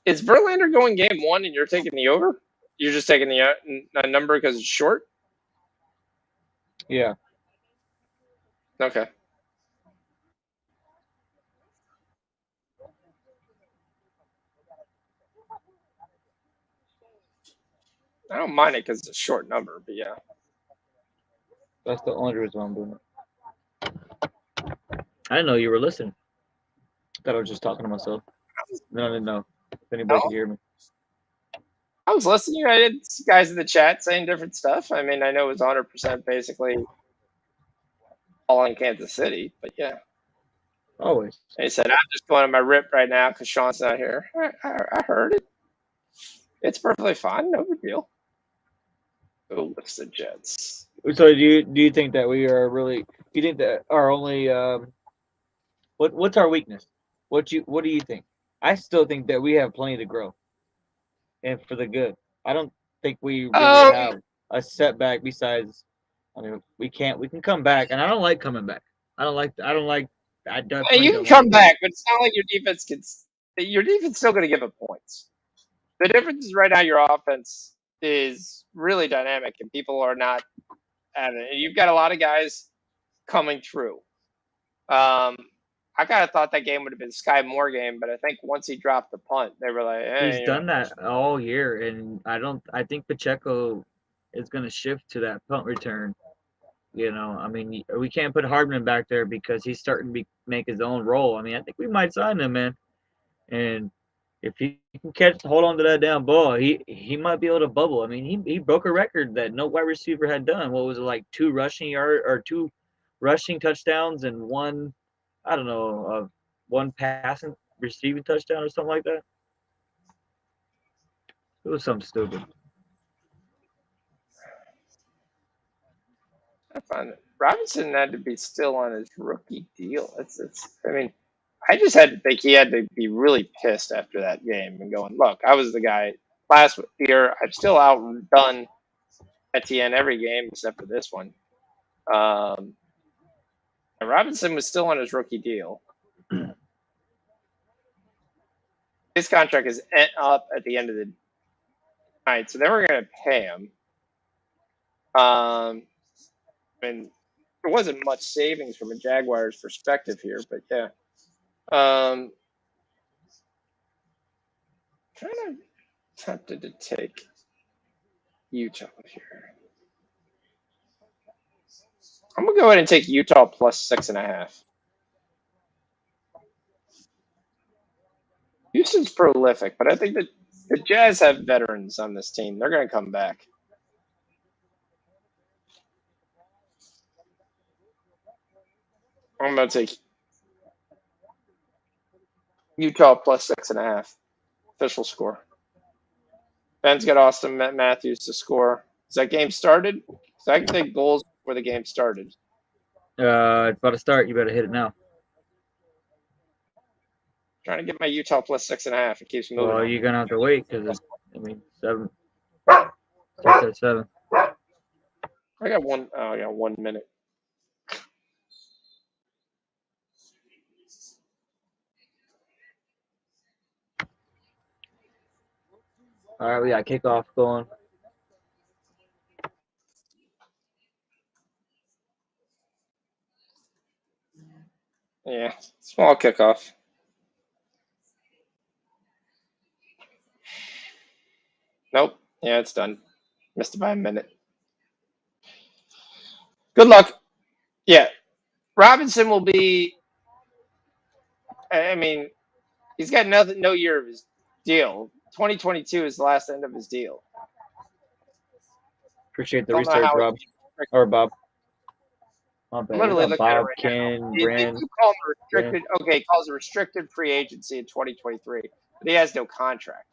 Is Verlander going game 1 and you're taking the over? You're just taking the number because it's short? Yeah. Okay. I don't mind it because it's a short number, but yeah. That's the only reason I'm doing it. I didn't know you were listening. I thought I was just talking to myself. Then I didn't know if anybody could hear me. I was listening. I did guys in the chat saying different stuff. I mean, I know it was 100% basically all in Kansas City, but yeah. Always. They said, I'm just going on my rip right now because Sean's not here. I heard it. It's perfectly fine. No big deal. Oh, it's the Jets. So do you think that we are really? Do you think that our only What's our weakness? What do you think? I still think that we have plenty to grow, and for the good. I don't think we really Um, have a setback besides. I mean, we can come back, and I don't like coming back. I don't like. I definitely you can don't like come coming. back, but it's not like your defense can. Your defense still going to give up points. The difference is right now your offense is really dynamic, and people are not at it. And you've got a lot of guys coming through. I kind of thought that game would have been Sky Moore game, but I think once he dropped the punt, they were like, He's "Hey, done that all year, and I don't. I think Pacheco is going to shift to that punt return. You know, I mean, we can't put Hardman back there because he's starting to make his own role. I mean, I think we might sign him, man. And if he can hold on to that damn ball, he might be able to bubble. I mean, he broke a record that no wide receiver had done. What was it, like 2 rushing touchdowns and one, I don't know, one passing receiving touchdown or something like that. It was something stupid. I find that Robinson had to be still on his rookie deal." I mean, I just had to think he had to be really pissed after that game and going, "Look, I was the guy last year. I've still outdone Etienne every game except for this one." Um, and Robinson was still on his rookie deal. His contract is up at the end of the night, so they were going to pay him. And there wasn't much savings from a Jaguars perspective here, but yeah. Kind of tempted to take Utah here. I'm gonna go ahead and take Utah plus 6.5. Houston's prolific, but I think that the Jazz have veterans on this team. They're gonna come back. I'm gonna take Utah plus 6.5. Official score. Ben's got Austin Matthews to score. Is that game started? So I can take goals before the game started. It's about to start. You better hit it now. Trying to get my Utah plus 6.5. It keeps moving. Well, on you're me. gonna have to wait because I mean 7. Starts at 7. I got one. Oh, I got 1 minute. All right, we got kickoff going. Yeah, small kickoff. Nope. Yeah, it's done. Missed it by a minute. Good luck. Yeah, Robinson will be. I mean, he's got no year of his deal. 2022 is the last end of his deal. Appreciate the Don't know research, how. Rob or Bob. My I'm bad. We literally got looking at it Bob, right now. Ken, They Brand. do call him a Brand. restricted. Okay, he calls a restricted free agency in 2023, but he has no contract.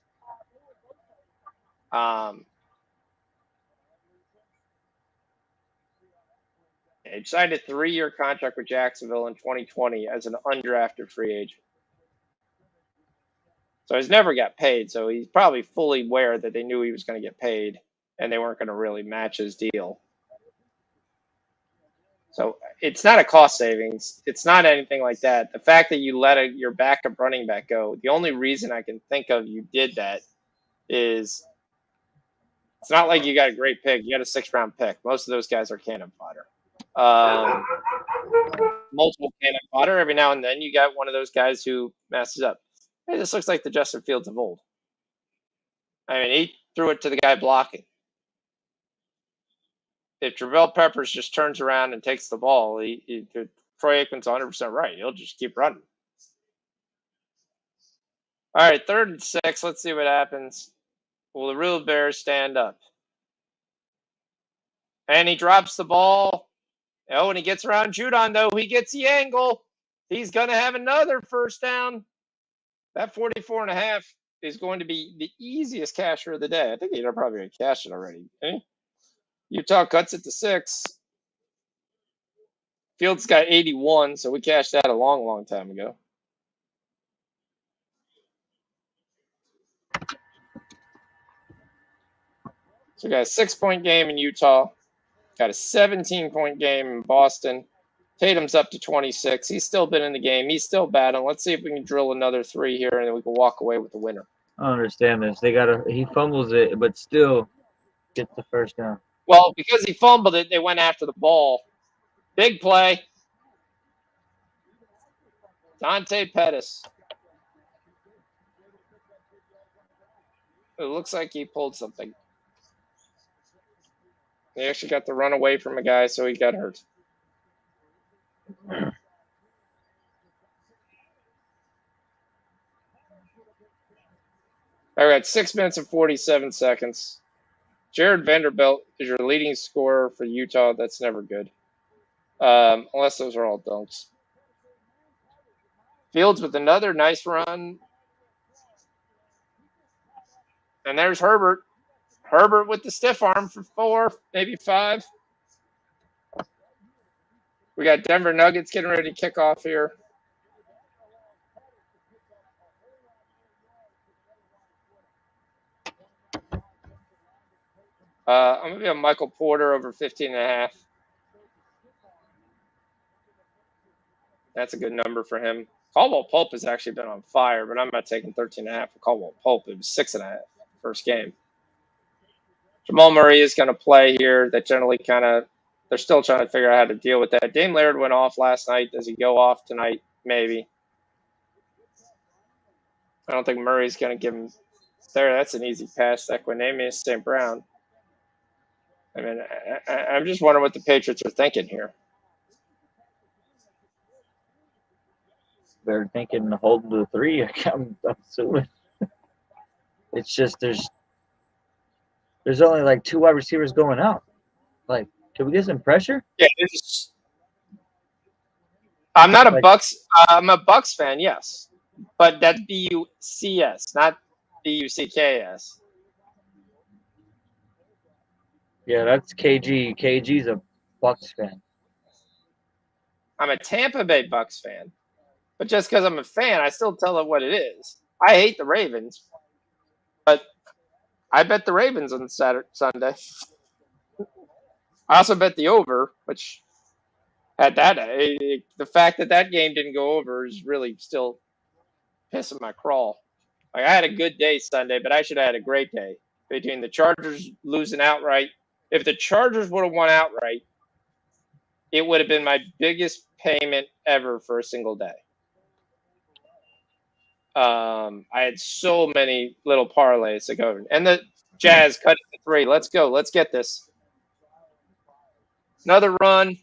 He signed a 3-year contract with Jacksonville in 2020 as an undrafted free agent. So he's never got paid. So he's probably fully aware that they knew he was going to get paid and they weren't going to really match his deal. So it's not a cost savings. It's not anything like that. The fact that you let your backup running back go, the only reason I can think of you did that is it's not like you got a great pick. You got a 6th-round pick. Most of those guys are cannon fodder. Multiple cannon fodder. Every now and then you got one of those guys who messes up. Hey, this looks like the Justin Fields of old. I mean, he threw it to the guy blocking. If Travell Peppers just turns around and takes the ball, Troy Aikman's 100% right. He'll just keep running. All right, 3rd and 6. Let's see what happens. Will the real Bears stand up? And he drops the ball. Oh, and he gets around Judon, though. He gets the angle. He's going to have another 1st down. That 44.5 is going to be the easiest casher of the day. I think he'd probably cashed it already. Okay? Utah cuts it to 6. Fields got 81, so we cashed that a long, long time ago. So we got a 6-point game in Utah. Got a 17-point game in Boston. Tatum's up to 26. He's still been in the game. He's still battling. Let's see if we can drill another 3 here, and then we can walk away with the winner. I don't understand this. He fumbles it, but still gets the first down. Well, because he fumbled it, they went after the ball. Big play. Dante Pettis. It looks like he pulled something. He actually got the run away from a guy, so he got hurt. All right, 6 minutes and 47 seconds. Jared Vanderbilt is your leading scorer for Utah. That's never good. Unless those are all dunks. Fields with another nice run. And there's Herbert. Herbert with the stiff arm for 4, maybe 5. We got Denver Nuggets getting ready to kick off here. I'm going to be on Michael Porter over 15.5. That's a good number for him. Caldwell Pope has actually been on fire, but I'm not taking 13.5 for Caldwell Pope. It was 6.5 first game. Jamal Murray is going to play here. That generally they're still trying to figure out how to deal with that. Dame Lillard went off last night. Does he go off tonight? Maybe. I don't think Murray's going to give him there. That's an easy pass. Equinemius St. Brown. I mean, I'm just wondering what the Patriots are thinking here. They're thinking holding to the 3. I'm assuming. It's just there's only like 2 wide receivers going out. Like, can we get some pressure? Yeah, I'm not a Bucks. I'm a Bucks fan, yes, but that's BUCS, not BUCKS. Yeah, that's KG. KG's a Bucks fan. I'm a Tampa Bay Bucks fan, but just because I'm a fan, I still tell it what it is. I hate the Ravens, but I bet the Ravens on Sunday. I also bet the over, which at that the fact that game didn't go over is really still pissing my crawl. Like, I had a good day Sunday, but I should have had a great day. Between the Chargers losing outright, if the Chargers would have won outright, it would have been my biggest payment ever for a single day. I had so many little parlays to go, and the Jazz cut it to 3. Let's go. Let's get this. Another run.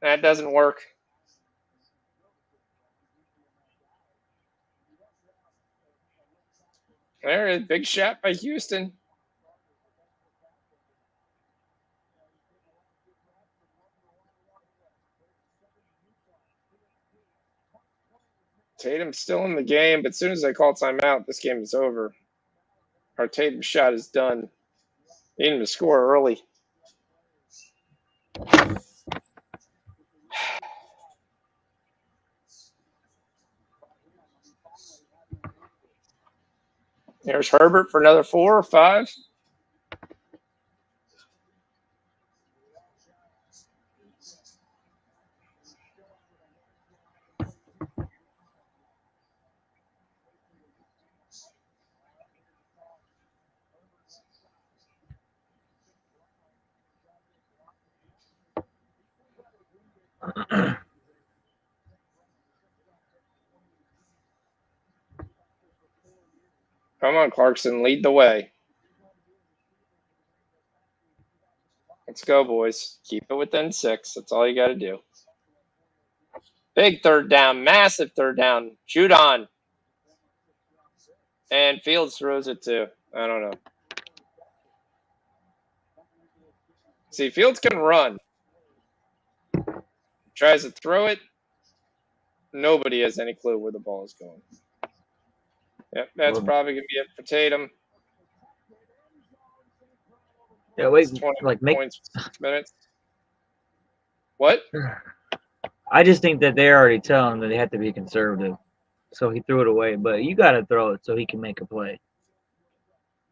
That doesn't work. There is a big shot by Houston. Tatum's still in the game, but as soon as I call timeout, this game is over. Our Tatum shot is done. Need him to score early. There's Herbert for another 4 or 5. Come on, Clarkson, lead the way. Let's go, boys. Keep it within 6. That's all you got to do. Big third down, massive third down. Shoot on. And Fields throws it too. I don't know. See, Fields can run. Tries to throw it. Nobody has any clue where the ball is going. Yep, that's probably going to be it for Tatum. Yeah, wait, 20 like points, 6 minutes. What? I just think that they're already telling him that they have to be conservative. So he threw it away. But you got to throw it so he can make a play.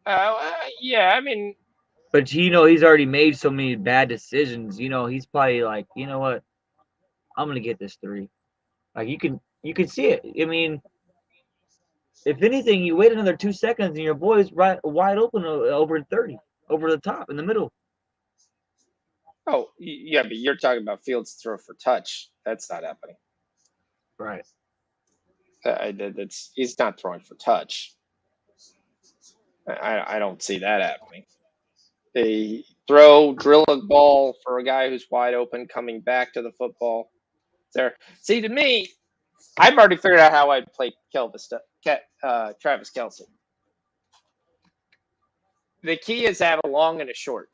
Yeah, I mean, But he's already made so many bad decisions. He's probably like, you know what? I'm gonna get this 3. Like you can see it. I mean, if anything, you wait another 2 seconds and your boy's right wide open over 30, over the top in the middle. oh yeah, but you're talking about Fields throw for touch. That's not happening. Right. He's not throwing for touch. I don't see that happening. They drill a ball for a guy who's wide open, coming back to the football. There. See, to me, I've already figured out how I'd play Travis Kelce. The key is to have a long and a short.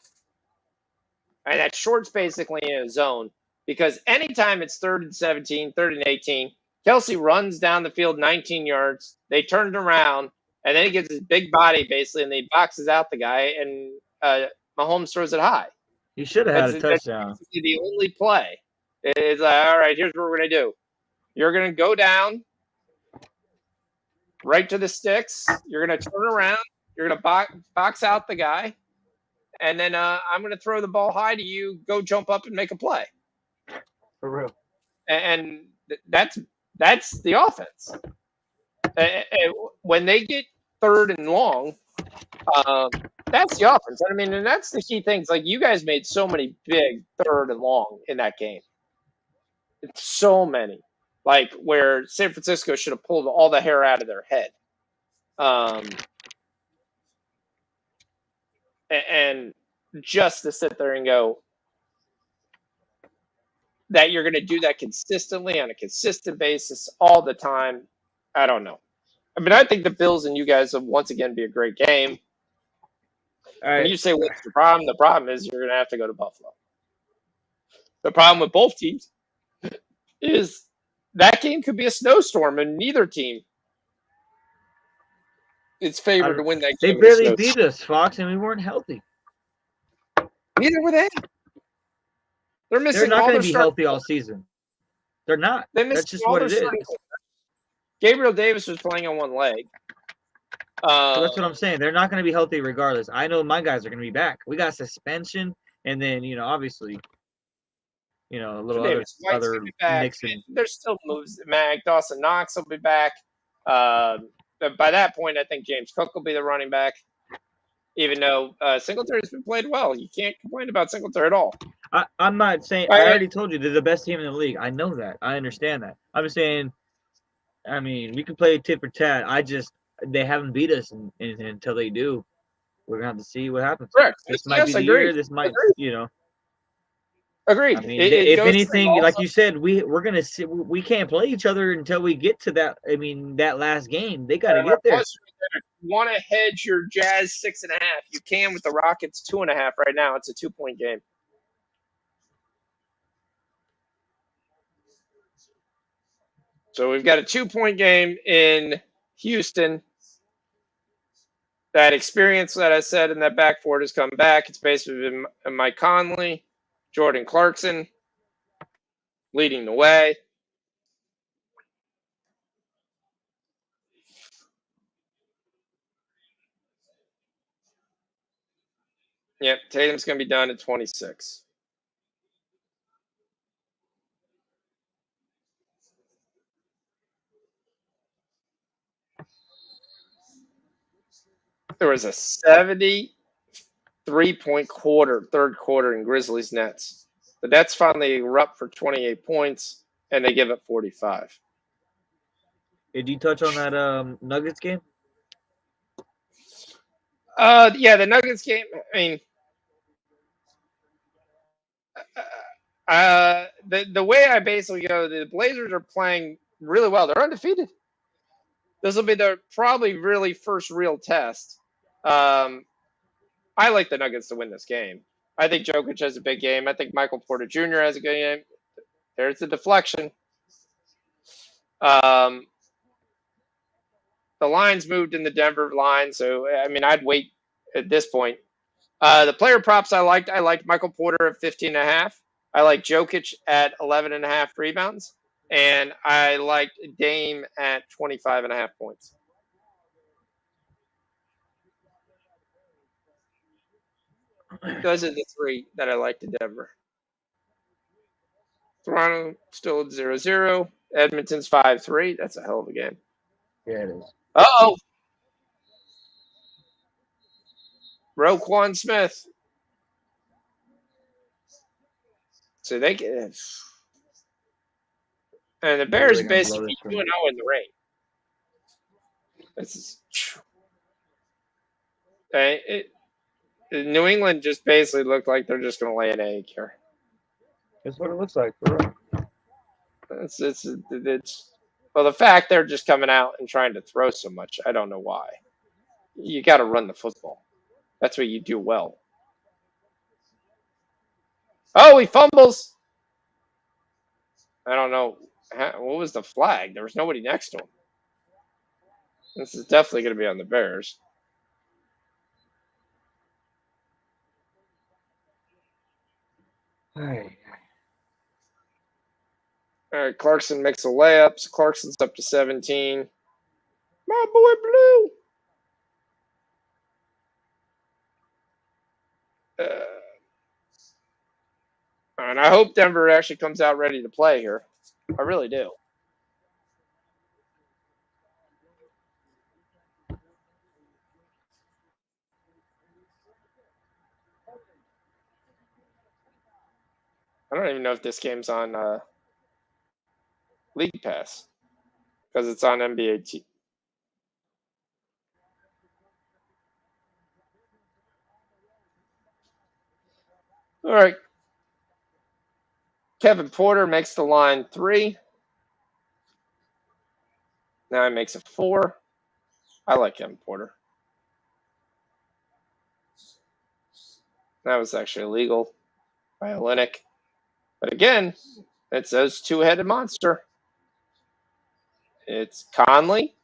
And that short's basically in a zone because anytime it's 3rd and 17, 3rd and 18, Kelce runs down the field 19 yards. They turn it around, and then he gets his big body basically, and he boxes out the guy, and Mahomes throws it high. He should have had a That's touchdown. the only play. It's like, all right, here's what we're going to do. You're going to go down right to the sticks. You're going to turn around. You're going to box out the guy. And then I'm going to throw the ball high to you. Go jump up and make a play. For real. And that's the offense. When they get 3rd and long, that's the offense. I mean, and that's the key things. Like, you guys made so many big 3rd and long in that game. So many. Like, where San Francisco should have pulled all the hair out of their head. And just to sit there and go that you're going to do that consistently on a consistent basis all the time, I don't know. I mean, I think the Bills and you guys will once again be a great game. All right. When you say what's the problem is you're going to have to go to Buffalo. The problem with both teams is that game could be a snowstorm, and neither team is favored to win that They game. barely beat us, Fox, and we weren't healthy. Neither were they. They're missing They're not all going their to be starting healthy all season. They're not. That's just all what their it is. starting players. Gabriel Davis was playing on one leg. So that's what I'm saying. They're not going to be healthy regardless. I know my guys are going to be back. We got suspension, and then obviously, a little other mixing. There's still moves. Dawson Knox will be back. By that point, I think James Cook will be the running back. Even though Singletary's been played well, you can't complain about Singletary at all. I'm not saying. I already told you they're the best team in the league. I know that. I understand that. I'm just saying. I mean, we can play tit for tat. They haven't beat us, and until they do, we're gonna have to see what happens. Correct. This might be the year. This might, Agreed. I mean, if anything, like you said, we're gonna see. We can't play each other until we get to that. I mean, that last game, they got to get there. If you want to hedge your Jazz 6.5, you can with the Rockets 2.5 right now. It's a 2-point game. So we've got a 2-point game in Houston. That experience that I said in that backboard has come back. It's basically been Mike Conley, Jordan Clarkson leading the way. Yep, Tatum's going to be done at 26. There was a 73-point third quarter in Grizzlies Nets. The Nets finally erupt for 28 points, and they give up 45. Did you touch on that Nuggets game? Yeah, the Nuggets game. I mean, the way I basically go, the Blazers are playing really well. They're undefeated. This will be their probably really first real test. I like the Nuggets to win this game. I think Jokic has a big game. I think Michael Porter Jr. has a good game. There's the deflection. The line's moved in the Denver line, so I mean, I'd wait at this point. The player props I liked Michael Porter at 15.5. I like Jokic at 11.5 rebounds, and I liked Dame at 25.5 points. Those are the three that I like to Denver. Toronto still at 0-0. Edmonton's 5-3. That's a hell of a game. Yeah, it is. Uh-oh. Roquan Smith. So they get. And the Bears really gonna blow basically this for 2-0 me. in the rain. This is. New England just basically looked like they're just going to lay an egg here. That's what it looks like. For real. It's well, the fact they're just coming out and trying to throw so much, I don't know why. You got to run the football. That's what you do well. Oh, he fumbles. I don't know. What was the flag? There was nobody next to him. This is definitely going to be on the Bears. Hey. All right, Clarkson makes a layup. So Clarkson's up to 17. My boy Blue. And I hope Denver actually comes out ready to play here. I really do. I don't even know if this game's on League Pass because it's on NBA. All right. Kevin Porter makes the line 3. Now he makes a 4. I like Kevin Porter. That was actually illegal by Olynyk. But again, it's those two-headed monster. It's Conley.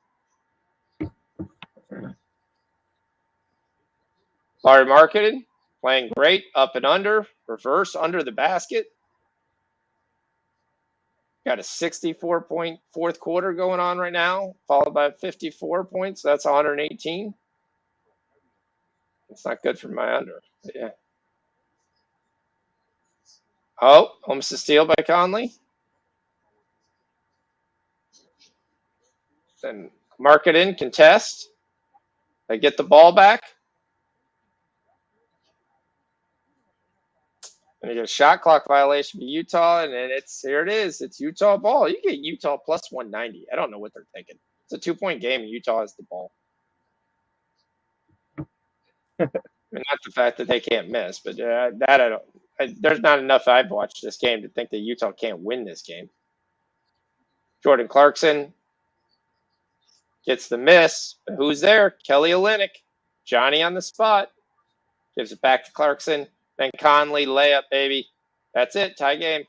Larry Marketing playing great, up and under, reverse under the basket. Got a 64-point fourth quarter going on right now, followed by 54 points. That's 118. It's not good for my under. Yeah. Oh, almost a steal by Conley. Then Marketing contest. They get the ball back. And you get a shot clock violation for Utah, and then here it is. It's Utah ball. You get Utah plus 190. I don't know what they're thinking. It's a 2-point game, and Utah has the ball. I mean, not the fact that they can't miss, but that I don't. There's not enough I've watched this game to think that Utah can't win this game. Jordan Clarkson gets the miss. But who's there? Kelly Olynyk. Johnny on the spot. Gives it back to Clarkson. Then Conley, layup, baby. That's it. Tie game.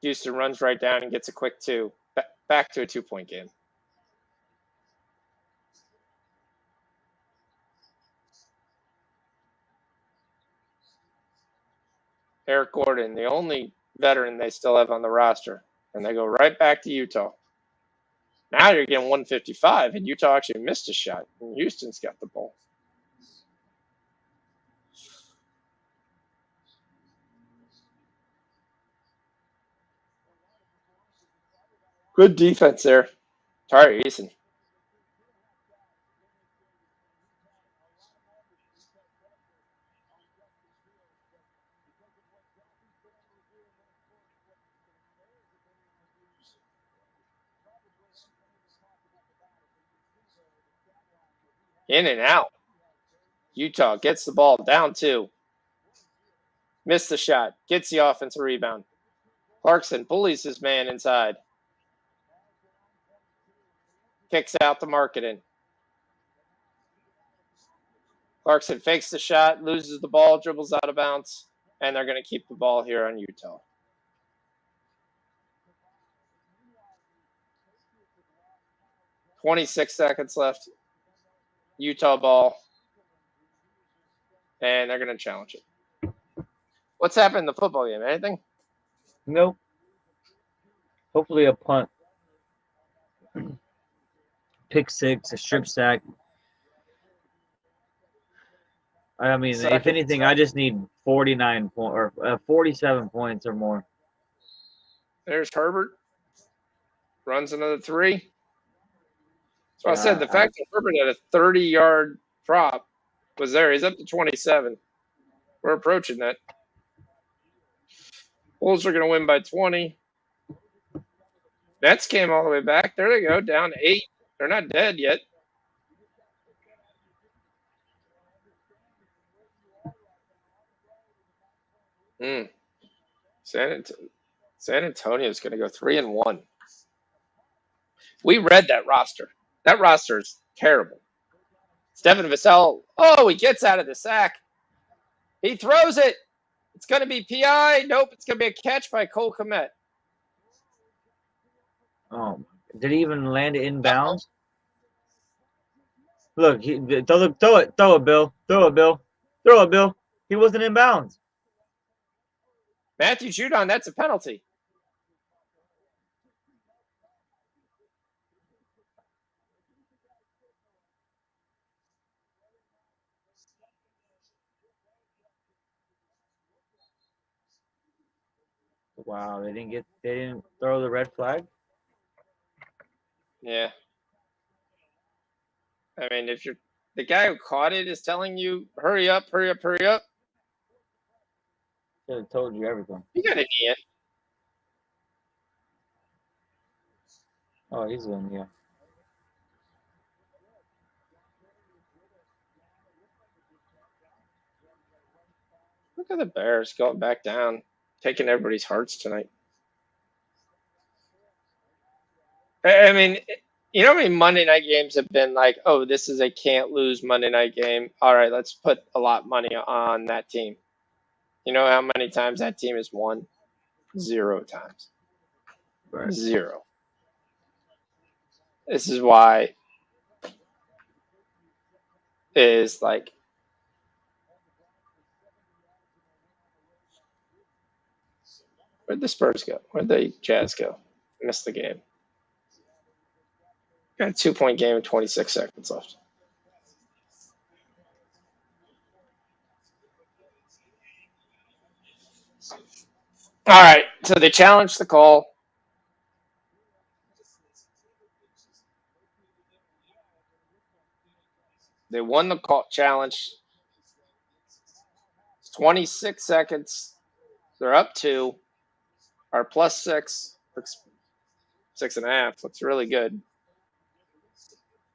Houston runs right down and gets a quick 2. Back to a 2-point game. Eric Gordon, the only veteran they still have on the roster. And they go right back to Utah. Now you're getting 155, and Utah actually missed a shot, and Houston's got the ball. Good defense there. Tari Eason. In and out. Utah gets the ball down 2. Missed the shot. Gets the offensive rebound. Clarkson bullies his man inside. Kicks out the Marketing. Clarkson fakes the shot, loses the ball, dribbles out of bounds, and they're going to keep the ball here on Utah. .26 seconds left. Utah ball. and they're going to challenge it. What's happened in the football game? Anything? Nope. Hopefully a punt. Pick six, a strip sack. I mean, if anything, I just need 49 or 47 points or more. There's Herbert. Runs another 3. So I Yeah, said the fact that Herbert had a 30-yard prop was there. He's up to 27. We're approaching that. Bulls are going to win by 20. Nets came all the way back. There they go, down 8. They're not dead yet. San Antonio's going to go 3-1. We read that roster. That roster is terrible. Stephen Vassell, he gets out of the sack. He throws it. It's going to be PI. Nope, it's going to be a catch by Cole Kmet. Oh, did he even land it inbounds? Look, throw it, Bill. Throw it, Bill. He wasn't inbounds. Matthew Judon, that's a penalty. Wow, they didn't throw the red flag. Yeah. I mean, if the guy who caught it is telling you, hurry up. Should have told you everything. You got an knee in. Oh, he's in, yeah. Look at the Bears going back down, taking everybody's hearts tonight. I mean, you know how many Monday night games have been like, oh, this is a can't lose Monday night game. All right, let's put a lot of money on that team. You know how many times that team has won? 0 times. Right. 0. This is why it is like, where'd the Spurs go? Where'd the Jazz go? Missed the game. Got a 2-point game with 26 seconds left. All right, so they challenged the call. They won the call challenge. It's 26 seconds. They're up 2. Our +6, 6.5. Looks really good.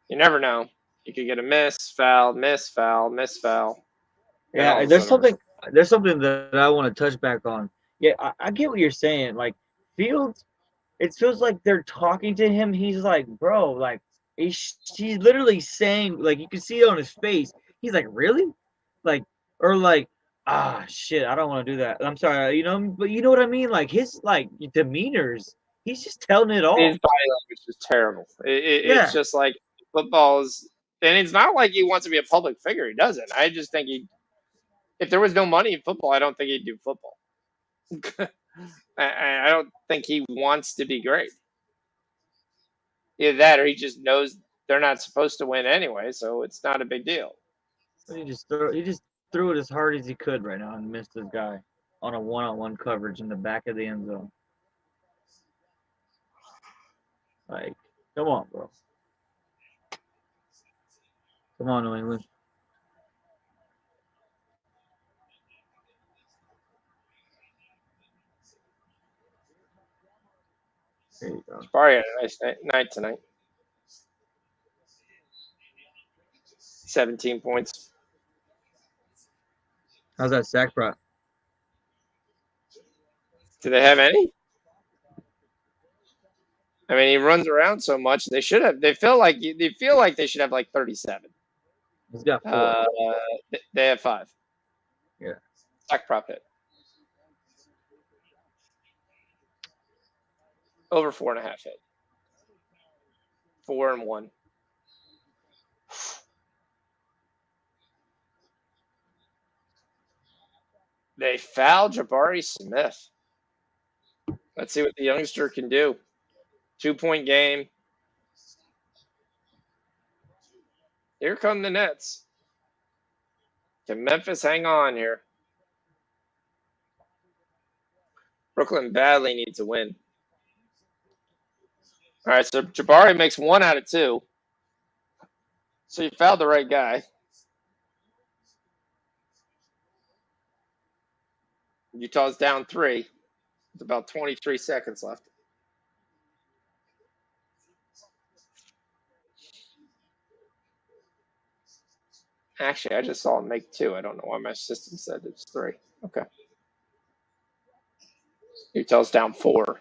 You never know. You could get a miss, foul, miss, foul, miss, foul. Yeah, there's something that I want to touch back on. Yeah, I get what you're saying. Like Fields, it feels like they're talking to him. He's like, bro, like he's literally saying, like you can see it on his face. He's like, really, like, or like, shit, I don't want to do that. I'm sorry, but you know what I mean. Like his demeanors, he's just telling it all. His body language is terrible. It's just like football's, and it's not like he wants to be a public figure. He doesn't. I just think if there was no money in football, I don't think he'd do football. I don't think he wants to be great. Either that or he just knows they're not supposed to win anyway, so it's not a big deal. He just threw it as hard as he could right now and missed his guy on a one-on-one coverage in the back of the end zone. Like, come on, bro. Come on, New England. There you go. Jabari had a nice night tonight. 17 points. How's that sack prop? Do they have any? I mean, he runs around so much. They should have. They feel like they should have like 37. He's got 4. They have 5. Yeah. Sack prop hit. Over 4.5 hit. 4-1. They foul Jabari Smith. Let's see what the youngster can do. 2-point game. Here come the Nets. Can Memphis hang on here? Brooklyn badly needs a win. All right, so Jabari makes 1 out of 2. So you fouled the right guy. Utah's down 3 with about 23 seconds left. Actually, I just saw him make 2. I don't know why my system said it's 3. Okay. Utah's down 4.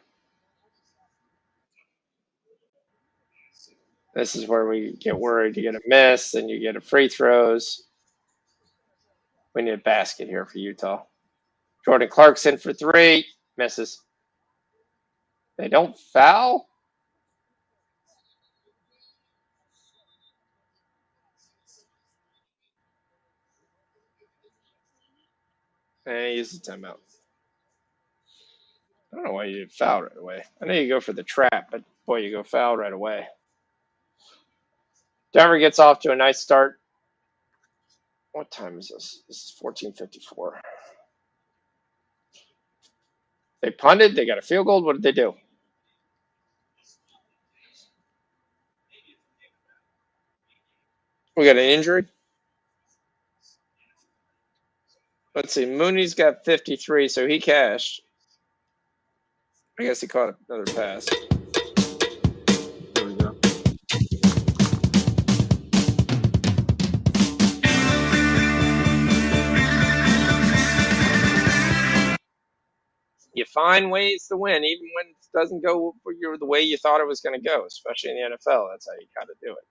This is where we get worried. You get a miss, and you get a free throws. We need a basket here for Utah. Jordan Clarkson for 3. Misses. They don't foul? And he uses a timeout. I don't know why you didn't foul right away. I know you go for the trap, but boy, you go foul right away. Denver gets off to a nice start. What time is this? This is 14:54. They punted. They got a field goal. What did they do? We got an injury. Let's see. Mooney's got 53, so he cashed. I guess he caught another pass. There we go. You find ways to win, even when it doesn't go the way you thought it was going to go, especially in the NFL. That's how you got to do it.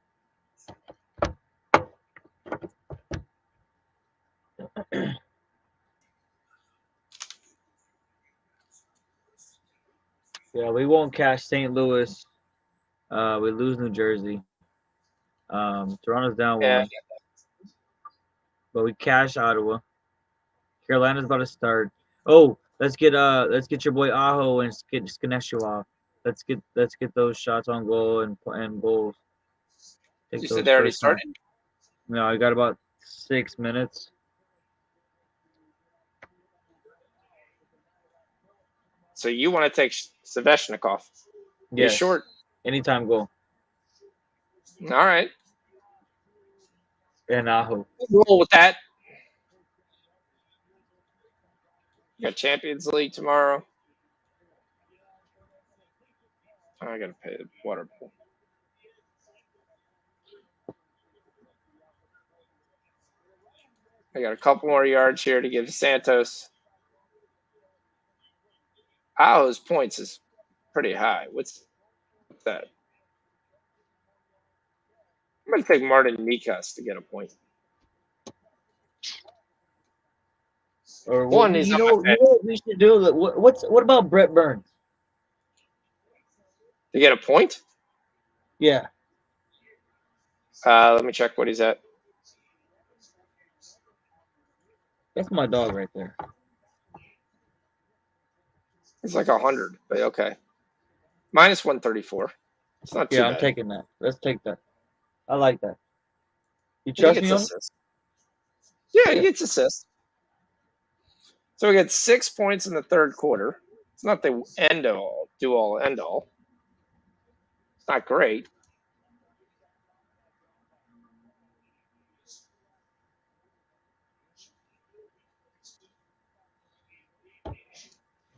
Yeah, we won't cash St. Louis. We lose New Jersey. Toronto's down Yeah. 1. But we cash Ottawa. Carolina's about to start. Oh, let's get your boy Aho and get Skaneshua. Let's get those shots on goal and goals. You said they already started? No, I got about 6 minutes. So you want to take Sveshnikov? Yes. He's short. Anytime goal. All right. And Aho. Roll with that. You got Champions League tomorrow. I got to pay the water bill. I got a couple more yards here to give to Santos. Aho's points is pretty high. What's that? I'm going to take Martin Nikas to get a point. Or One, what, he's you on know, my you know what we should do? What about Brett Burns? To get a point? Yeah. Let me check what he's at. That's my dog right there. He's like 100, but okay. Minus 134. It's not too Yeah, bad. I'm taking that. Let's take that. I like that. You He trust gets me on it? assists. Yeah, he Yeah. gets assists. So we get 6 points in the third quarter. It's not the end all, end all. It's not great.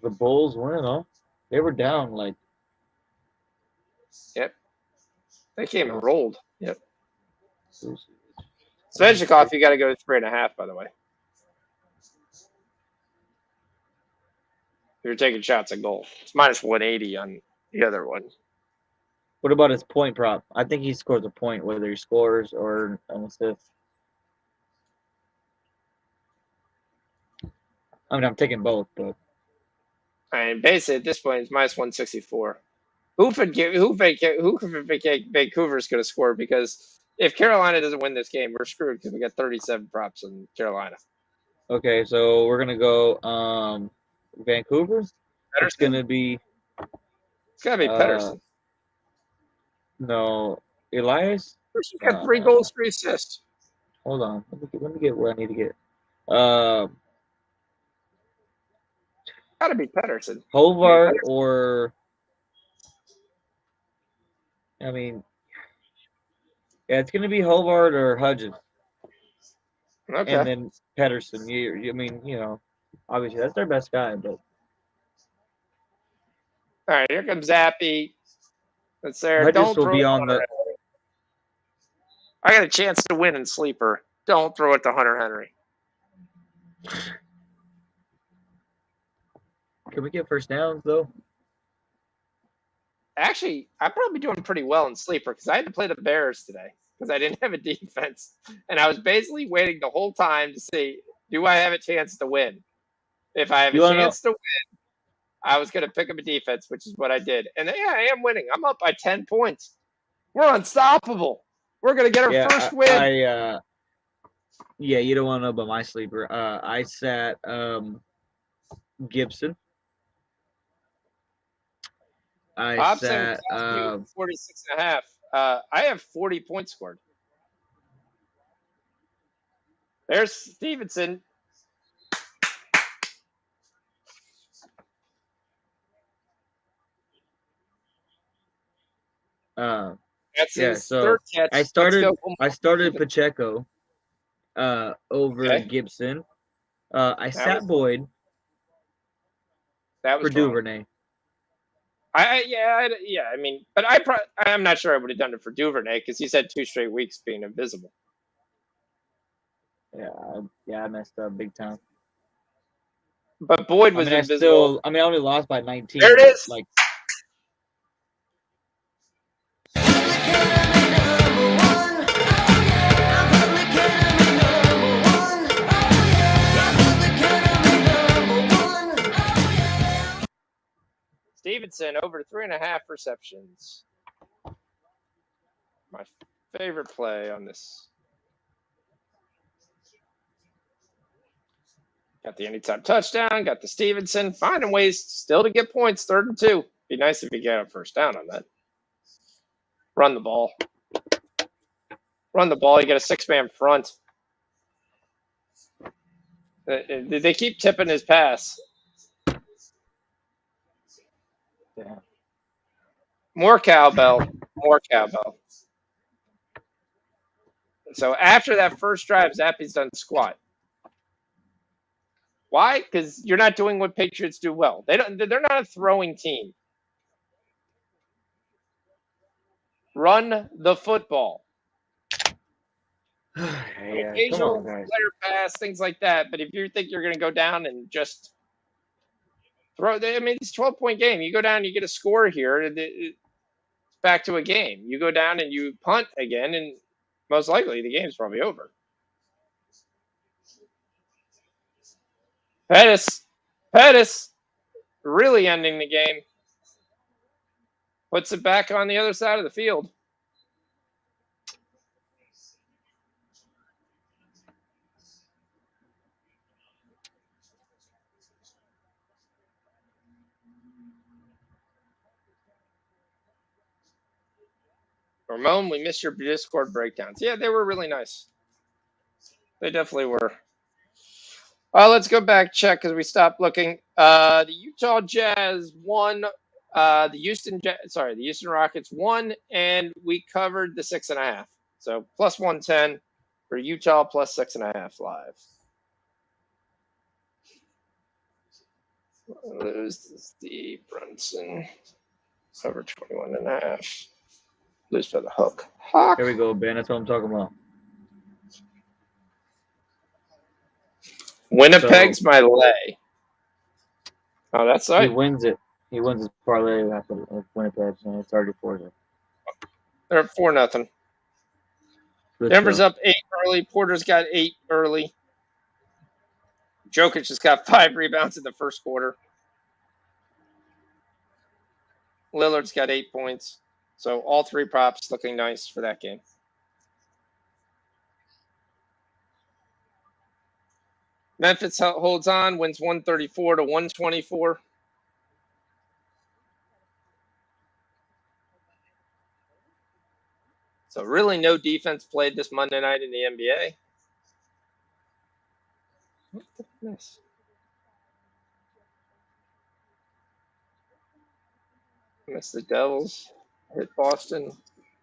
The Bulls win, huh? They were down like. Yep. They came and rolled. Yep. Oh, Svechnikov, you got to go to 3.5, by the way. If you're taking shots at goal. It's minus 180 on the other one. What about his point prop? I think he scores a point whether he scores or an assist. I mean, I'm taking both, but I mean, basically at this point, it's minus 164. Who could Vancouver's going to score? Because if Carolina doesn't win this game, we're screwed because we got 37 props in Carolina. Okay, so we're gonna go Vancouver. It's Pedersen? gonna be It's gotta be Pedersen. no Elias. Pedersen got No, 3 no, goals, 3 assists. hold on. Let me get where I need to get. Um, Gotta be Pedersen. Hovard or I mean, yeah, it's gonna be Hovard or Hudgens, Okay. and then Pedersen. I mean, obviously that's their best guy, but All right, here comes Zappy. That's there. Hudgens Don't will throw it be to on Hunter the. Henry. I got a chance to win in sleeper. Don't throw it to Hunter Henry. Can we get first downs though? Actually, I'm probably doing pretty well in sleeper because I had to play the Bears today because I didn't have a defense, and I was basically waiting the whole time to see, do I have a chance to win? If I have a You want to know? chance to win, I was going to pick up a defense, which is what I did. And yeah, I am winning. I'm up by 10 points. We're unstoppable. We're going to get our Yeah, first win. yeah, you don't want to know about my sleeper. I sat Gibson. I Bob sat 46 and a half. I have 40 points scored. There's Stevenson. That's yeah, his so third catch. I Let's started go. Pacheco over Okay. Gibson. I That sat was Boyd that for was wrong. Duvernay. Yeah. I mean, but I'm not sure I would have done it for Duvernay because he's had 2 straight weeks being invisible. Yeah, I messed up big time. But Boyd I was mean, invisible. I only lost by 19. There it is. Like, Stevenson over 3.5 receptions. My favorite play on this. Got the anytime touchdown. Got the Stevenson. Finding ways still to get points. 3rd and 2. Be nice if you get a first down on that. Run the ball. Run the ball. You get a 6-man front. They keep tipping his pass. yeah. More cowbell. More cowbell. So after that first drive, Zappy's done squat. Why? Because you're not doing what Patriots do well. They're not a throwing team. Run the football. Yeah, come Occasional on, guys. player pass, things like that. But if you think you're going to go down and just throw, I mean, it's a 12-point game. You go down, you get a score here. It's back to a game. You go down and you punt again, and most likely the game's probably over. Pettis, really ending the game. Puts it back on the other side of the field. Ramon, we missed your Discord breakdowns. Yeah, they were really nice. They definitely were. Let's go back check because we stopped looking. The Utah Jazz won. The Houston Rockets won, and we covered the 6.5. So plus 110 for Utah, plus 6.5 live. Lose Steve Brunson. Over 21.5. Lose for the hook. Here we go, Ben. That's what I'm talking about. Winnipeg's my lay. Oh, that's He right. wins it. He wins his parlay after Winnipeg, and it's already 4-0. They're up 4-0. Denver's up 8 early. Porter's got 8 early. Jokic just got 5 rebounds in the first quarter. Lillard's got 8 points. So all 3 props looking nice for that game. Memphis holds on, wins 134 to 124. So really no defense played this Monday night in the NBA. Nice. Missed the Devils. Hit Boston.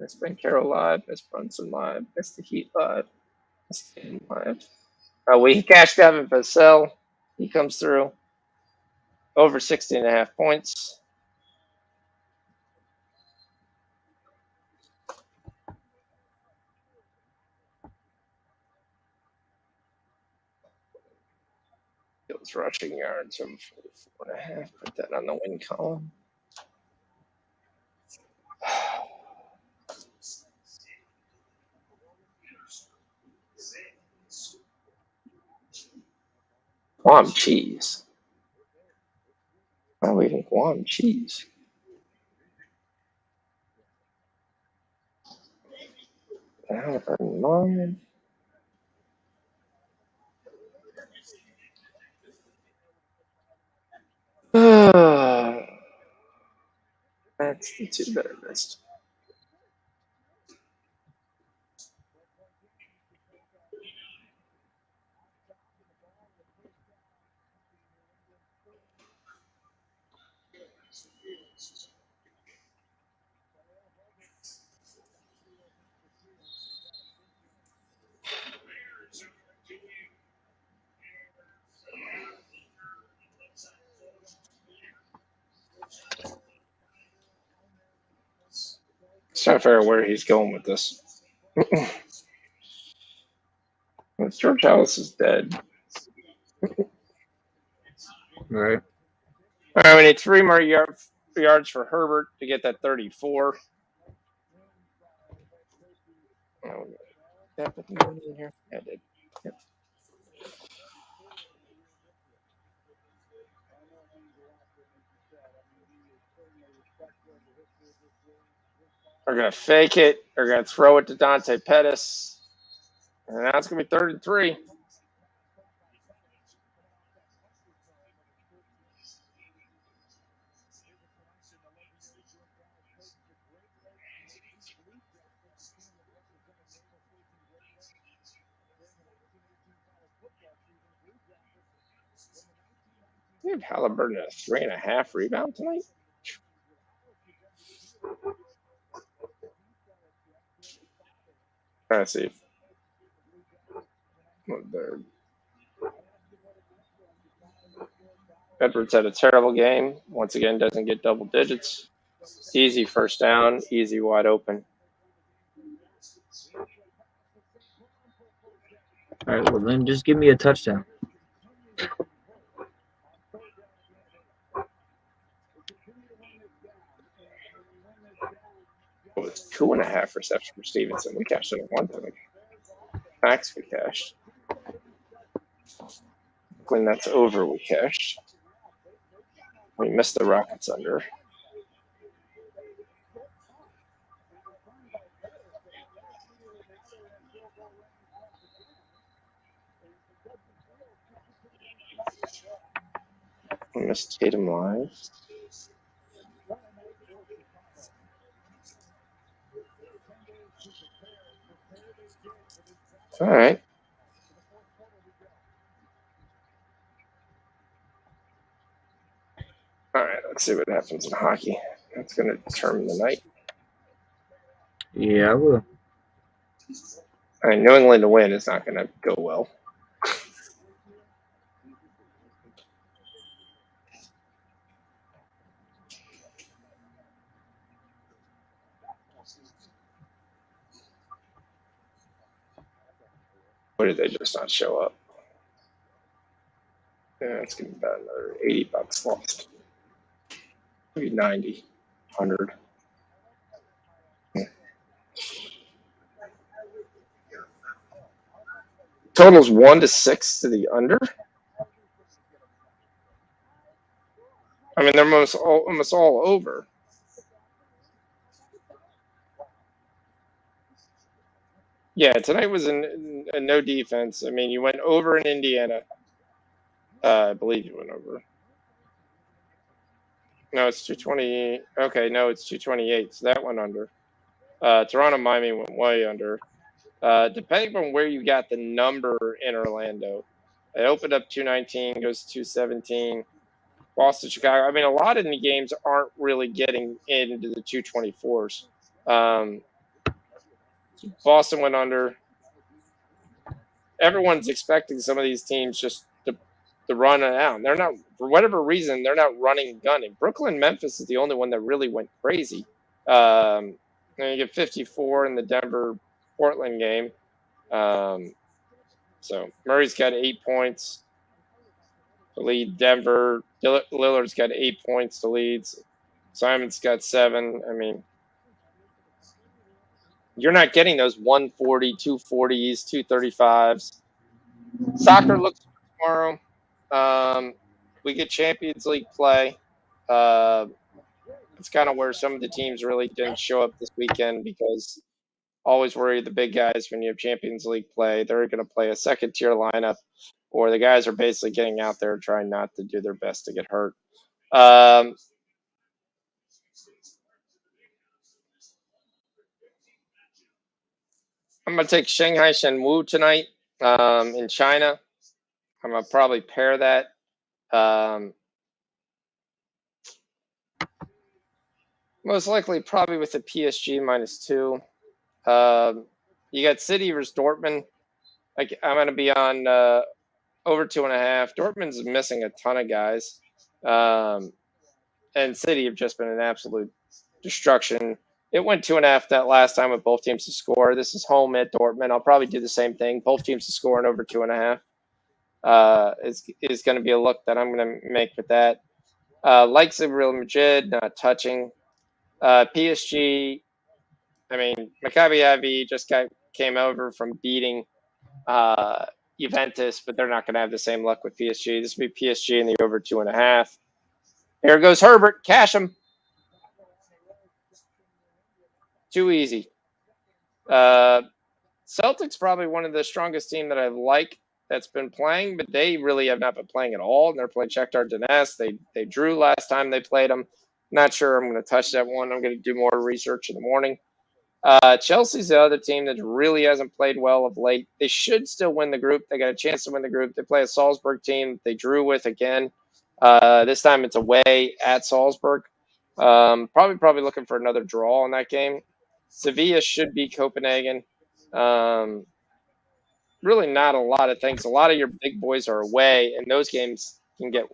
Missed Ben Carroll live. Missed Brunson live. Missed the Heat live. Missed Tatum live. We cashed Evan Vassell. He comes through. Over 60.5 points. Fields rushing yards over 44.5. Put that on the win column. Guam cheese. Why are we eating Guam cheese? Nine. That's the two that I missed. Just trying to figure out where he's going with this. George Ellis is dead. Right. All right, we need 3 more yards for Herbert to get that 34. Oh, did I put the money in here? Yeah, I did. Yep. They're going to fake it. They're going to throw it to Dante Pettis. And now it's going to be 3rd and 3. You have Halliburton at a 3.5 rebound tonight? Trying to see. Edwards had a terrible game. Once again, doesn't get double digits. Easy first down, easy wide open. All right. Well, then just give me a touchdown. It was 2.5 receptions for Stevenson. We cashed it at 1 time. Max we cashed. When that's over, we cashed. We missed the Rockets under. We missed Tatum live. All right. All right, let's see what happens in hockey. That's going to determine the night. Yeah, I will. All right, New England to win is not going to go well. Or did they just not show up? Yeah, it's going to be about another $80 lost. Maybe 90, 100. Total's 1-6 to the under. I mean, they're almost all over. Yeah, tonight was a no defense. I mean, you went over in Indiana. I believe you went over. No, it's 220. Okay, no, it's 228. So that went under. Toronto, Miami went way under. Depending on where you got the number in Orlando, it opened up 219, goes to 217. Boston, Chicago. I mean, a lot of the games aren't really getting into the 224s. Boston went under. Everyone's expecting some of these teams just to run it out. They're not, for whatever reason, they're not running and gunning. Brooklyn, Memphis is the only one that really went crazy. And you get 54 in the Denver Portland game. So Murray's got 8 points to lead Denver. Lillard's got 8 points to lead. Simon's got 7. I mean, you're not getting those 140, 240s, 235s. Soccer looks good tomorrow. We get Champions League play. It's kind of where some of the teams really didn't show up this weekend because always worry the big guys when you have Champions League play. They're going to play a second tier lineup, or the guys are basically getting out there trying not to do their best to get hurt. I'm going to take Shanghai Shenwu tonight in China. I'm going to probably pair that. Most likely probably with the PSG -2. You got City versus Dortmund. I'm going to be on over 2.5. Dortmund's missing a ton of guys. And City have just been an absolute destruction. It went 2.5 that last time with both teams to score. This is home at Dortmund. I'll probably do the same thing. Both teams to score and over 2.5 is going to be a look that I'm going to make with that. Leipzig, Real Madrid, not touching. PSG, I mean, Maccabi Haifa just came over from beating Juventus, but they're not going to have the same luck with PSG. This will be PSG in the over 2.5. Here goes Herbert. Cash him. Too easy. Celtics probably one of the strongest team that I like that's been playing, but they really have not been playing at all. And they're playing Shakhtar Donetsk. They drew last time they played them. Not sure I'm going to touch that one. I'm going to do more research in the morning. Chelsea's the other team that really hasn't played well of late. They should still win the group. They got a chance to win the group. They play a Salzburg team they drew with again. This time it's away at Salzburg. Probably looking for another draw in that game. Sevilla should beat Copenhagen. Really not a lot of things. A lot of your big boys are away, and those games can get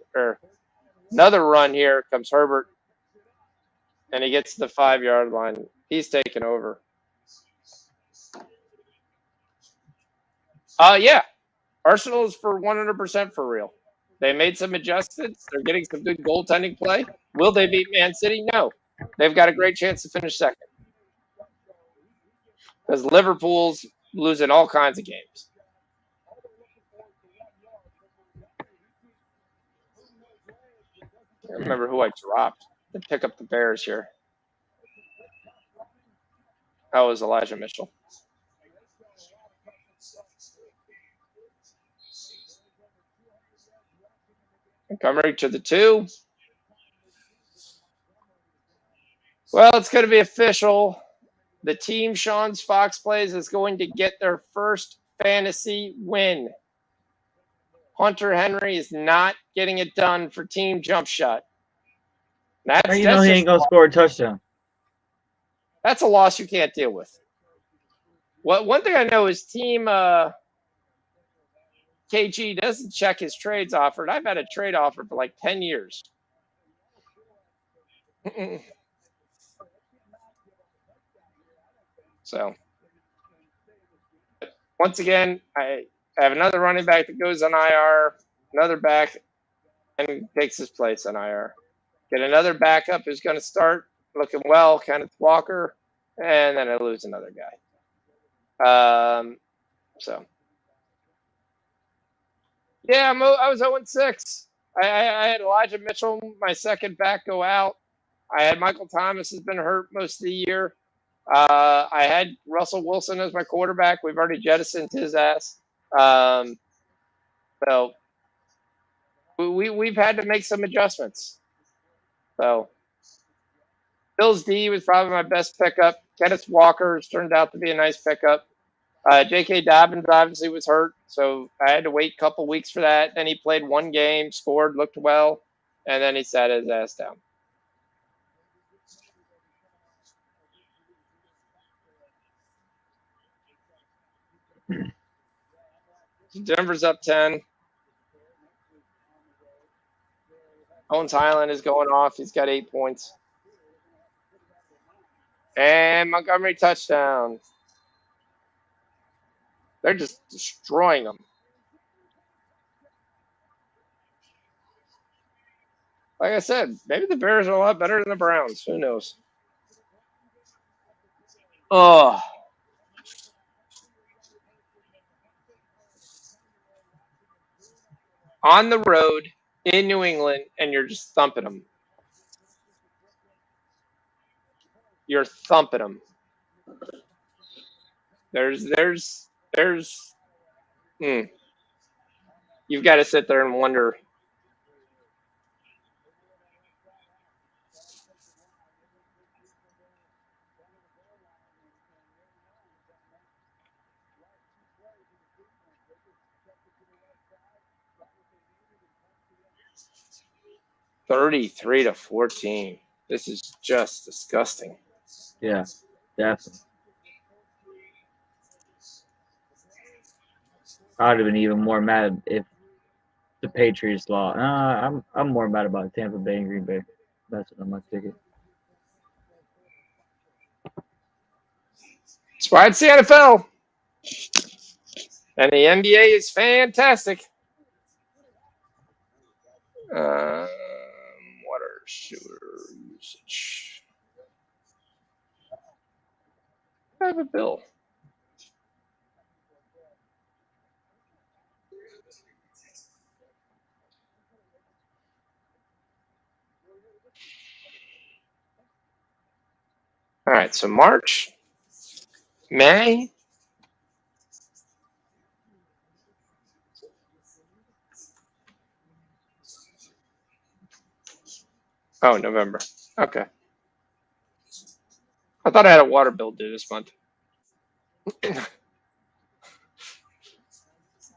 another run. Here comes Herbert, and he gets to the 5-yard line. He's taken over. Yeah. Arsenal is for 100% for real. They made some adjustments. They're getting some good goaltending play. Will they beat Man City? No. They've got a great chance to finish second. Because Liverpool's losing all kinds of games. I don't remember who I dropped to pick up the Bears here. That was Elijah Mitchell. Montgomery to the 2. Well, it's going to be official. The team Sean's Fox plays is going to get their first fantasy win. Hunter Henry is not getting it done for Team Jump Shot. How you know he ain't gonna score a touchdown? That's a loss you can't deal with. One thing I know is Team KG doesn't check his trades offered. I've had a trade offer for like 10 years. So, once again, I have another running back that goes on IR, another back, and takes his place on IR. Get another backup who's going to start looking well, Kenneth Walker, and then I lose another guy. Yeah, I was 0-6. I had Elijah Mitchell, my second back, go out. I had Michael Thomas has been hurt most of the year. I had Russell Wilson as my quarterback. We've already jettisoned his ass. So we've had to make some adjustments. So Bills D was probably my best pickup. Kenneth Walker's turned out to be a nice pickup. J.K. Dobbins obviously was hurt, so I had to wait a couple weeks for that. Then he played one game, scored, looked well, and then he sat his ass down. Denver's up 10. Owens Highland is going off. He's got 8 points. And Montgomery touchdown. They're just destroying them. Like I said, maybe the Bears are a lot better than the Browns. Who knows? Oh. On the road in New England, and you're just thumping them. You're thumping them. You've got to sit there and wonder. $33-14. This is just disgusting. Yeah, definitely. I'd have been even more mad if the Patriots lost. I'm more mad about Tampa Bay and Green Bay. That's on my ticket. That's why it's the NFL. And the NBA is fantastic. Water sewer usage. I have a bill. All right, so March, May. Oh, November. Okay. I thought I had a water bill due this month. Well,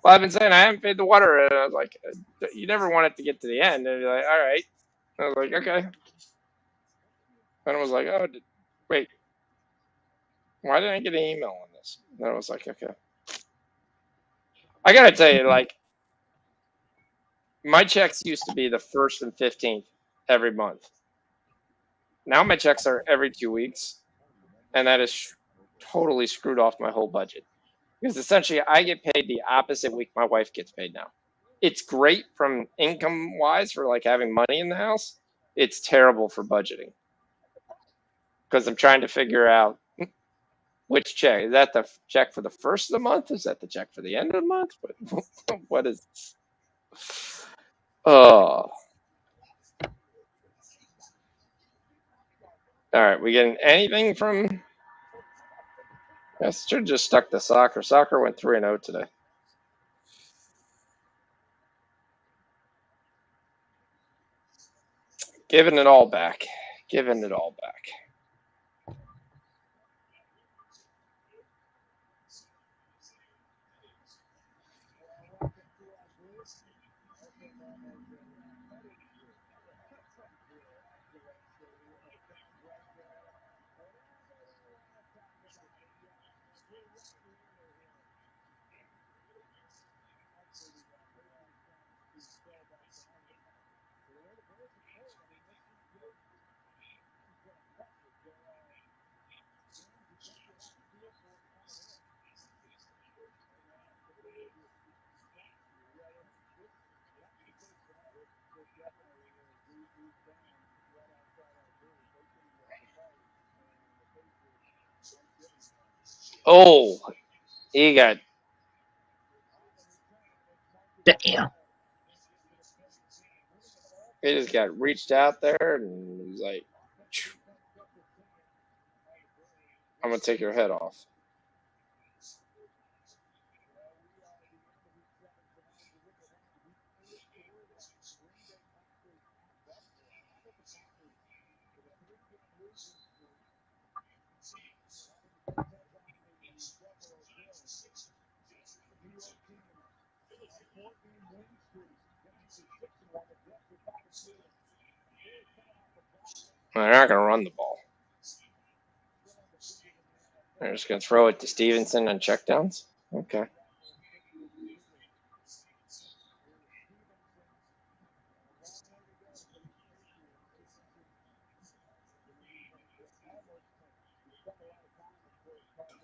I've been saying I haven't paid the water, and I was like, you never want it to get to the end. And you're like, all right. I was like, okay. And I was like, oh, wait. Why didn't I get an email on this? And I was like, okay. I got to tell you, like, my checks used to be the 1st and 15th every month. Now my checks are every 2 weeks, and that is totally screwed off my whole budget. Because essentially, I get paid the opposite week my wife gets paid now. It's great from income wise for like having money in the house. It's terrible for budgeting because I'm trying to figure out which check. Is that the check for the first of the month? Is that the check for the end of the month? What is this? Oh. All right. We getting anything from? I should have just stuck to soccer. Soccer went 3-0 today. Giving it all back. Giving it all back. Oh, he got. Damn. He just got reached out there and was like, I'm going to take your head off. They're not going to run the ball. They're just going to throw it to Stevenson on checkdowns. Okay.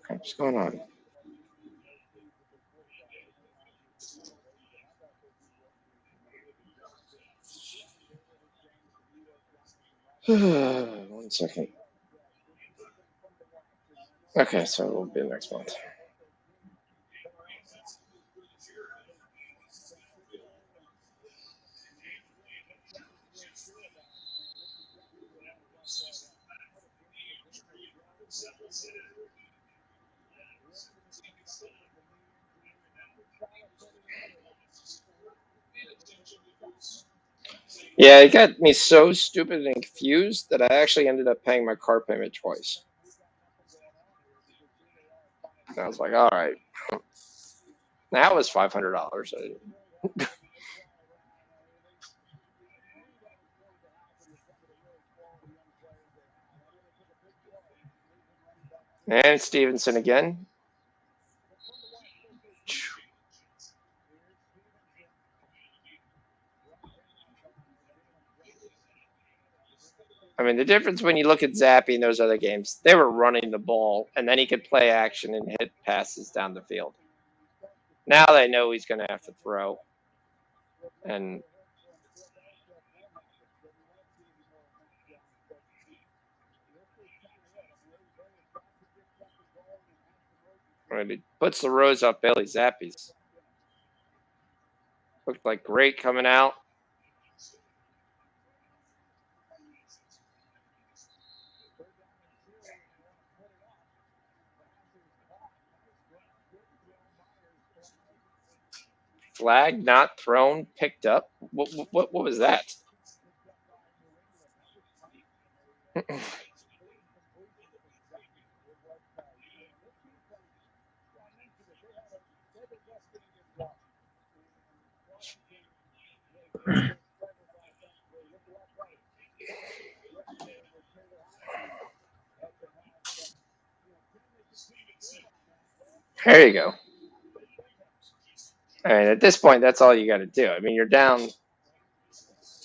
What's going on? One second. Okay, so we'll be next month. Yeah, it got me so stupid and confused that I actually ended up paying my car payment twice. And I was like, all right. That was $500. And Stevenson again. I mean, the difference when you look at Zappy and those other games, they were running the ball, and then he could play action and hit passes down the field. Now they know he's going to have to throw. And when he puts the rows up Bailey Zappies. Looked like great coming out. Flag not thrown, picked up. What was that? There you go. I mean, at this point, that's all you got to do. I mean, you're down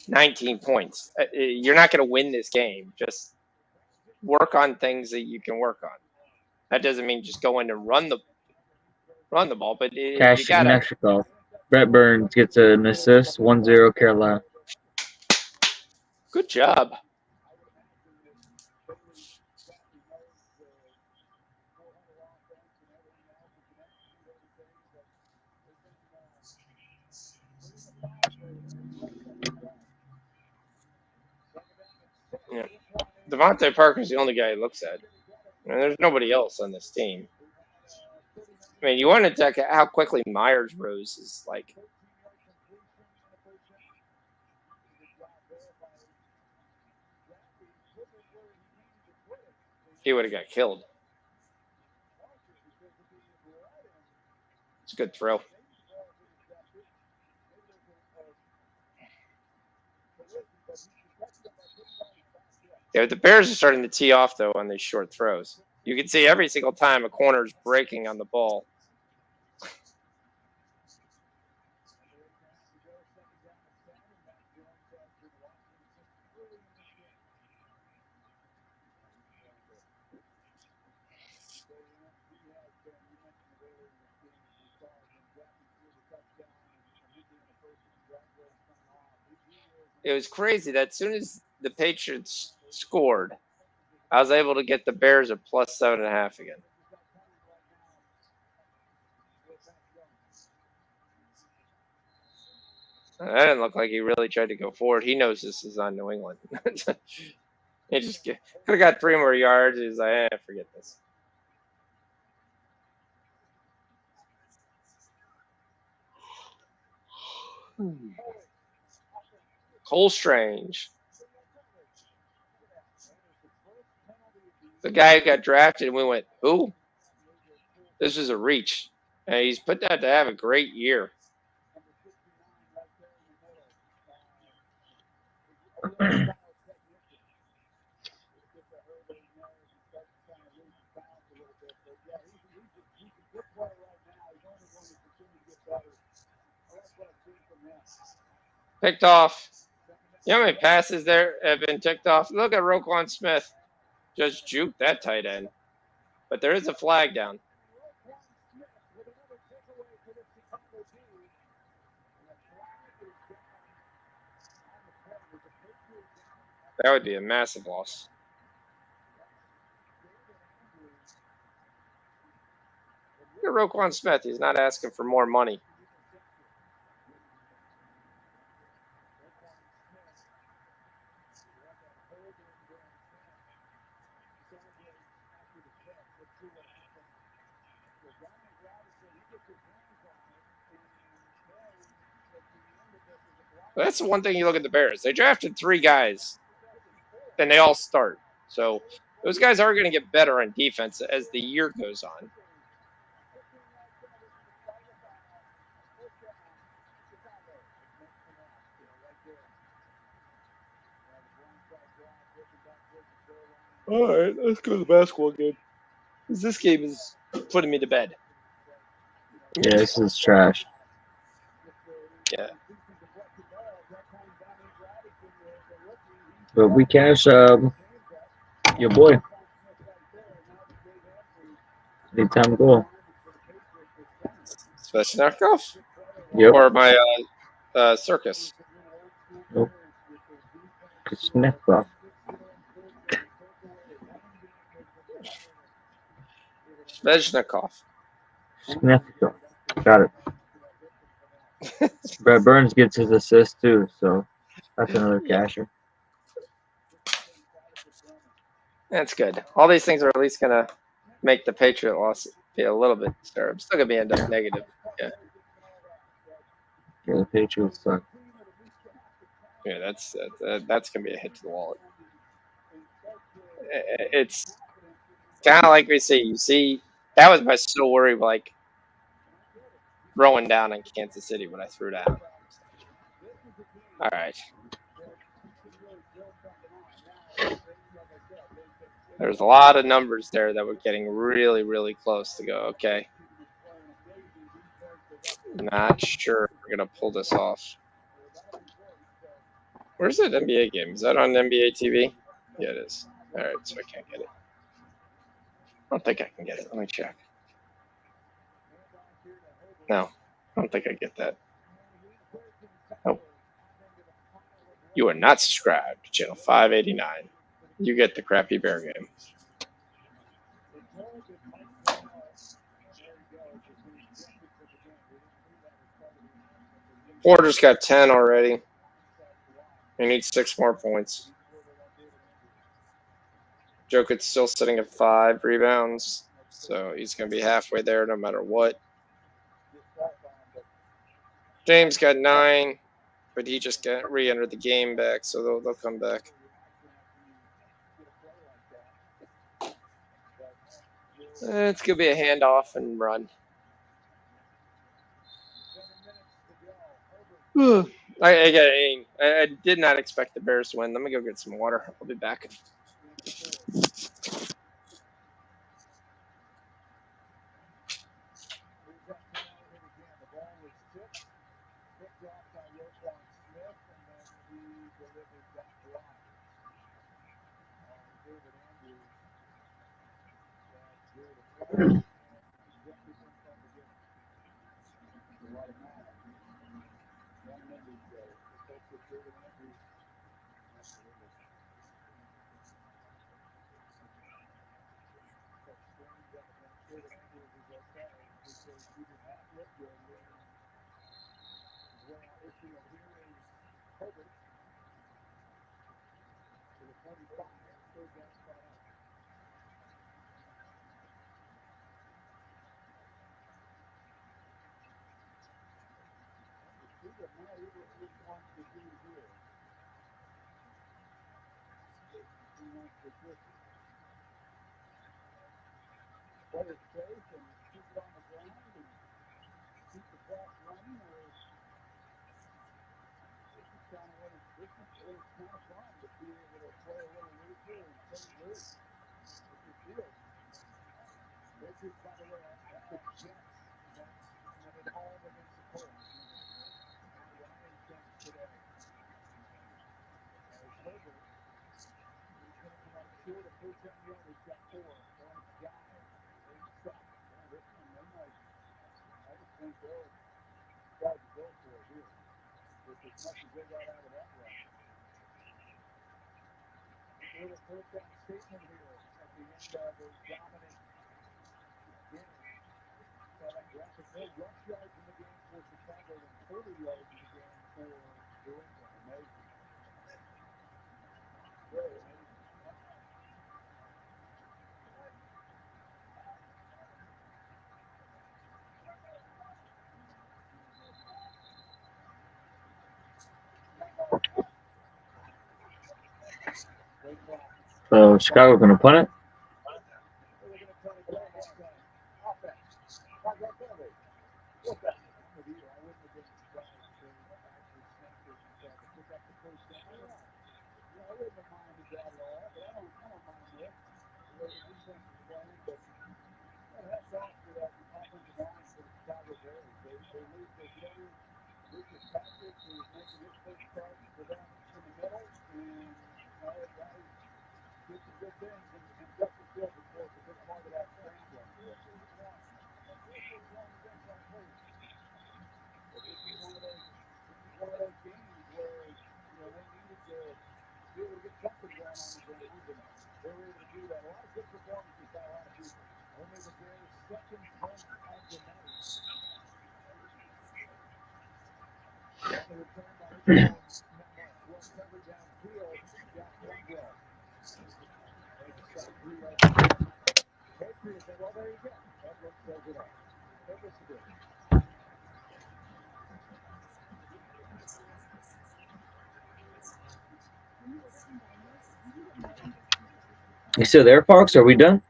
19 points. You're not going to win this game. Just work on things that you can work on. That doesn't mean just go in and run the ball, but you Cash got in to. extra call. Brett Burns gets an assist, 1-0 Carolina. Good job. Yeah. Devontae Parker's the only guy he looks at. I mean, there's nobody else on this team. I mean, you want to check how quickly Myers rose is like. He would have got killed. It's a good throw. Yeah, the Bears are starting to tee off, though, on these short throws. You can see every single time a corner's breaking on the ball. It was crazy that as soon as the Patriots scored, I was able to get the Bears at plus 7.5 again. That didn't look like he really tried to go forward. He knows this is on New England. He just could have got 3 more yards. He's like, forget this. Cole Strange. The guy who got drafted, and we went, who? This is a reach. And he's put that to have a great year. Picked off. You know how many passes there have been ticked off? Look at Roquan Smith. Just juked that tight end. But there is a flag down. That would be a massive loss. Look at Roquan Smith. He's not asking for more money. That's the one thing you look at the Bears. They drafted 3 guys, and they all start. So those guys are going to get better on defense as the year goes on. All right, let's go to the basketball game. This game is putting me to bed. Yeah, this is trash. Yeah. But we cash your boy. Anytime goal. Svechnikov Yep. or my circus. Nope. Snap. Svechnikov. Snap. Got it. Brad Burns gets his assist too, so that's another Yeah, casher. that's good. All these things are at least going to make the Patriot loss be a little bit disturbed. Still going to be end up negative. Yeah. Yeah, the Patriots suck. Yeah, that's going to be a hit to the wallet. It's kind of like we see. You see, that was my still worry, like throwing down in Kansas City when I threw down. All right. There's a lot of numbers there that were getting really, really close to go. Okay. Not sure if we're going to pull this off. Where's that NBA game? Is that on NBA TV? Yeah, it is. All right, so I can't get it. I don't think I can get it. Let me check. No, I don't think I get that. Nope. You are not subscribed to channel 589. You get the crappy bear game. Porter's got 10 already. He needs 6 more points. Jokic's still sitting at 5 rebounds, so he's going to be halfway there no matter what. James got 9, but he just got re-entered the game back, so they'll come back. It's going to be a handoff and run. I did not expect the Bears to win. Let me go get some water. I'll be back. So Chicago gonna punt it. You still there, Parks? Are we done?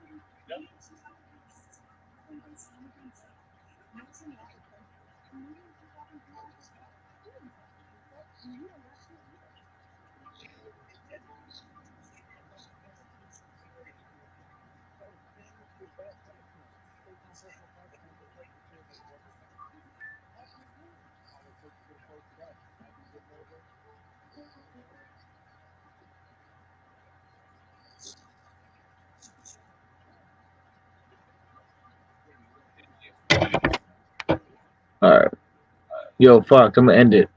All right. Yo, fuck. I'm gonna end it.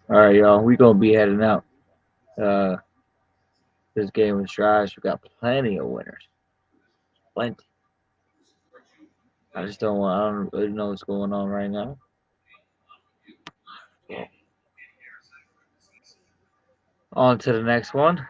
All right, y'all. We gonna be heading out. This game was trash. We got plenty of winners. Plenty. I just don't want. I don't really know what's going on right now. On to the next one.